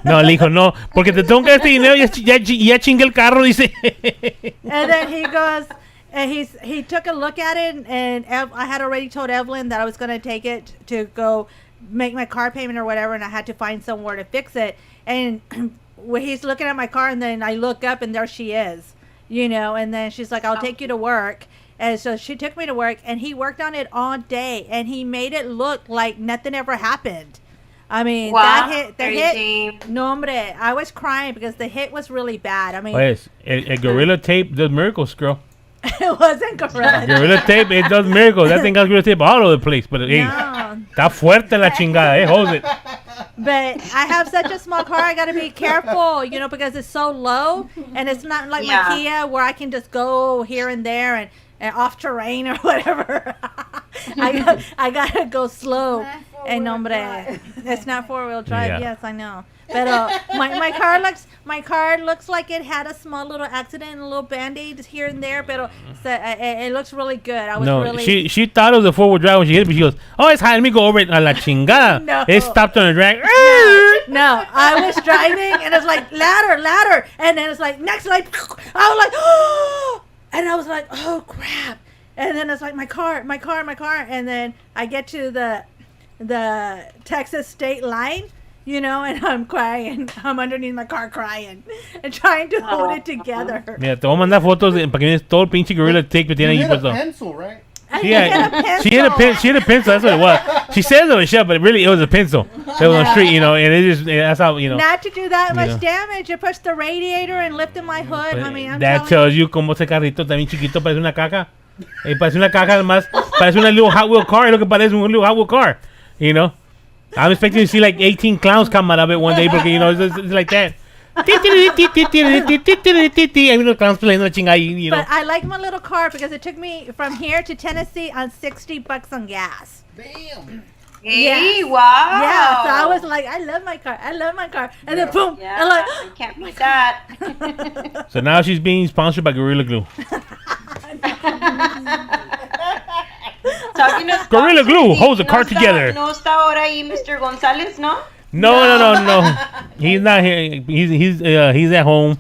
No, le dijo, no, porque te tengo que dar este dinero, ya chingué el carro, dice. And then he goes, and he took a look at it, and I had already told Evelyn that I was going to take it to go make my car payment or whatever, and I had to find somewhere to fix it. And when he's looking at my car, and then I look up, and there she is, you know, and then she's like, I'll take you to work. And so she took me to work, and he worked on it all day, and he made it look like nothing ever happened. I mean, Wow, the very hit, deep. no hombre, I was crying because the hit was really bad. I mean, Pues, el Gorilla Tape does miracles, girl. it wasn't gorilla. Gorilla Tape, it does miracles. That thing has Gorilla Tape all over the place. But hey, No. está fuerte la chingada. It holds it. But I have such a small car, I got to be careful, you know, because it's so low, and it's not like Yeah. my Kia where I can just go here and there and off terrain or whatever. I gotta go slow. Not four-wheel And hombre, drive. it's not 4-wheel drive. Yeah. Yes, I know. But my car looks like it had a small little accident, a little band-aid here and there. But it looks really good. I was No, really she thought it was a 4-wheel drive when she hit it, but she goes, oh, it's high. Let me go over it. A la chingada. No. It stopped on a drag. No, I was driving and it's like ladder, and then it's like next light. I was like, oh, and I was like, oh crap, And then it's like, my car. And then I get to the Texas state line, you know, and I'm crying. I'm underneath my car crying and trying to hold it together. Mira, te voy a mandar fotos para que veas todo el pinche Gorilla Tape que tiene You ahí hit a puesto. pencil, right? I She hit a pencil. That's what it was. She says it was shut, but really it was a pencil. It was on the street, you know, and it just that's how you know. Not to do that much know. damage. It pushed the radiator and lifted my hood. But I mean, I'm that telling tells you como ese carrito también chiquito parece una caca. Parece una caca además. Parece una little Hot Wheel car. Es lo que parece un little Hot Wheel car. You know. I'm expecting to see like 18 clowns come out of it one day because you know it's like that. I mean, the clowns playing the chingay, you know. But I like my little car because it took me from here to Tennessee on $60 on gas. Damn. Hey, Yes. wow. Yeah, so I was like, I love my car. And then boom, Yeah, and like, I can't beat that. So now she's being sponsored by Gorilla Glue. Talking of Gorilla Glue holds the no car está- together. No está ahora ahí Mr. González, ¿no? No. He's not here. He's at home.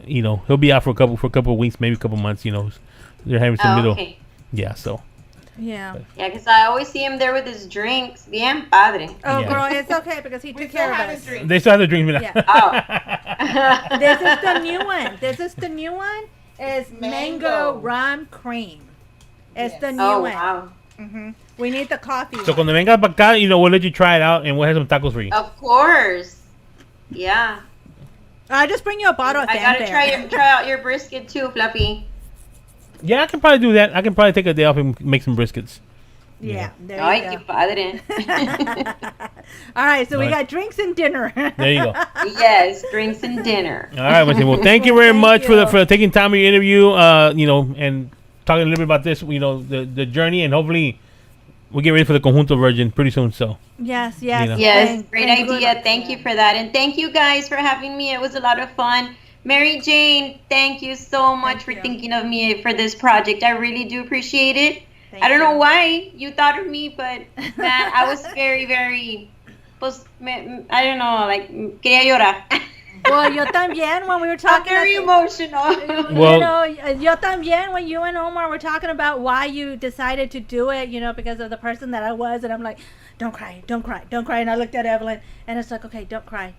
You know, he'll be out for a couple of weeks, maybe a couple months. You know, they're having some little. Okay. Yeah. So. yeah. Yeah, because I always see him there with his drinks. Bien padre. Oh, Yeah. girl, it's okay because he took care of us. They still have the drinks. Yeah. Oh. This is the new one. It's mango rum cream. It's the new Oh, one. wow. We need the coffee. So one. cuando vengas para acá, you know, we'll let you try it out and we'll have some tacos for you. Of course. Yeah. I'll just bring you a bottle of I gotta fanfare. try out your brisket too, Fluffy. Yeah, I can probably do that. I can probably take a day off and make some briskets. Yeah, there Ay, you qué go. padre. All right, so we Alright. got drinks and dinner. There you go. Yes, drinks and dinner. All right, Martin. Well, thank you very Thank much you. for taking time of your interview. You know, and talking a little bit about this. You know, the journey, and hopefully we'll get ready for the Conjunto Virgin pretty soon. So. Yes. You know. Yes, And- great and good- idea. Thank you for that. And thank you guys for having me. It was a lot of fun. Mary Jane, thank you so much for you. thinking of me for this project. I really do appreciate it. Thank I don't know you. why you thought of me, but man, I was very, very, pues, I don't know, like, quería llorar. Well, yo también when we were I'm talking. very emotional. Well- you know, yo también when you and Omar were talking about why you decided to do it, you know, because of the person that I was, and I'm like, don't cry. And I looked at Evelyn, and it's like, okay, don't cry,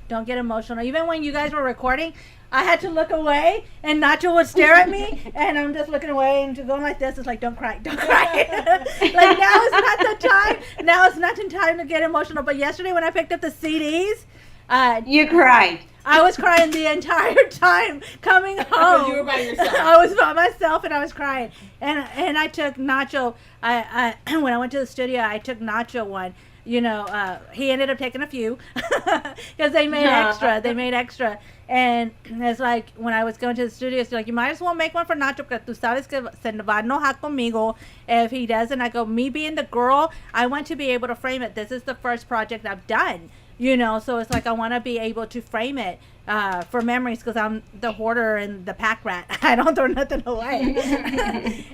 don't get emotional. Even when you guys were recording, I had to look away, and Nacho would stare at me, and I'm just looking away and going like this. It's like, don't cry. Like, now is not the time. Now is not the time to get emotional. But yesterday when I picked up the CDs, You cried. I was crying the entire time coming home. you were by yourself. I was by myself and I was crying. And I took Nacho. I when I went to the studio, I took Nacho one. You know, he ended up taking a few because they made extra. And it's like when I was going to the studio, it's like, you might as well make one for Nacho porque tú sabes que se va a enojar conmigo if he doesn't. I go, me being the girl, I want to be able to frame it. This is the first project I've done. You know, so it's like I want to be able to frame it for memories because I'm the hoarder and the pack rat. I don't throw nothing away.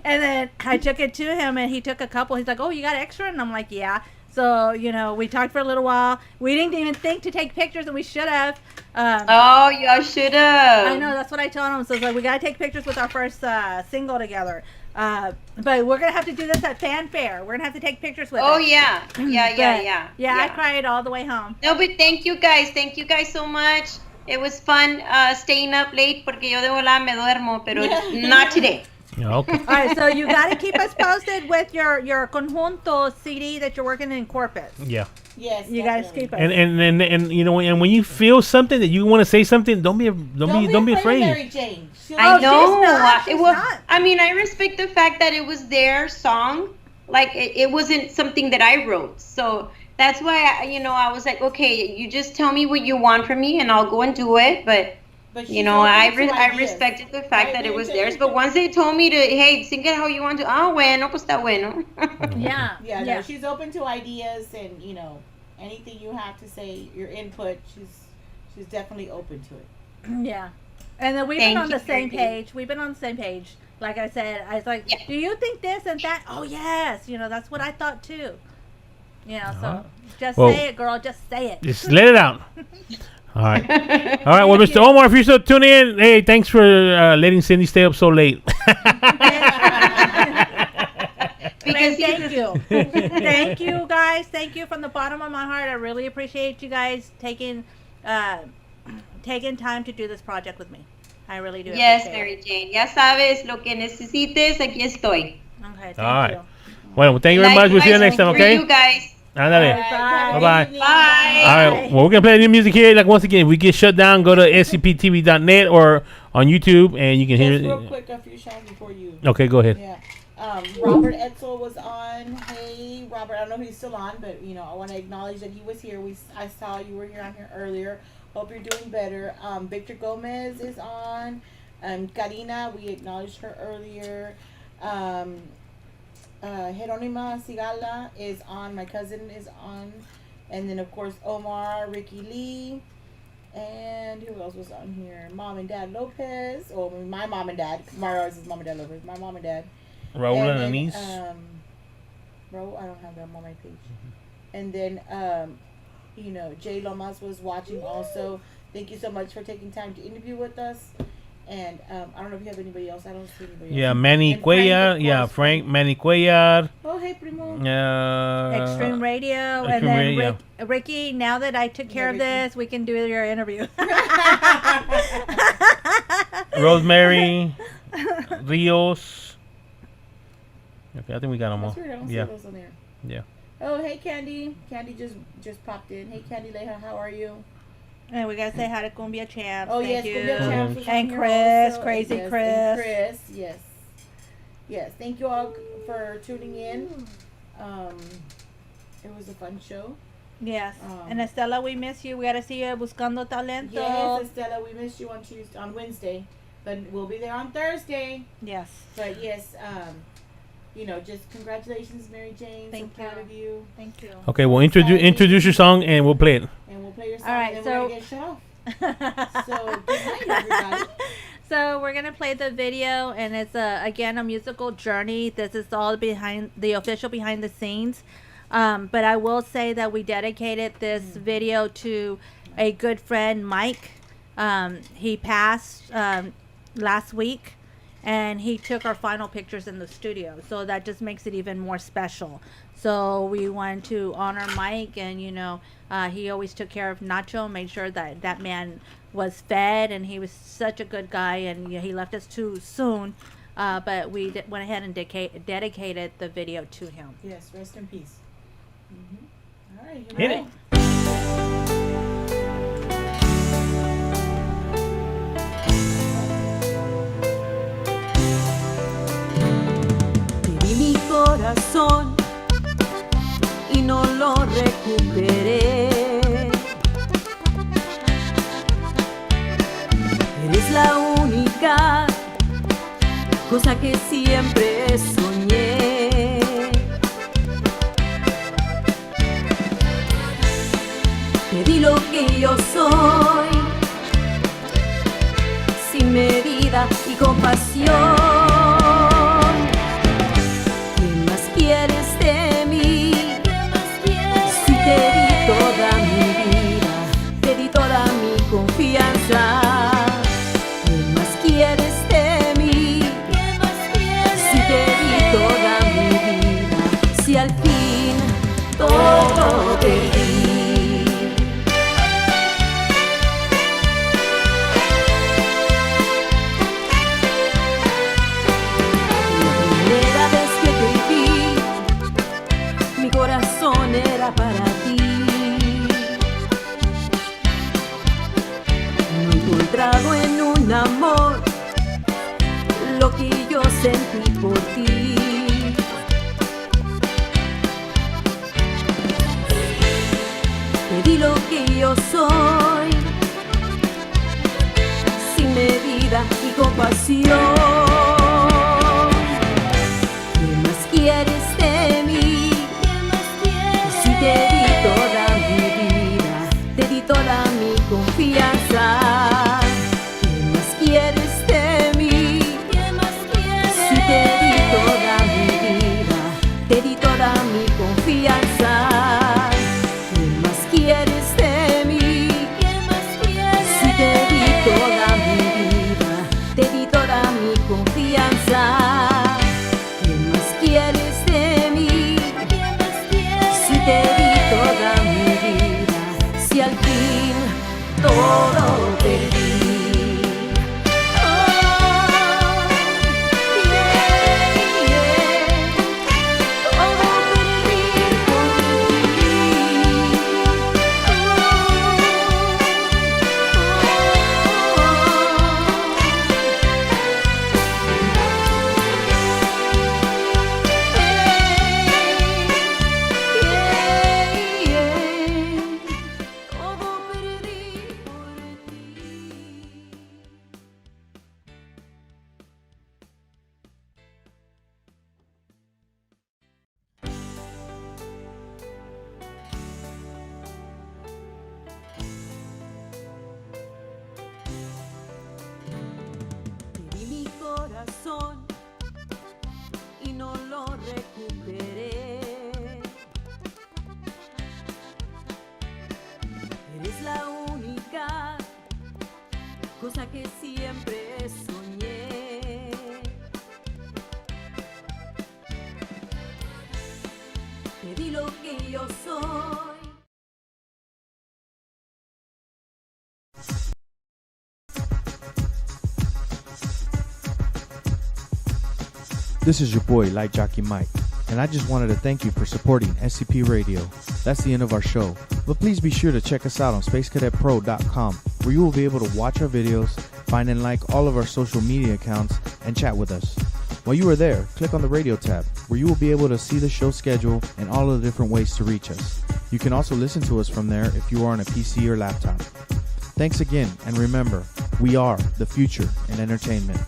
And then I took it to him and he took a couple. He's like, oh, you got extra? And I'm like, yeah. So, you know, we talked for a little while. We didn't even think to take pictures and we should have. Oh, y'all should have. I know, that's what I told him. So it's like, we got to take pictures with our first single together. But we're going to have to do this at Fanfare. We're going to have to take pictures with Oh, it. yeah. Yeah. Yeah, I cried all the way home. No, but thank you guys. Thank you guys so much. It was fun staying up late porque yo de volada me duermo, pero not today. Yeah, okay. All right, so you got to keep us posted with your Conjunto CD that you're working in Corpus. Yeah. Yes, You guys keep us. And you know, and when you feel something that you want to say something, don't be afraid. Mary Jane. I know. She's It was. not. I mean, I respect the fact that it was their song. Like it wasn't something that I wrote. So that's why I was like, okay, you just tell me what you want from me, and I'll go and do it. But you know, I respected the fact that it was theirs. But once they told me to, hey, sing it how you want to. Ah, bueno, pues está bueno. Yeah. Yeah, no, she's open to ideas and, you know, anything you have to say, your input, she's definitely open to it. Yeah. And then we've Thank been on you, the same Ricky. page. We've been on the same page. Like I said, I was like, Yeah. do you think this and that? Oh, yes. You know, that's what I thought too. You know, so just Well- say it, girl. Just say it. Just let it out. All right. All right. Well, Mr. Omar, if you're still tuning in, hey, thanks for letting Cindy stay up so late. Thank you. Thank you, guys. Thank you from the bottom of my heart. I really appreciate you guys taking time to do this project with me. I really do. Yes, appreciate Mary it. Jane. Ya sabes, lo que necesites, aquí estoy. Okay, thank All right. you. Well, thank you very much. We'll see you next time, For okay? you guys. Ándale. Bye. Bye-bye. Bye. All right. Well, we're going to play new music here. Like, once again, if we get shut down, go to scptv.net or on YouTube, and you can hear Just real it. quick, a few songs before you. Okay, go ahead. Yeah. Robert Etzel was on. Hey, Robert. I don't know if he's still on, but I want to acknowledge that he was here. I saw you were here on here earlier. Hope you're doing better. Victor Gomez is on. Karina, we acknowledged her earlier. Jeronima Sigala is on. My cousin is on. And then, of course, Omar, Ricky Lee. And who else was on here? Mom and Dad Lopez. Oh, my mom and dad. Mario's is Mom and Dad Lopez. My mom and dad. Raul and then, Anise. Raul, I don't have them on my page. And then, Jay Lomas was watching also. Thank you so much for taking time to interview with us. And I don't know if you have anybody else. I don't see anybody else. Yeah, Manny And Cuellar. Frank, of Yeah, course. Frank, Manny Cuellar. Oh, hey, Primo. Extreme Radio, and Extreme then Radio. Ricky. Now that I took care of Ricky. this, we can do your interview. Rosemary. Rios. Okay, I think we got them all. That's weird. I don't Yeah. see those on there. Yeah. Oh, hey, Candy. Candy just popped in. Hey, Candy Leja, how are you? And we gotta say hi to Cumbia Champs. Oh, Thank yes, you. Cumbia Champs was on And here Chris, also. Crazy Yes, Chris. and Chris, yes. Yes, thank you all for tuning in. It was a fun show. Yes. And Estela, we miss you. We gotta see you Buscando Talento. Yes, Estela, we missed you on Wednesday, but we'll be there on Thursday. Yes. But yes, just congratulations, Mary Jane. Thank so proud you. of you. Thank you. Okay, well, introduce your song, and we'll play it. And we'll play your song, All right, and then we're gonna get shut off. So good night, everybody. So we're gonna play the video, and it's again a musical journey. This is all behind the official behind the scenes. But I will say that we dedicated this video to a good friend, Mike. He passed last week, and he took our final pictures in the studio. So that just makes it even more special. So we wanted to honor Mike, and he always took care of Nacho, made sure that that man was fed, and he was such a good guy, and he left us too soon. But we went ahead and dedicated the video to him. Yes, rest in peace. All right, here we Hit go. it. Te di mi corazón y no lo recuperé. Eres la única cosa que siempre soñé. Te di lo que yo soy, sin medida y compasión. ¿Qué más quieres de mí? Si te di toda mi vida, te di toda mi confianza. ¿Qué más quieres de mí? Si te di toda mi vida, si al fin todo te di. Era para ti. No he encontrado en un amor lo que yo sentí por ti. Te di lo que yo soy, sin medida y compasión. ¿Qué más quieres de mí? Te di toda mi vida, te di toda mi confianza. ¿Qué más quieres de mí? Si te di toda mi vida, te di toda mi confianza. ¿Qué más quieres de mí? Si te di toda mi vida, te di toda mi cosa que siempre soñé. Te di lo que yo soy. This is your boy, Light Jockey Mike, and I just wanted to thank you for supporting SCP Radio. That's the end of our show, but please be sure to check us out on SpaceCadetPro.com, where you will be able to watch our videos, find and like all of our social media accounts, and chat with us. While you are there, click on the radio tab, where you will be able to see the show schedule and all of the different ways to reach us. You can also listen to us from there if you are on a PC or laptop. Thanks again, and remember, we are the future in entertainment.